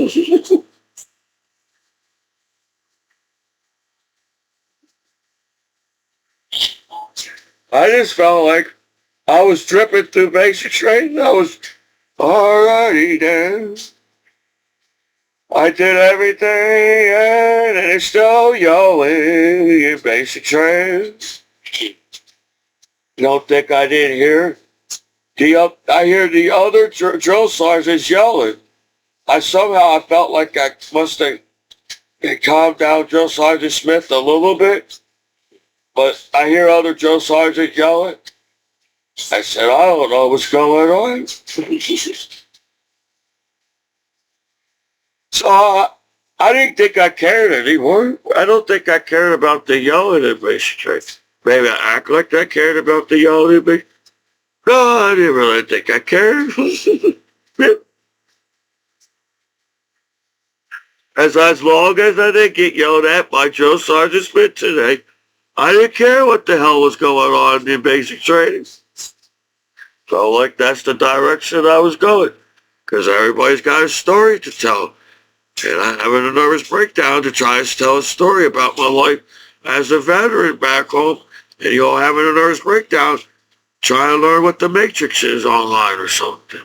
I just felt like I was dripping through basic training. I was alrighty then. I did everything and it's still yelling in basic training. You don't think I didn't hear? I hear the other drill sergeants yelling. I felt like I must have calmed down Drill Sergeant Smith a little bit, but I hear other drill sergeants yelling. I said, I don't know what's going on. So I didn't think I cared anymore. I don't think I cared about the yelling at basic training. Maybe I act like I cared about the yelling at me. No, I didn't really think I cared. As long as I didn't get yelled at by Joe Sergeant Smith today, I didn't care what the hell was going on in basic training. So, like, that's the direction I was going. Because everybody's got a story to tell. And I'm having a nervous breakdown to try to tell a story about my life as a veteran back home. And you're all having a nervous breakdown trying to learn what the Matrix is online or something.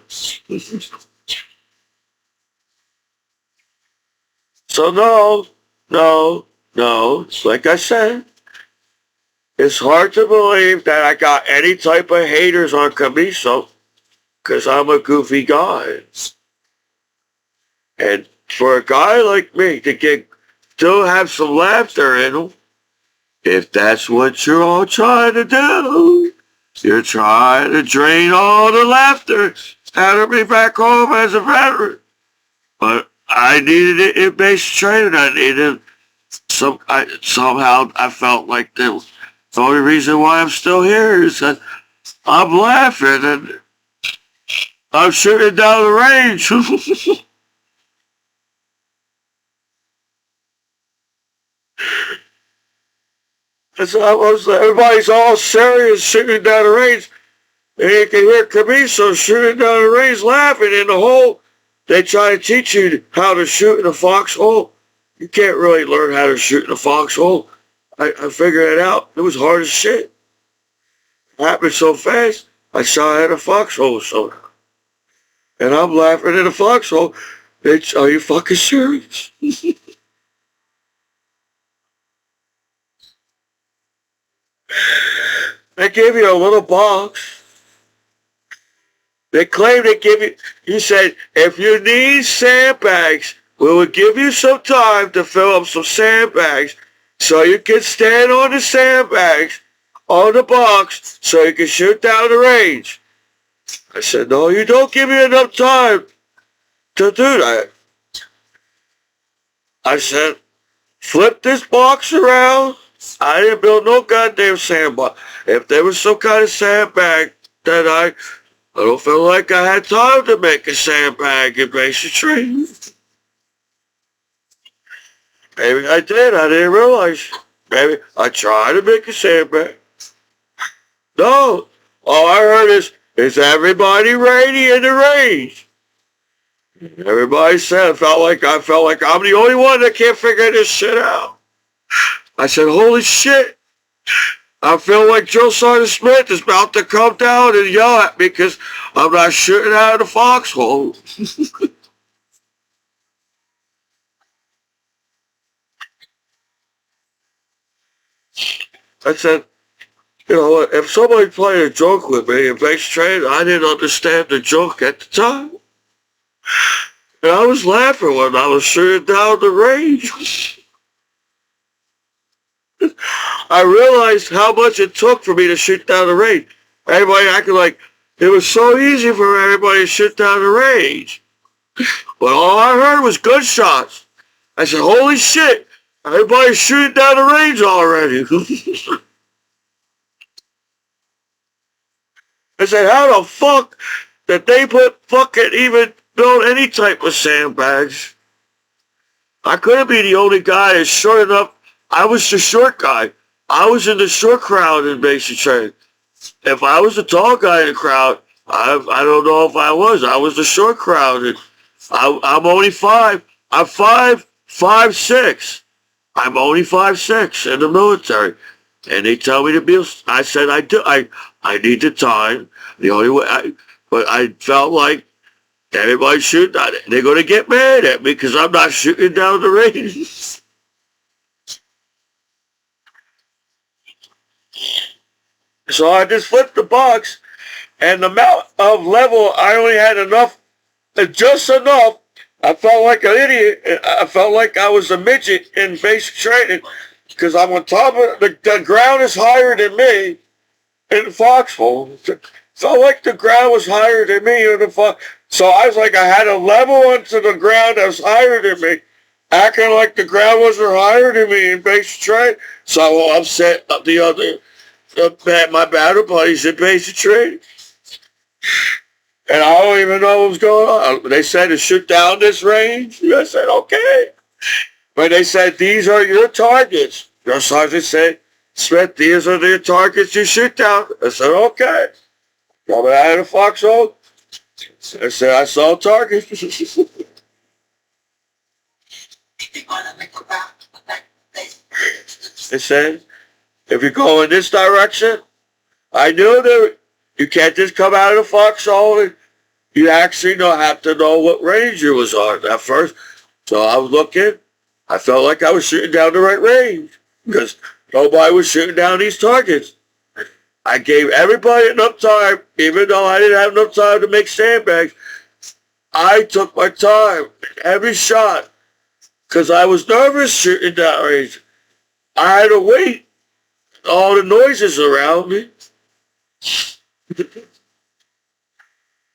So no. Like I said, it's hard to believe that I got any type of haters on Commiso because I'm a goofy guy. And for a guy like me to still have some laughter in him, if that's what you're all trying to do, you're trying to drain all the laughter out of me back home as a veteran. But I needed it in basic training. I needed somehow I felt like the only reason why I'm still here is that I'm laughing and I'm shooting down the range. Everybody's all serious shooting down the range. And you can hear Commiso shooting down the range laughing in the hole. They try to teach you how to shoot in a foxhole. You can't really learn how to shoot in a foxhole. I figured it out. It was hard as shit. It happened so fast, I shot at a foxhole somehow. And I'm laughing at a foxhole. Are you fucking serious? They gave you a little box. They claim they give you, he said, if you need sandbags, we will give you some time to fill up some sandbags so you can stand on the sandbags on the box so you can shoot down the range. I said, no, you don't give me enough time to do that. I said, flip this box around. I didn't build no goddamn sandbox. If there was some kind of sandbag that I don't feel like I had time to make a sandbag in basic training. Maybe I did. I didn't realize. Maybe I tried to make a sandbag. No. All I heard is everybody ready in the range. Everybody said, I felt like I'm the only one that can't figure this shit out. I said, holy shit. I feel like Joe Sergeant Smith is about to come down and yell at me because I'm not shooting out of the foxhole. I said, if somebody played a joke with me in base training, I didn't understand the joke at the time. And I was laughing when I was shooting down the range. I realized how much it took for me to shoot down the range. Everybody acted like it was so easy for everybody to shoot down the range. But all I heard was gunshots. I said, holy shit, everybody's shooting down the range already. I said, how the fuck did they even build any type of sandbags? I couldn't be the only guy that's short enough. I was the short guy. I was in the short crowd in basic training. If I was the tall guy in the crowd, I don't know if I was. I was the short crowd. And I'm only 5. I'm 5'6". I'm only 5'6" in the military. And they tell me to be, I said I do. I need the time. The only way, but I felt like Everybody shooting on it. They're going to get mad at me because I'm not shooting down the range. So I just flipped the box, and the amount of level, I only had enough, just enough. I felt like an idiot. I felt like I was a midget in basic training because I'm on top of the ground is higher than me in the foxhole. Felt like the ground was higher than me in the fox. So I was like, I had to level onto the ground that was higher than me, acting like the ground wasn't higher than me in basic training. So I will upset the other, my battle buddies in basic training. And I don't even know what was going on. They said to shoot down this range. I said, okay. But they said, these are your targets. Your sergeant said, Smith, these are the targets you shoot down. I said, okay. Coming out of the foxhole. I said, I saw targets. They said, if you go in this direction, I knew that you can't just come out of the foxhole. You actually have to know what range you was on at first. So I was looking. I felt like I was shooting down the right range because nobody was shooting down these targets. I gave everybody enough time, even though I didn't have enough time to make sandbags. I took my time every shot because I was nervous shooting down range. I had to wait all the noises around me.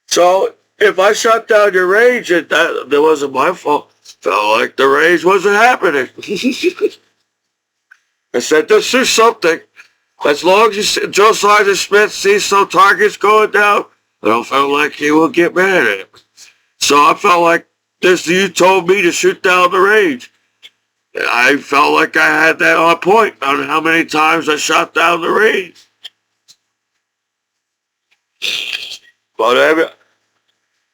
So if I shot down your range, that wasn't my fault. Felt like the range wasn't happening. I said, this is something. As long as Joe Sergeant Smith sees some targets going down, I don't feel like he will get mad at him. So I felt like you told me to shoot down the range. And I felt like I had that on point on how many times I shot down the range. But it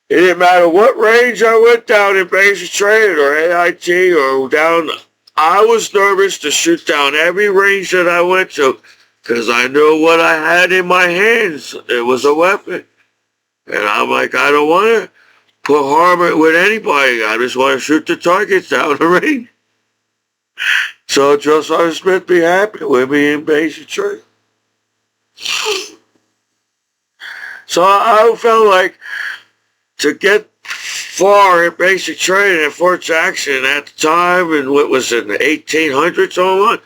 didn't matter what range I went down in basic training or AIT or down. I was nervous to shoot down every range that I went to because I knew what I had in my hands. It was a weapon. And I'm like, I don't want to put harm with anybody. I just want to shoot the targets down the range. So Joe Sergeant Smith be happy with me in basic training. So I felt like to get far in basic training at Fort Jackson at the time, and what was it, in the 1800s on,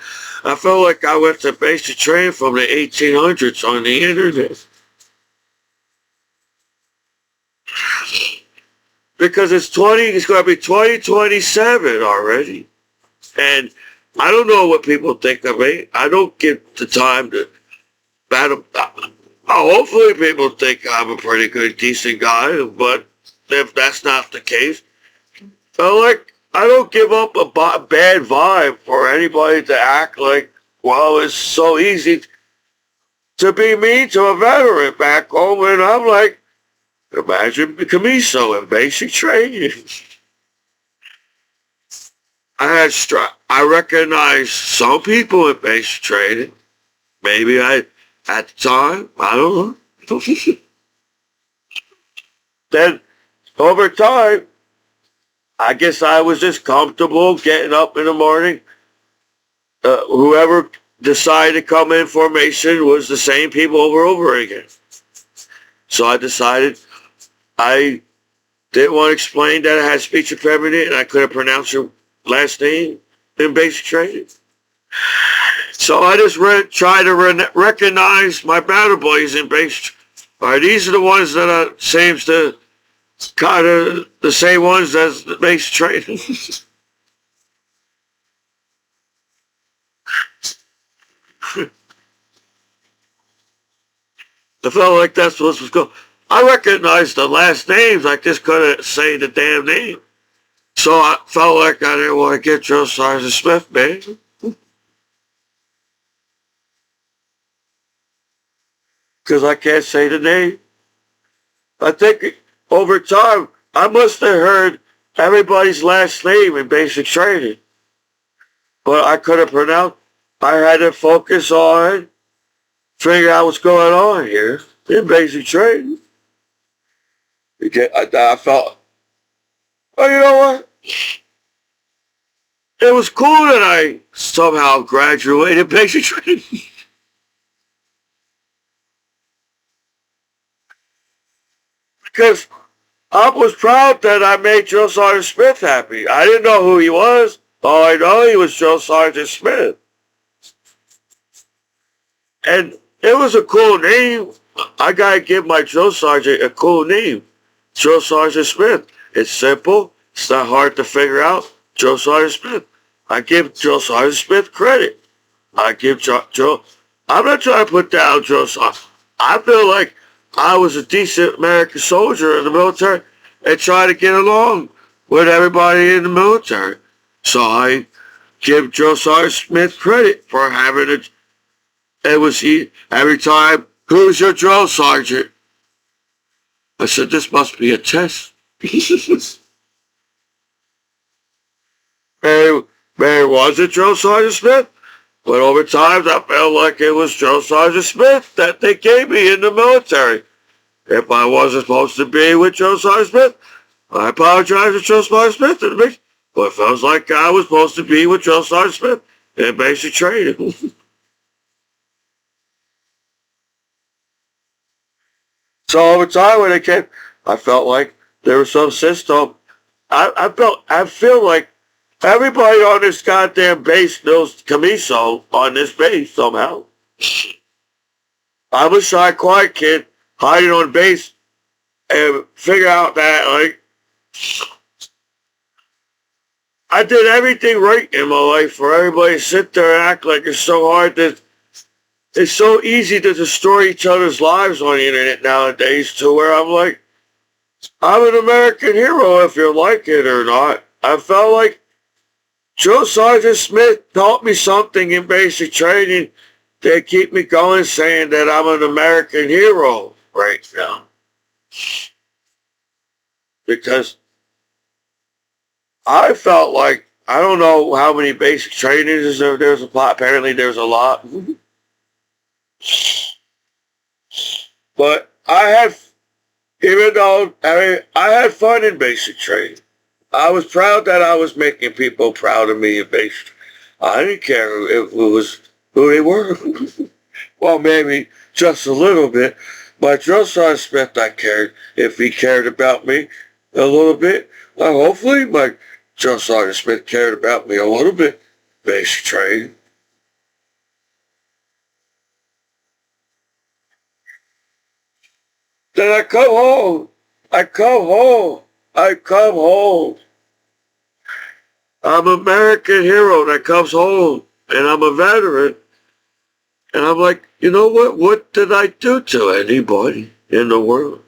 I felt like I went to basic training from the 1800s on the internet. Because it's going to be 2027 already. And I don't know what people think of me. I don't get the time to battle. Hopefully people think I'm a pretty good, decent guy, but if that's not the case, I don't give up a bad vibe for anybody to act like, well, it's so easy to be mean to a veteran back home, and I'm like, imagine Commiso in basic training. I recognized some people in basic training. Maybe at the time, I don't know. Then, over time, I guess I was just comfortable getting up in the morning. Whoever decided to come in formation was the same people over again. So I decided I didn't want to explain that I had speech impediment and I couldn't pronounce your last name in basic training. So I just try to recognize my battle boys in basic. All right, these are the ones that seems to kind of the same ones as the basic training. I felt like that's what was going. I recognized the last names. I just couldn't say the damn name. So I felt like I didn't want to get Joe Sergeant Smith, man. Because I can't say the name. I think over time, I must have heard everybody's last name in basic training. But I couldn't pronounce. I had to focus on figure out what's going on here in basic training. I felt, oh, you know what? It was cool that I somehow graduated basic training. Because I was proud that I made Joe Sergeant Smith happy. I didn't know who he was. All I know, he was Joe Sergeant Smith. And it was a cool name. I gotta give my Joe Sergeant a cool name. Joe Sergeant Smith. It's simple. It's not hard to figure out. Joe Sergeant Smith. I give Joe Sergeant Smith credit. I give Joe. I'm not trying to put down Joe Sergeant. I feel like I was a decent American soldier in the military and try to get along with everybody in the military. So I give Joe Sergeant Smith credit for having it. It was he every time. Who's your drill sergeant? I said, this must be a test. Mary was it Joe Sergeant Smith? But over time, I felt like it was Joe Sergeant Smith that they gave me in the military. If I wasn't supposed to be with Joe Sergeant Smith, I apologize to Joe Sergeant Smith in the mix. But it feels like I was supposed to be with Joe Sergeant Smith in basic training. So over time when it came, I felt like there was some system. I feel like everybody on this goddamn base knows Commiso on this base somehow. I'm a shy, quiet kid hiding on base and figure out that, like, I did everything right in my life for everybody to sit there and act like it's so hard to, it's so easy to destroy each other's lives on the internet nowadays, to where I'm like, I'm an American hero if you like it or not. I felt like Joe Sergeant Smith taught me something in basic training that keep me going, saying that I'm an American hero right now. Because I felt like, I don't know how many basic trainings there's a lot. Apparently there's a lot. But I had, even though, I had fun in basic training. I was proud that I was making people proud of me in basic. I didn't care if it was who they were. Well, maybe just a little bit. But Joe Sergeant Smith, I cared. If he cared about me a little bit, well, hopefully my Joe Sergeant Smith cared about me a little bit. Basic training. Then I come home. I come home. I come home. I'm an American hero that comes home, and I'm a veteran. And I'm like, you know what? What did I do to anybody in the world?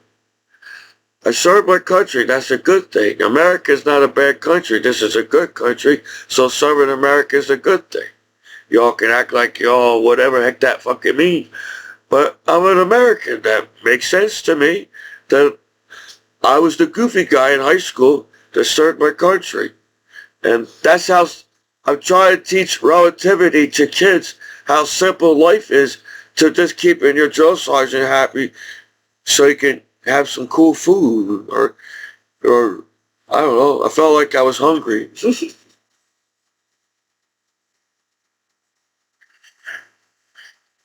I served my country. That's a good thing. America's not a bad country. This is a good country. So serving America is a good thing. Y'all can act like y'all whatever heck that fucking means. But I'm an American. That makes sense to me. That I was the goofy guy in high school that served my country. And that's how I'm trying to teach relativity to kids, how simple life is, to just keeping your drill sergeant happy so you can have some cool food or I don't know. I felt like I was hungry.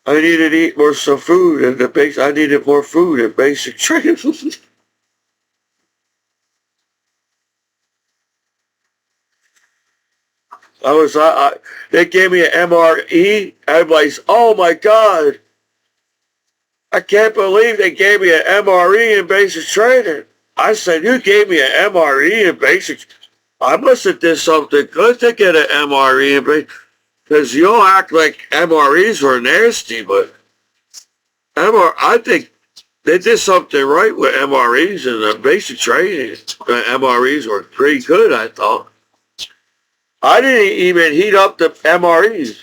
I needed to eat more some food and I needed more food in basic training. They gave me an MRE. Everybody's, oh my God. I can't believe they gave me an MRE in basic training. I said, you gave me an MRE in basic. I must have did something good to get an MRE in basic. Because you'll act like MREs were nasty, but I think they did something right with MREs and the basic training. MREs were pretty good, I thought. I didn't even heat up the MREs.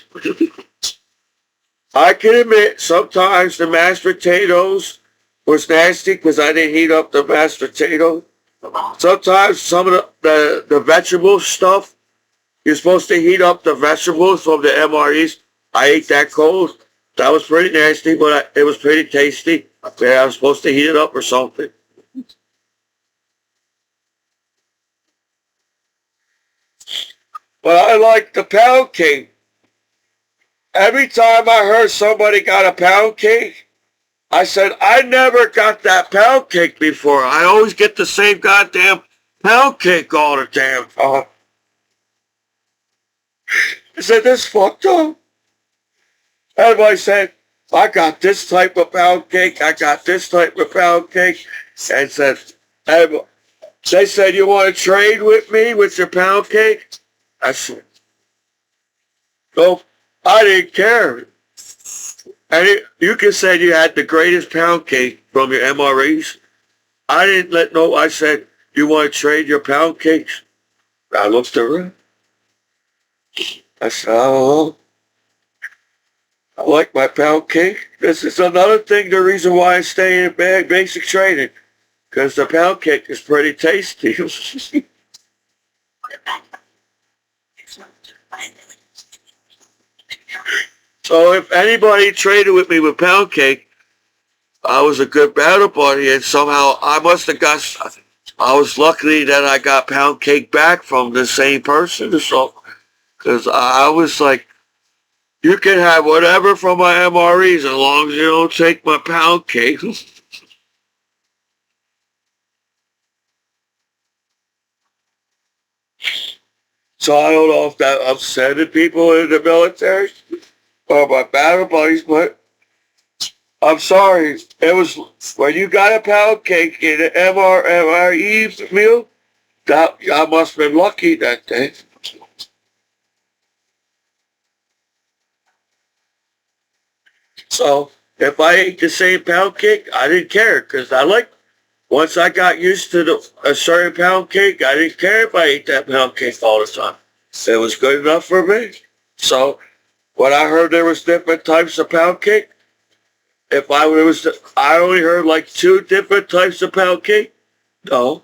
I can admit sometimes the mashed potatoes was nasty because I didn't heat up the mashed potato. Sometimes some of the vegetable stuff, you're supposed to heat up the vegetables from the MREs. I ate that cold. That was pretty nasty, but it was pretty tasty. Yeah, I was supposed to heat it up or something. But I like the pound cake. Every time I heard somebody got a pound cake, I said, I never got that pound cake before. I always get the same goddamn pound cake all the damn time. I said, this fucked up. Everybody said, I got this type of pound cake. I got this type of pound cake. And said, they said, you want to trade with me with your pound cake? I said, no, I didn't care. And you can say you had the greatest pound cake from your MREs. I didn't I said, you want to trade your pound cakes? I looked around. I said, oh, I like my pound cake. This is another thing, the reason why I stay in basic training. Because the pound cake is pretty tasty. So if anybody traded with me with pound cake, I was a good battle buddy, and somehow I must have I was lucky that I got pound cake back from the same person. So, because I was like, you can have whatever from my MREs as long as you don't take my pound cake. So I don't know if that upsetted people in the military or my battle buddies, but I'm sorry. It was when you got a pound cake in the MRE meal, that I must have been lucky that day. So if I ate the same pound cake, I didn't care because once I got used to a certain pound cake, I didn't care if I ate that pound cake all the time. It was good enough for me. So when I heard there was different types of pound cake, I only heard like 2 different types of pound cake. No,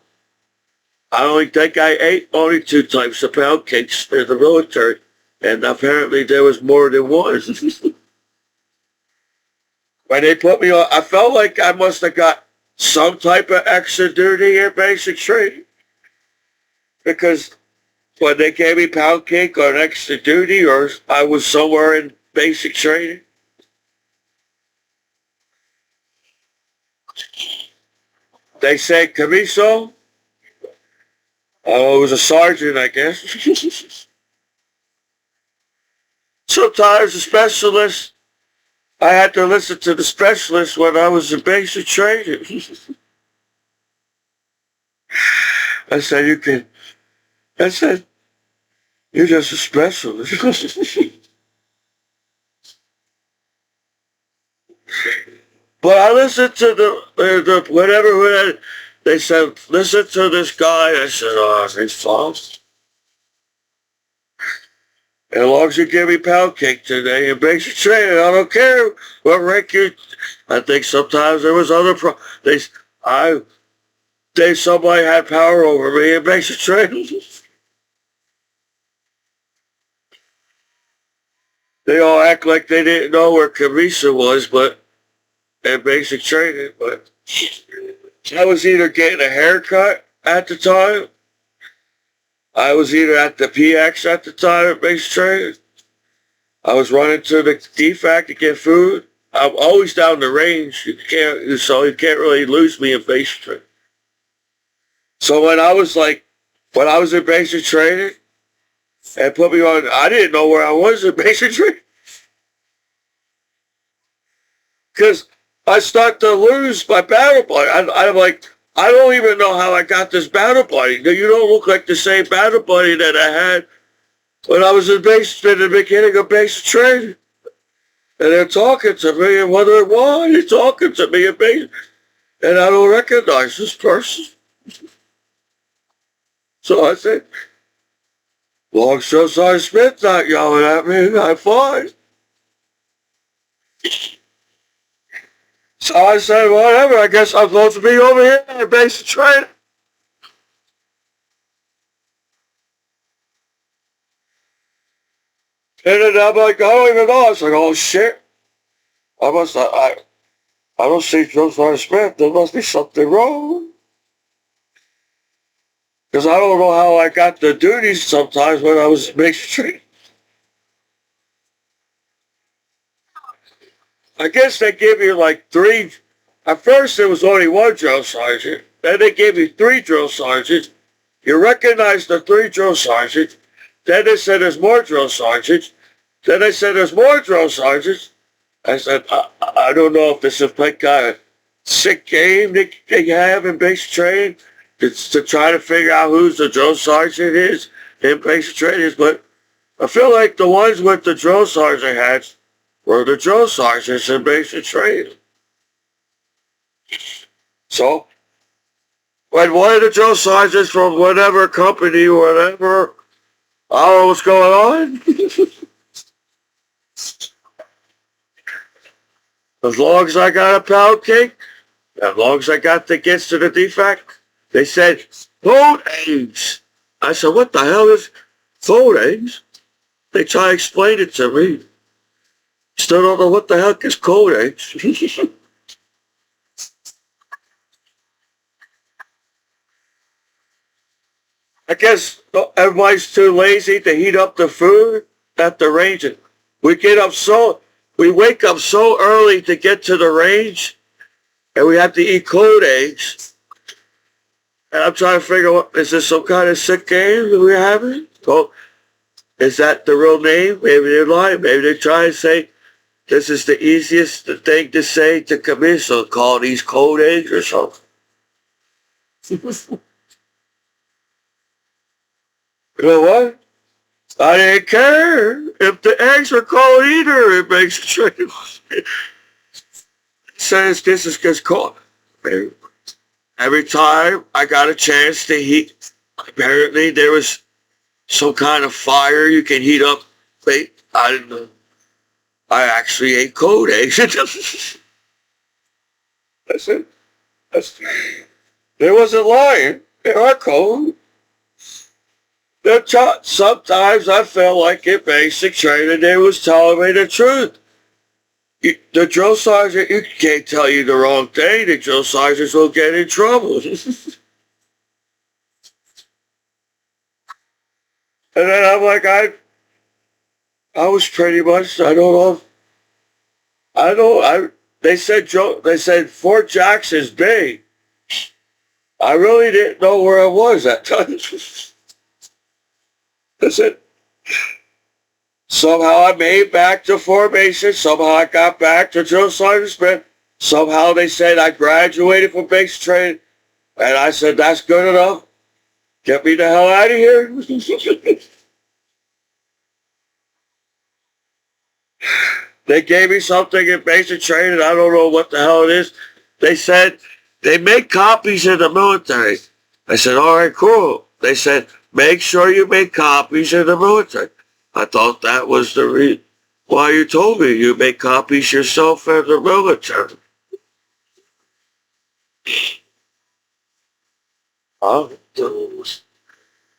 I only think I ate only 2 types of pound cakes in the military, and apparently there was more than one. When they put me on, I felt like I must have got some type of extra duty in basic training, because when they gave me pound cake on extra duty, or I was somewhere in basic training, they said, Commiso, it was a sergeant, I guess. Sometimes a specialist, I had to listen to the specialist when I was in basic training. I said, you're just a specialist. But I listened to whatever they said, listen to this guy. I said, oh, he's false. As long as you give me pound cake today and basic training, I don't care what rank you. I think sometimes there was other somebody had power over me in basic training. They all act like they didn't know where Commiso was, but in basic training. But I was either getting a haircut at the time. I was either at the PX at the time at basic training. I was running to the DFAC to get food. I'm always down the range. You can't really lose me in basic training. So when I was in basic training and put me on, I didn't know where I was in basic training. Because I start to lose my battle buddy. I'm like, I don't even know how I got this battle buddy. You don't look like the same battle buddy that I had when I was in the beginning of basic training. And they're talking to me and wondering why they're talking to me in basic. And I don't recognize this person. So I said, long as Josiah Smith not yelling at me, I'm fine. So I said, whatever, I guess I'm supposed to be over here in basic training. And then I'm like, I don't even know. I was like, oh shit. I don't see Josiah Smith. There must be something wrong. Because I don't know how I got the duties sometimes when I was basic training. I guess they give you like three. At first, there was only one drill sergeant. Then they gave you three drill sergeants. You recognize the three drill sergeants. Then they said there's more drill sergeants. Then they said there's more drill sergeants. I said, I don't know if this is like a sick game they have in basic training. It's to try to figure out who's the drill sergeant is in basic training. But I feel like the ones with the drill sergeant hats were the drill sergeants in basic training. So, when one of the drill sergeants from whatever company or whatever, I don't know what's going on. As long as I got a pound cake, as long as I got the gets to the defect, they said, fold eggs. I said, what the hell is fold eggs? They try to explain it to me. Still don't know what the heck is cold eggs. I guess everybody's too lazy to heat up the food at the range. We wake up so early to get to the range, and we have to eat cold eggs. And I'm trying to figure out, is this some kind of sick game that we're having? So, is that the real name? Maybe they're lying. Maybe they're trying to say, this is the easiest thing to say to Commiso, call these cold eggs or something. You know what? I didn't care if the eggs are cold either. It makes a difference. It says this is just cold. Every time I got a chance to heat, apparently there was some kind of fire you can heat up. Wait, I didn't know. I actually ate cold eggs. That's it. They wasn't lying. They are cold. Sometimes I felt like in basic training they was telling me the truth. The drill sergeant, you can't tell you the wrong thing. The drill sergeants will get in trouble. And then I'm like, I was pretty much, they said Fort Jackson's big. I really didn't know where I was at time. That's it. Somehow I made back to formation. Somehow I got back to drill sergeant Smith. Somehow they said I graduated from basic training. And I said, that's good enough. Get me the hell out of here. They gave me something in basic training. I don't know what the hell it is. They said, they make copies in the military. I said, all right, cool. They said, make sure you make copies in the military. I thought that was the reason why you told me you make copies yourself in the military.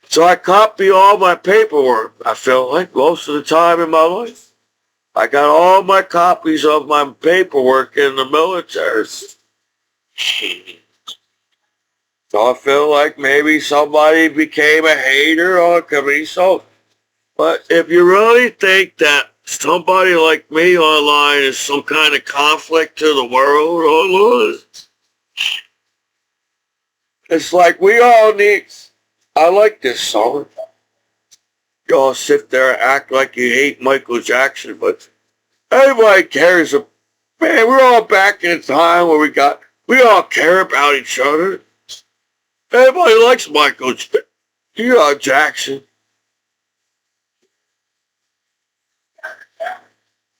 So I copy all my paperwork. I feel like most of the time in my life. I got all my copies of my paperwork in the military. So I feel like maybe somebody became a hater on Commiso. But if you really think that somebody like me online is some kind of conflict to the world, oh Lord, it's like we all need, I like this song. You all sit there and act like you hate Michael Jackson, but everybody cares. Man, we're all back in a time where we all care about each other. Everybody likes Michael Jackson.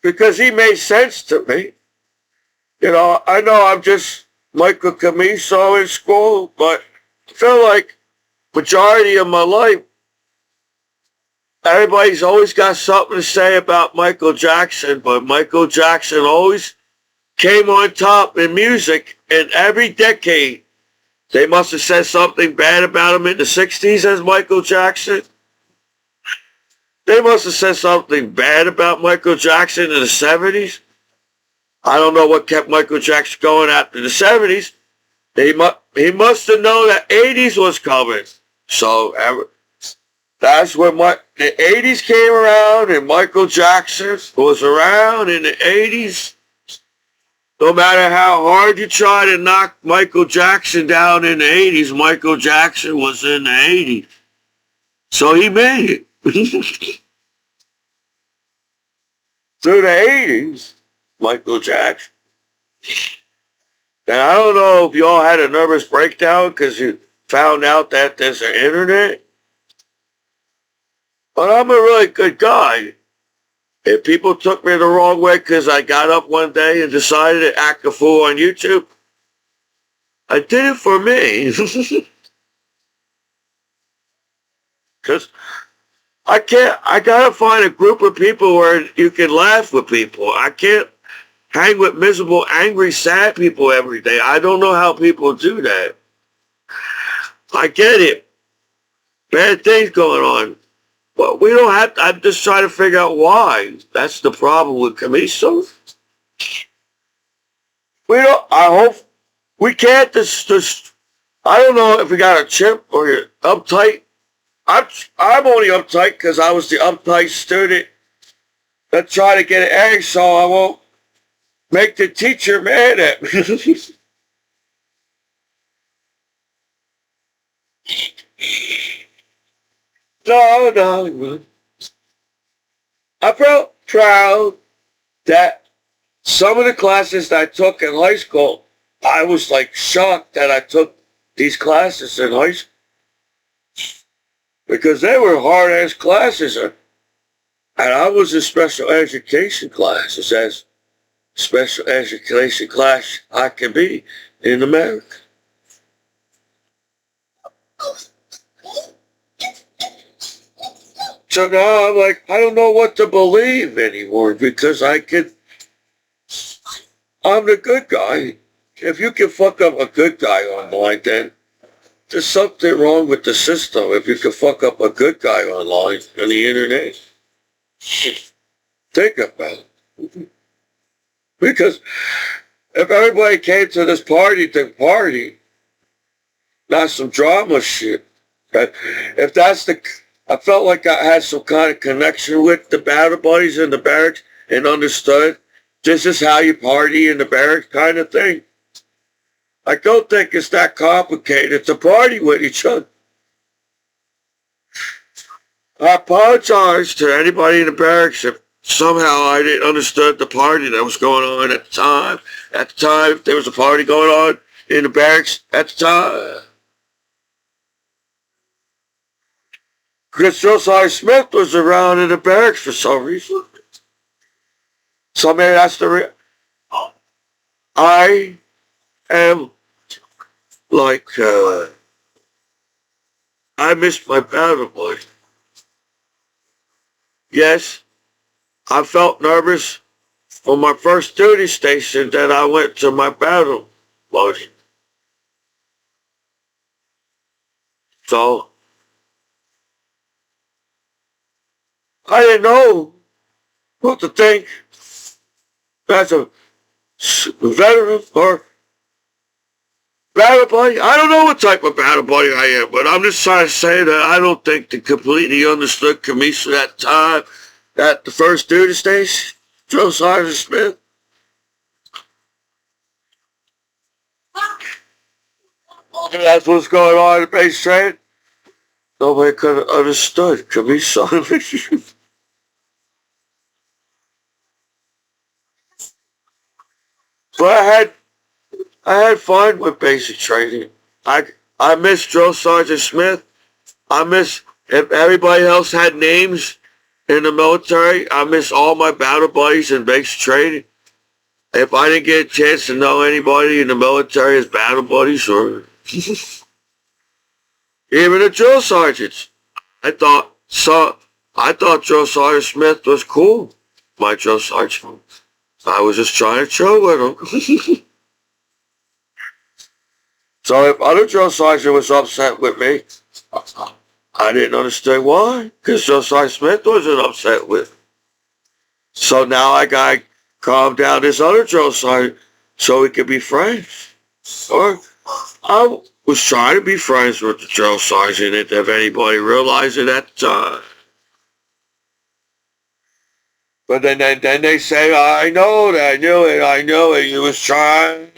Because he made sense to me. You know I'm just Michael Commiso in school, but I feel like majority of my life, everybody's always got something to say about Michael Jackson, but Michael Jackson always came on top in music in every decade. They must have said something bad about him in the 60s as Michael Jackson. They must have said something bad about Michael Jackson in the 70s. I don't know what kept Michael Jackson going after the 70s. He must have known that 80s was coming. So that's when the 80s came around and Michael Jackson was around in the 80s. No matter how hard you try to knock Michael Jackson down in the 80s, Michael Jackson was in the 80s. So he made it. Through the 80s, Michael Jackson. And I don't know if y'all had a nervous breakdown because you found out that there's an internet. But I'm a really good guy. If people took me the wrong way because I got up one day and decided to act a fool on YouTube, I did it for me. Because I gotta find a group of people where you can laugh with people. I can't hang with miserable, angry, sad people every day. I don't know how people do that. I get it. Bad things going on. But we don't have to, I'm just trying to figure out why. That's the problem with Commiso. I hope, we can't just, I don't know if we got a chip or you're uptight. I'm only uptight because I was the uptight student that tried to get an A, so I won't make the teacher mad at me. No. I felt proud that some of the classes that I took in high school, I was like shocked that I took these classes in high school. Because they were hard-ass classes. And I was in special education classes, as special education class I can be in America. So now I'm like, I don't know what to believe anymore because I'm the good guy. If you can fuck up a good guy online, then there's something wrong with the system if you can fuck up a good guy online on the internet. Think about it. Because if everybody came to this party to party, not some drama shit. Right? If that's I felt like I had some kind of connection with the battle buddies in the barracks and understood this is how you party in the barracks kind of thing. I don't think it's that complicated to party with each other. I apologize to anybody in the barracks if somehow I didn't understand the party that was going on at the time. At the time, there was a party going on in the barracks at the time. Chris Josiah Smith was around in the barracks for some reason. So maybe that's the I am like, I miss my battle boy. Yes, I felt nervous on my first duty station that I went to my battle buddy. So, I didn't know what to think as a veteran or battle buddy. I don't know what type of battle buddy I am, but I'm just trying to say that I don't think they completely understood Commiso at the time at the first duty station, Joe Sergeant Smith. That's what's going on in the base trade. Nobody could have understood Commiso. But I had fun with basic training. I miss Drill Sergeant Smith. I miss if everybody else had names in the military. I miss all my battle buddies in basic training. If I didn't get a chance to know anybody in the military as battle buddies or even the drill sergeants, I thought Drill Sergeant Smith was cool. My drill sergeant. I was just trying to chill with him. So if other drill sergeant was upset with me, I didn't understand why. Because Drill Sergeant Smith wasn't upset with me. So now I got to calm down this other drill sergeant so we could be friends. Or I was trying to be friends with the drill sergeant, if anybody realized it at the time. But then they say, I know that, I knew it. You was trying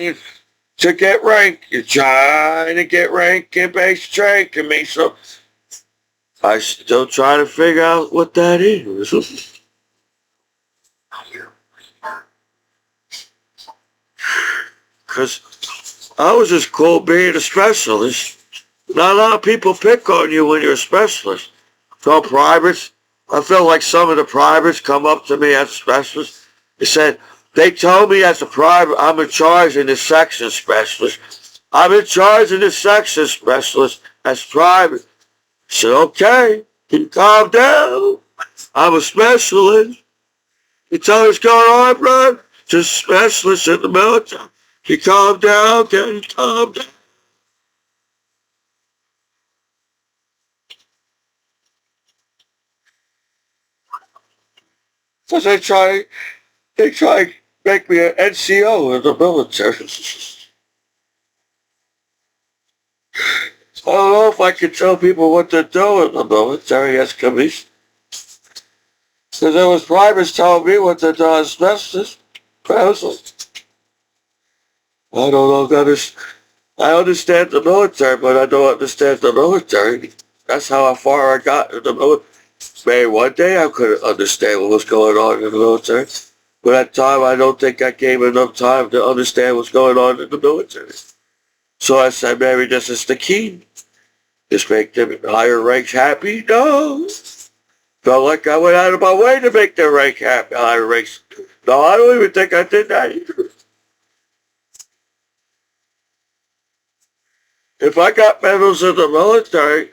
to get rank. You're trying to get rank in base training me. So I still try to figure out what that is. Because I was just cool being a specialist. Not a lot of people pick on you when you're a specialist. So privates, I feel like some of the privates come up to me as specialists. They said, they told me as a private, I'm in charge in the section specialist. I'm in charge in the section specialist as private. I said, okay, can you calm down? I'm a specialist. You tell me what's going on, bro? Just specialist in the military. Can you calm down? Can you calm down? Because they try to make me an NCO in the military. I don't know if I can tell people what to do in the military as Commiso. Because there was privates telling me what to do as specialist. But I was like, I don't know, I understand the military, but I don't understand the military. That's how far I got in the military. Maybe one day I couldn't understand what was going on in the military. But at the time, I don't think I gave enough time to understand what's going on in the military. So I said, maybe this is the key. Just make them higher ranks happy? No. Felt like I went out of my way to make their rank happy, higher ranks. No, I don't even think I did that either. If I got medals in the military,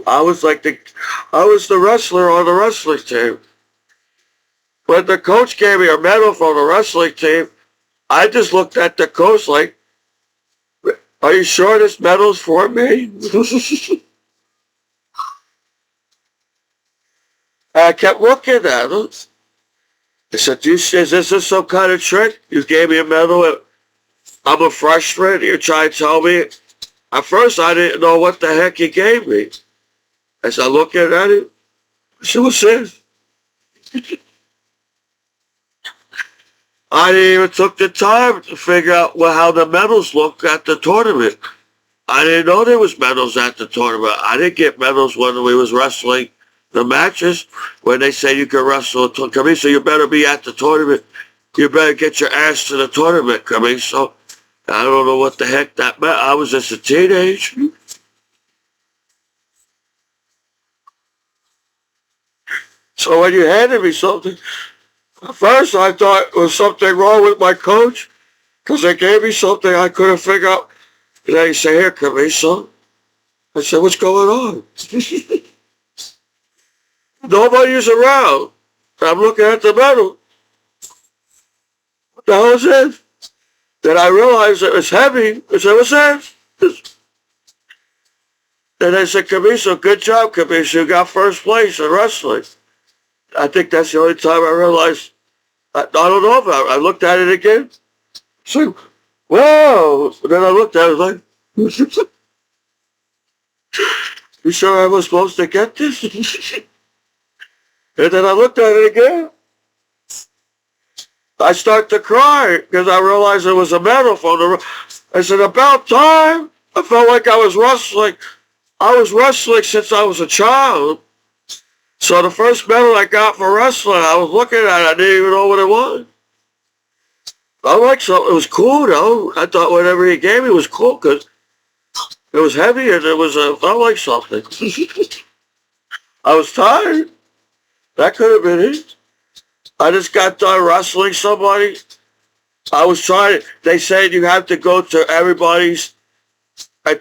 I was the wrestler on the wrestling team. When the coach gave me a medal from the wrestling team, I just looked at the coach like, are you sure this medal's for me? I kept looking at him. I said, is this some kind of trick? You gave me a medal. I'm a freshman. You're trying to tell me. At first, I didn't know what the heck he gave me. As I looked at him, I said, what's this? I didn't even took the time to figure out how the medals look at the tournament. I didn't know there was medals at the tournament. I didn't get medals when we was wrestling the matches. When they say you can wrestle Commiso, you better be at the tournament. You better get your ass to the tournament, Commiso. I don't know what the heck that meant. I was just a teenager. So when you handed me something, at first I thought there was something wrong with my coach because they gave me something I couldn't figure out. And they say, here, Commiso. I said, what's going on? Nobody's around. I'm looking at the medal. What the hell is this? Then I realized it was heavy. I said, what's this? And they said, Commiso, good job, Commiso. You got first place in wrestling. I think that's the only time I realized. I don't know if I looked at it again. So, whoa. And then I looked at it like, you sure I was supposed to get this? And then I looked at it again. I start to cry because I realized it was a medal from the. I said, about time. I felt like I was wrestling. I was wrestling since I was a child. So the first medal I got for wrestling, I was looking at it. I didn't even know what it was. I liked something. It was cool, though. I thought whatever he gave me was cool because it was heavy and it felt like something. I was tired. That could have been it. I just got done wrestling somebody. They said you have to go to everybody's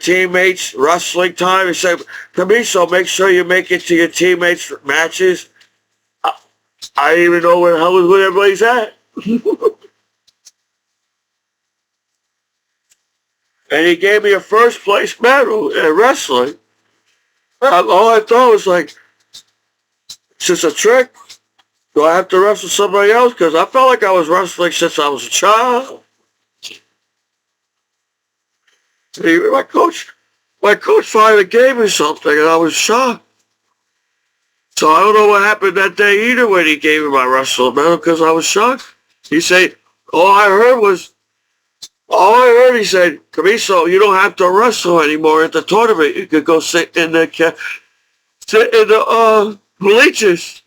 teammates' wrestling time. They said, Commiso, make sure you make it to your teammates' matches. I didn't even know where the hell everybody's at. And he gave me a first place medal in wrestling. All I thought was like, it's just a trick. Do I have to wrestle somebody else? Because I felt like I was wrestling since I was a child. My coach finally gave me something, and I was shocked. So I don't know what happened that day either when he gave me my wrestling medal because I was shocked. He said, all I heard, he said, Commiso, you don't have to wrestle anymore at the tournament. You could go sit in the bleachers.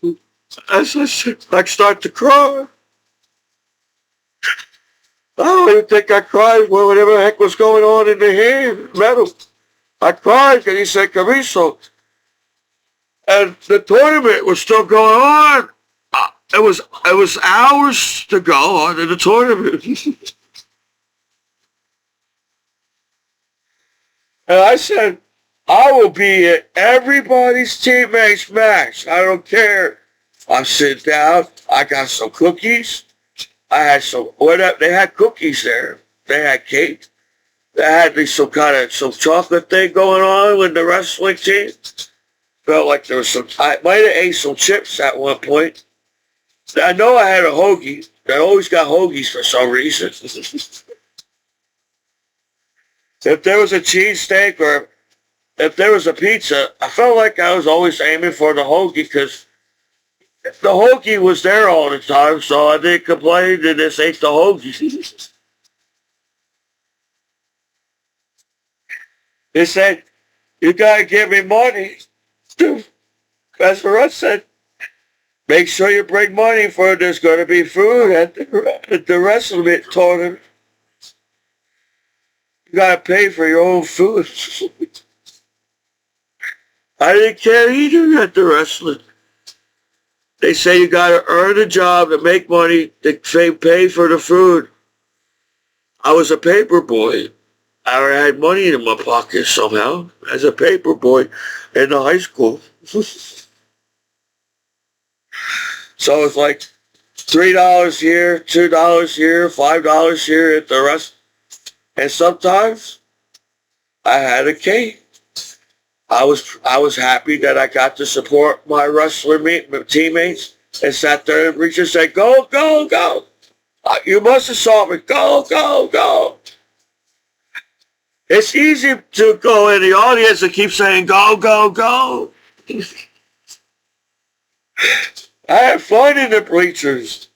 I start to cry. I don't even think I cried when whatever the heck was going on in the hand medal. I cried because he said, Commiso, and the tournament was still going on. It was hours to go on in the tournament. And I said, I will be at everybody's teammates match. I don't care. I sit down. I got some cookies. I had whatever. They had cookies there. They had cake. They had some chocolate thing going on with the wrestling team. Felt like there was I might have ate some chips at one point. I know I had a hoagie. I always got hoagies for some reason. If there was a cheesesteak or if there was a pizza, I felt like I was always aiming for the hoagie because the hoagie was there all the time, so I didn't complain and just ate the hoagie. They said, you gotta give me money. That's what I said. Make sure you bring money for there's gonna be food at the wrestling tournament. You gotta pay for your own food. I didn't care either at the wrestling. They say you gotta earn a job to make money to pay for the food. I was a paper boy. I had money in my pocket somehow as a paper boy in the high school. So it's like $3 here, $2 here, $5 here at the rest. And sometimes I had a cake. I was happy that I got to support my wrestling teammates and sat there and reached and said, go, go, go. You must have saw me. Go, go, go. It's easy to go in the audience and keep saying, go, go, go. I had fun in the bleachers.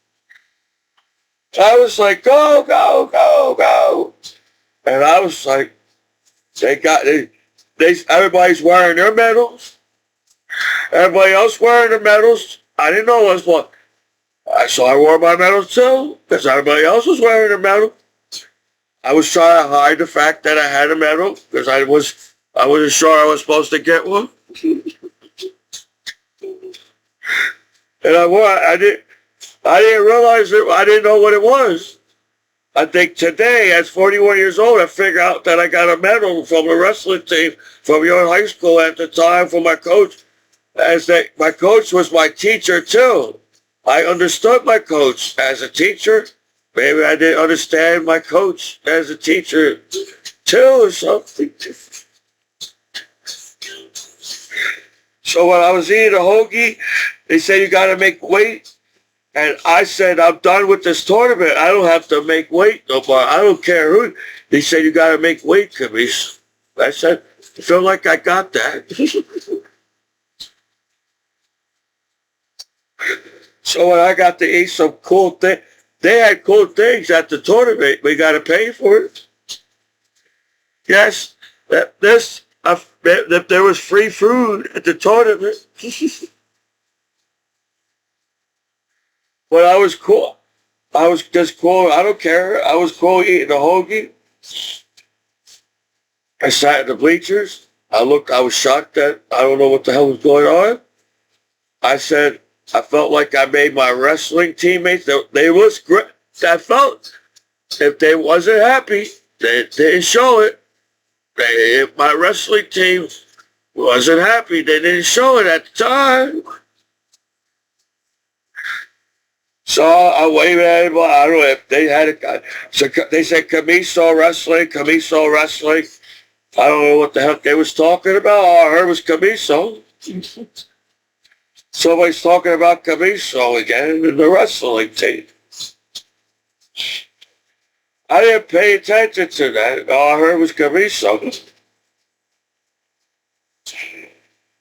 I was like, go, go, go, go. And I was like, everybody's wearing their medals. Everybody else wearing their medals. I didn't know what was what. So I wore my medal too, because everybody else was wearing their medal. I was trying to hide the fact that I had a medal, because I wasn't sure I was supposed to get one. And I didn't realize it. I didn't know what it was. I think today, at 41 years old, I figured out that I got a medal from a wrestling team from your high school at the time from my coach. My coach was my teacher too. I understood my coach as a teacher. Maybe I didn't understand my coach as a teacher too or something. So when I was eating a hoagie, they said you got to make weight. And I said, I'm done with this tournament. I don't have to make weight no more. I don't care who. They said, you got to make weight, Commiso. I said, I feel like I got that. So when I got to eat some cool things, they had cool things at the tournament. We got to pay for it. Yes, that there was free food at the tournament. But I was cool. I was just cool. I don't care. I was cool eating a hoagie. I sat in the bleachers. I was shocked that I don't know what the hell was going on. I said, I felt like I made my wrestling teammates. They was great. I felt if they wasn't happy, they didn't show it. If my wrestling team wasn't happy, they didn't show it at the time. So I waved at him. I don't know if they had it. So they said Commiso wrestling, Commiso wrestling. I don't know what the heck they was talking about. All I heard was Commiso. Somebody's talking about Commiso again in the wrestling team. I didn't pay attention to that. All I heard was Commiso.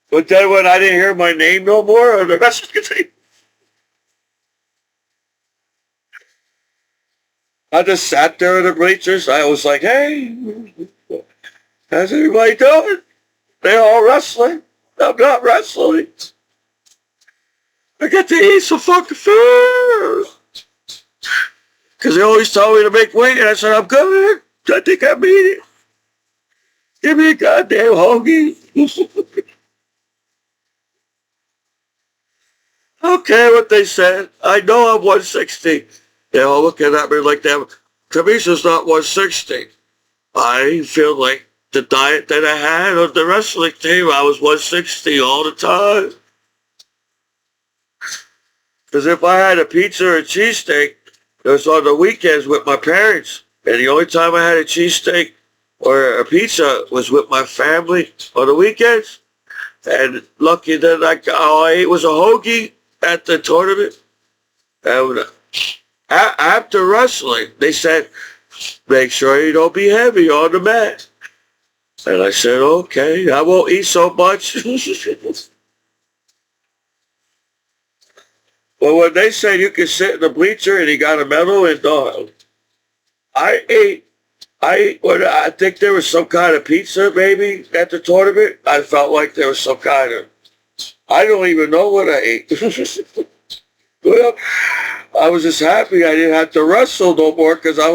But then when I didn't hear my name no more, or the rest of the team, I just sat there in the bleachers. I was like, hey, how's everybody doing? They all wrestling. I'm not wrestling. I get to eat some fucking food. Because they always told me to make weight, and I said, I'm good. I think I made it. Give me a goddamn hoagie. Okay, what they said. I know I'm 160. They're all looking at me like that. Commiso's not 160. I feel like the diet that I had on the wrestling team, I was 160 all the time. Because if I had a pizza or a cheesesteak, it was on the weekends with my parents. And the only time I had a cheesesteak or a pizza was with my family on the weekends. And lucky that all I ate was a hoagie at the tournament. And after wrestling, they said, make sure you don't be heavy on the mat. And I said, okay, I won't eat so much. Well, when they said you could sit in the bleacher and he got a medal, and I think there was some kind of pizza maybe at the tournament. I felt like there was some kind of, I don't even know what I ate. Well, I was just happy I didn't have to wrestle no more because I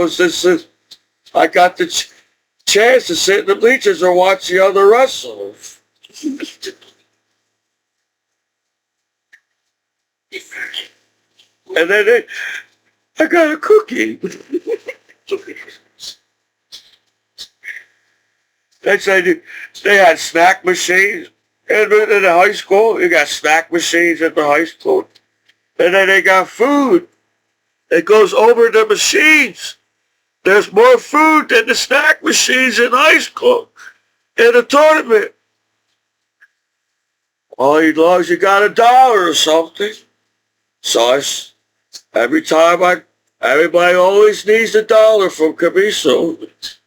got the chance to sit in the bleachers and watch the other wrestlers. And then I got a cookie. They had snack machines. In the high school, you got snack machines at the high school. And then they got food. It goes over the machines. There's more food than the snack machines in high school in a tournament. All as long as you got $1 or something. So everybody always needs $1 from Commiso.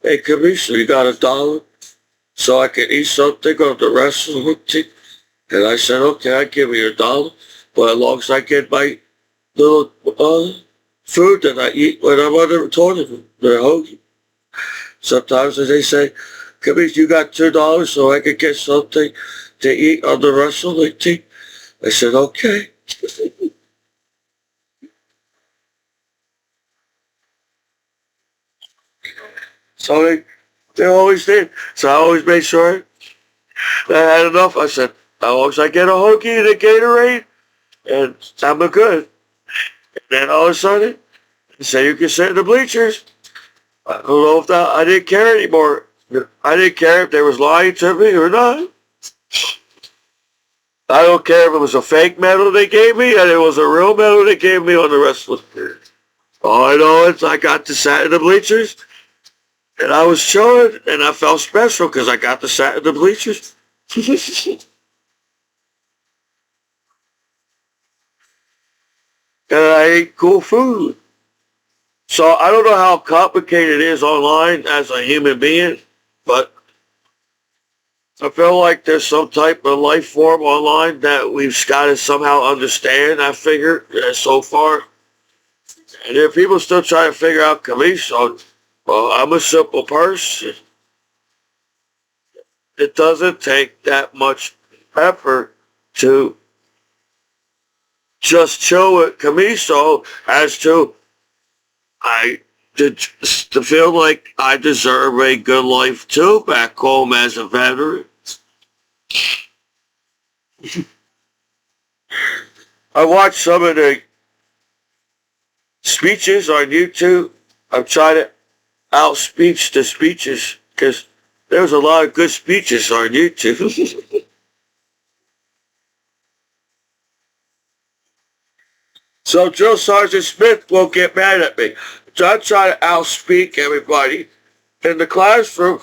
Hey, Commiso, you got $1? So I can eat something on the wrestling team. And I said, okay, I give you $1. But as long as I get my little food that I eat when I'm on the tournament, the hoagie. Sometimes they say, Commiso, you got $2 so I can get something to eat on the wrestling team. I said, okay. So they always did. So I always made sure that I had enough. I said, as long as I get a hoagie and a Gatorade, and I'm good. And then all of a sudden, they say you can sit in the bleachers. I don't know if I didn't care anymore. I didn't care if they was lying to me or not. I don't care if it was a fake medal they gave me and it was a real medal they gave me on the wrestling field. All I know is I got to sit in the bleachers and I was chilling and I felt special because I got to sit in the bleachers. And I ate cool food. So I don't know how complicated it is online as a human being, but I feel like there's some type of life form online that we've got to somehow understand, I figure, so far. And if people still try to figure out Commiso, well, I'm a simple person. It doesn't take that much effort to just chill with Commiso as to to feel like I deserve a good life too back home as a veteran. I watched some of the speeches on YouTube. I'm trying to outspeech the speeches because there's a lot of good speeches on YouTube. So Drill Sergeant Smith won't get mad at me. So I try to outspeak everybody in the classroom.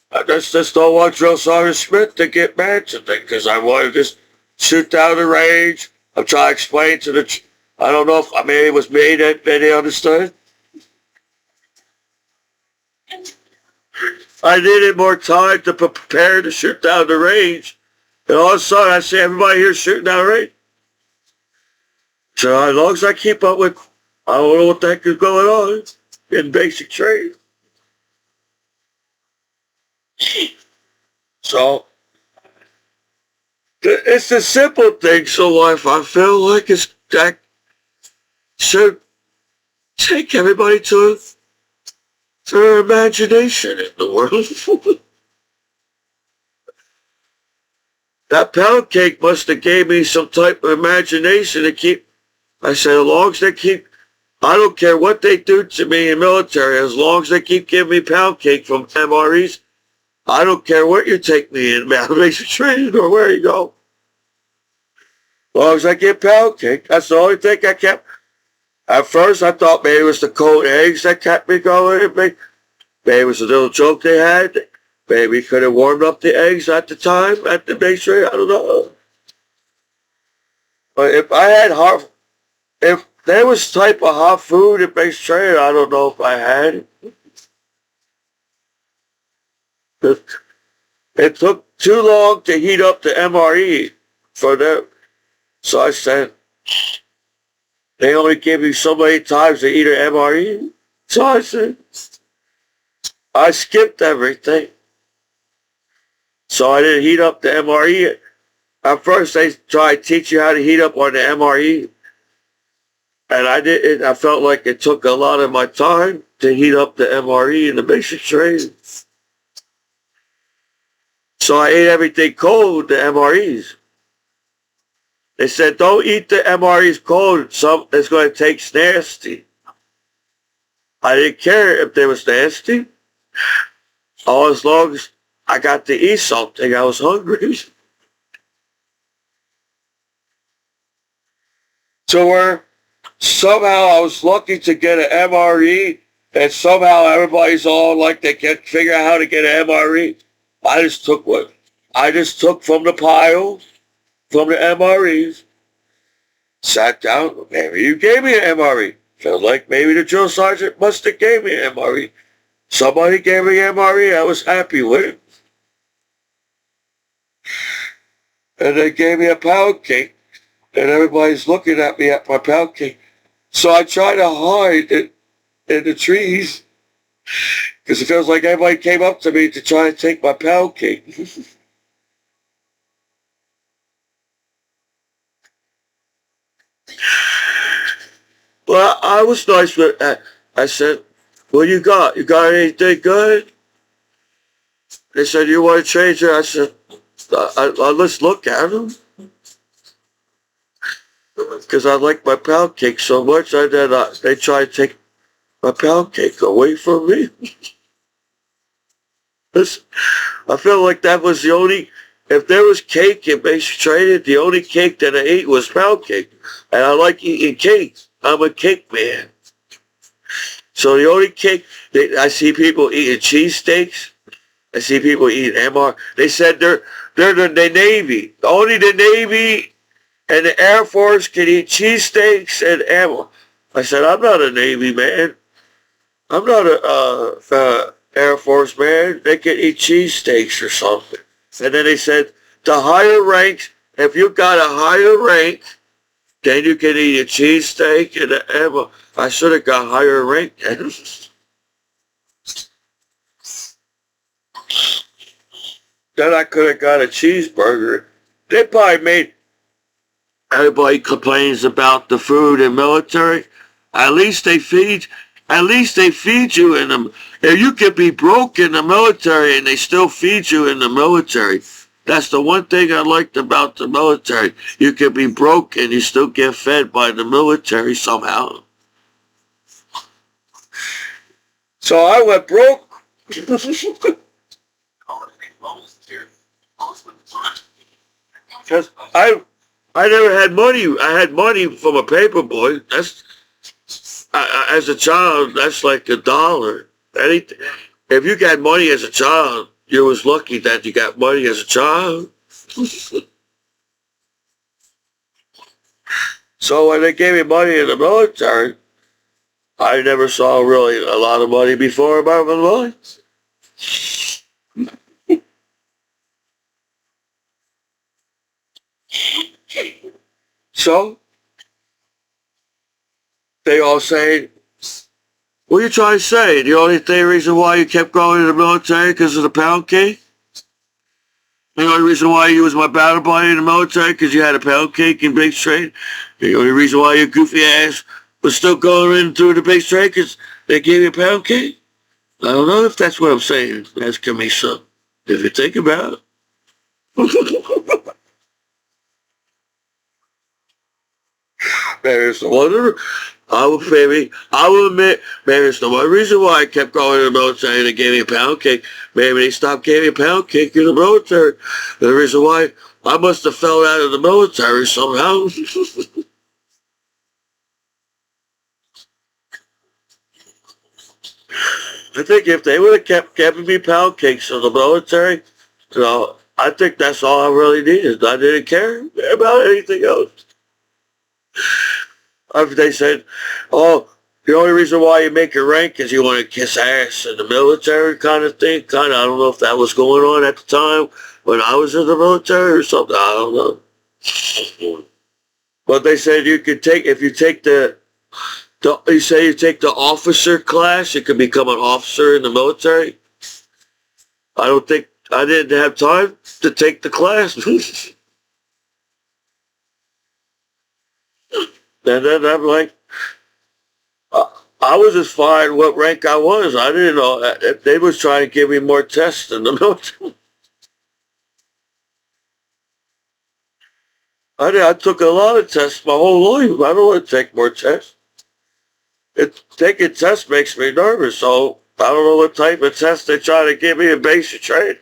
I just don't want Drill Sergeant Smith to get mad to me because I want to just shoot down the range. I'm trying to explain I don't know if maybe it was me that they understood. I needed more time to prepare to shoot down the range. And all of a sudden, I see everybody here shooting down the range. So as long as I keep up with, I don't know what the heck is going on in basic training. So it's the simple things in life. I feel like it's that should take everybody to their imagination in the world. That pound cake must have gave me some type of imagination to keep. I said, as long as they keep, I don't care what they do to me in military, as long as they keep giving me pound cake from MREs, I don't care what you take me in, basic training or where you go. As long as I get pound cake, that's the only thing I kept. At first, I thought maybe it was the cold eggs that kept me going. Maybe it was a little joke they had. Maybe we could have warmed up the eggs at the time at the base training. I don't know. But if I had hot, if there was type of hot food at base training, I don't know if I had it. It took too long to heat up the MRE for them. So I said, they only give you so many times to eat an MRE. So I said, I skipped everything. So I didn't heat up the MRE. At first, they tried to teach you how to heat up on the MRE. And I didn't. I felt like it took a lot of my time to heat up the MRE in the basic training. So I ate everything cold, the MREs. They said, don't eat the MREs cold. It's going to taste nasty. I didn't care if they was nasty. All as long as I got to eat something, I was hungry. So where somehow I was lucky to get an MRE, and somehow everybody's all like they can't figure out how to get an MRE. I just took one. I just took from the pile, from the MREs, sat down. Maybe you gave me an MRE. Felt like maybe the drill sergeant must have gave me an MRE. Somebody gave me an MRE. I was happy with it. And they gave me a pound cake. And everybody's looking at me at my pound cake. So I try to hide it in the trees. Because it feels like everybody came up to me to try to take my pound cake. Well, I was nice with that. I said, what you got? You got anything good? They said, you want to change it? I said, let's look at them. Because I like my pound cake so much, and then they tried to take my pound cake away from me. I feel like that was the only, if there was cake in basic training, the only cake that I ate was pound cake. And I like eating cake. I'm a cake man. So the only cake, I see people eating cheesesteaks. I see people eating MR. They said they're the Navy. Only the Navy and the Air Force can eat cheesesteaks and ammo. I said, I'm not a Navy man. I'm not a Air Force man. They can eat cheesesteaks or something. And then they said, the higher ranks, if you got a higher rank, then you can eat a cheesesteak and an ammo. I should have got higher rank. Then I could have got a cheeseburger. They probably made, everybody complains about the food in military. At least they feed you in them. If you could be broke in the military and they still feed you in the military. That's the one thing I liked about the military. You could be broke and you still get fed by the military somehow. So I went broke. Because I never had money. I had money from a paper boy. That's as a child. That's like $1. Anything. If you got money as a child, you was lucky that you got money as a child. So when they gave me money in the military, I never saw really a lot of money before about the money. So they all say, what are you trying to say? The only reason why you kept going to the military because of the pound cake? The only reason why you was my battle buddy in the military because you had a pound cake in base trade? The only reason why your goofy ass was still going into the base trade because they gave you a pound cake? I don't know if that's what I'm saying. That's Commiso. If you think about it. There's the one. I will admit, maybe it's the one reason why I kept going to the military and they gave me a pound cake. Maybe they stopped giving me a pound cake in the military. The reason why I must have fell out of the military somehow. I think if they would have kept giving me pound cakes in the military, I think that's all I really needed. I didn't care about anything else. They said, oh, the only reason why you make a rank is you want to kiss ass in the military kind of thing. I don't know if that was going on at the time when I was in the military or something. I don't know. But they said you could take, if you take you say you take the officer class, you could become an officer in the military. I didn't have time to take the class. And then I'm like, I was just fine what rank I was. I didn't know. They was trying to give me more tests in the military. I took a lot of tests my whole life. I don't want to take more tests. Taking tests makes me nervous, so I don't know what type of test they try to give me in basic training.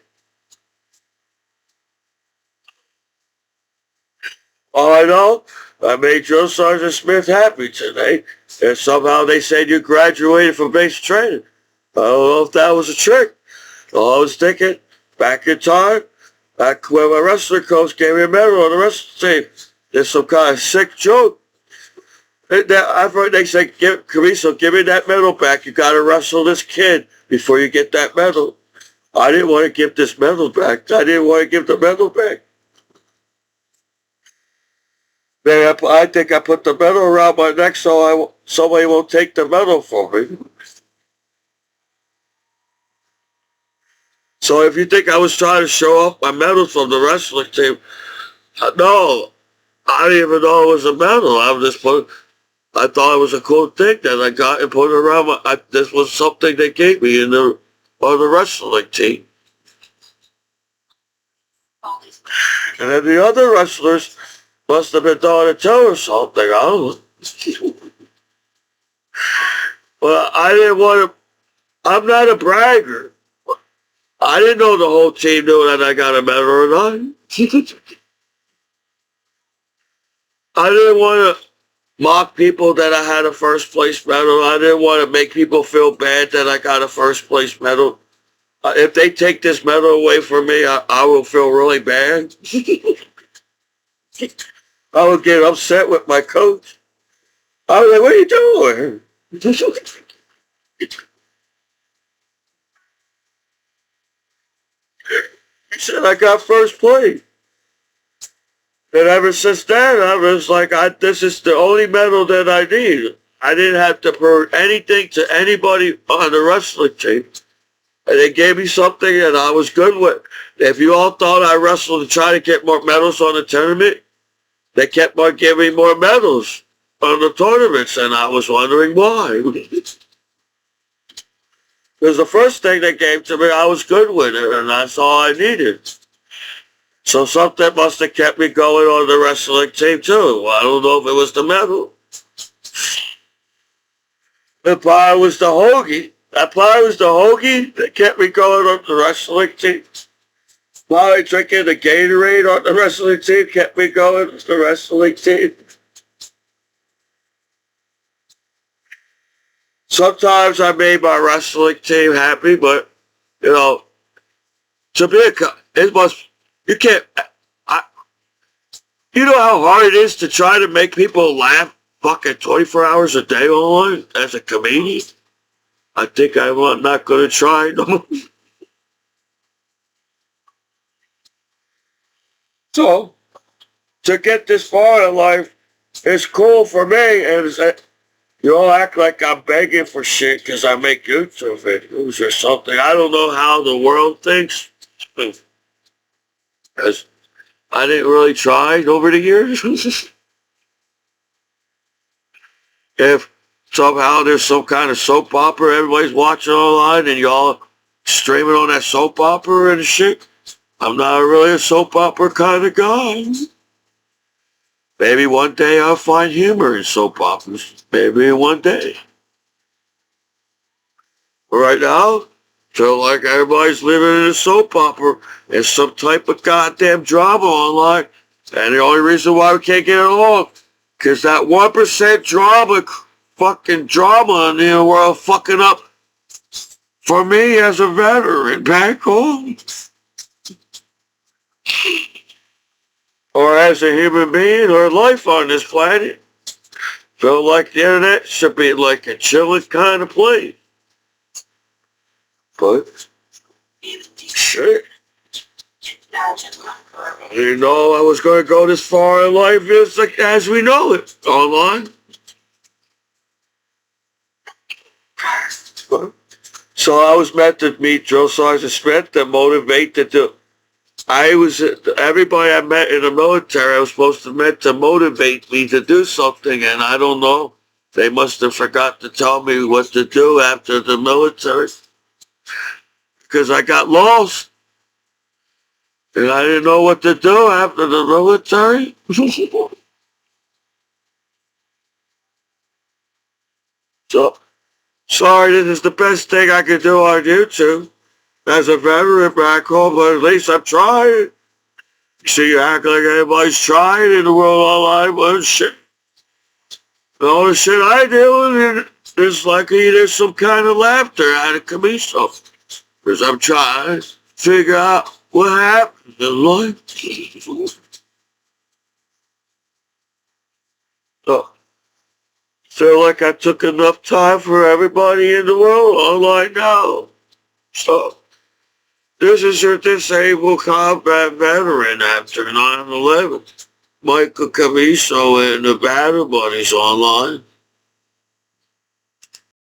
All I know, I made Drill Sergeant Smith happy today, and somehow they said you graduated from basic training. I don't know if that was a trick. All I was thinking, back in time, back when my wrestling coach gave me a medal on the wrestling team, there's some kind of sick joke. I've heard they say, Commiso, give me that medal back. You got to wrestle this kid before you get that medal. I didn't want to give this medal back. I didn't want to give the medal back. Man, I think I put the medal around my neck so somebody won't take the medal from me. So if you think I was trying to show off my medals from the wrestling team, no, I didn't even know it was a medal. I thought it was a cool thing that I got and put it around this was something they gave me on the wrestling team. And then the other wrestlers must have been doing it too or something. I don't know. Well, I didn't want to. I'm not a bragger. I didn't know the whole team knew that I got a medal or not. I didn't want to mock people that I had a first place medal. I didn't want to make people feel bad that I got a first place medal. If they take this medal away from me, I will feel really bad. I would get upset with my coach. I was like, what are you doing? He said I got first place. And ever since then, I was like, this is the only medal that I need. I didn't have to prove anything to anybody on the wrestling team. And they gave me something that I was good with. If you all thought I wrestled to try to get more medals on the tournament, they kept on giving me more medals on the tournaments, and I was wondering why. Because the first thing they gave to me, I was good with it, and that's all I needed. So something must have kept me going on the wrestling team too. I don't know if it was the medal. It probably was the hoagie. That probably was the hoagie that kept me going on the wrestling team. Probably drinking the Gatorade on the wrestling team kept me going on the wrestling team. Sometimes I made my wrestling team happy, but, to be you can't, you know how hard it is to try to make people laugh fucking 24 hours a day online as a comedian. I think I'm not going to try no more. So, to get this far in life is cool for me, and you all act like I'm begging for shit because I make YouTube videos or something. I don't know how the world thinks. Because I didn't really try over the years. If somehow there's some kind of soap opera everybody's watching online and y'all streaming on that soap opera and shit, I'm not really a soap opera kind of guy. Maybe one day I'll find humor in soap operas. Maybe one day. But right now, feel like everybody's living in a soap opera and some type of goddamn drama online. And the only reason why we can't get along, because that 1% fucking drama in the world fucking up for me as a veteran back home. Or as a human being or life on this planet. Feel like the internet should be like a chilling kind of place. But, shit. I didn't know I was going to go this far in life as we know it, online. So I was meant to meet Drill Sergeant Smith to motivate to do. Everybody I met in the military, I was meant to motivate me to do something, and I don't know. They must have forgot to tell me what to do after the military. Because I got lost. And I didn't know what to do after the military. So, sorry, this is the best thing I could do on YouTube as a veteran back home, but at least I'm trying. See, you act like everybody's trying in the world online, but shit. The only shit I do is lucky there's some kind of laughter out of Commiso. Because I'm trying to figure out what happened in life. So, feel like I took enough time for everybody in the world online now. So, this is your disabled combat veteran after 9/11. Michael Commiso and the Battle Buddies online.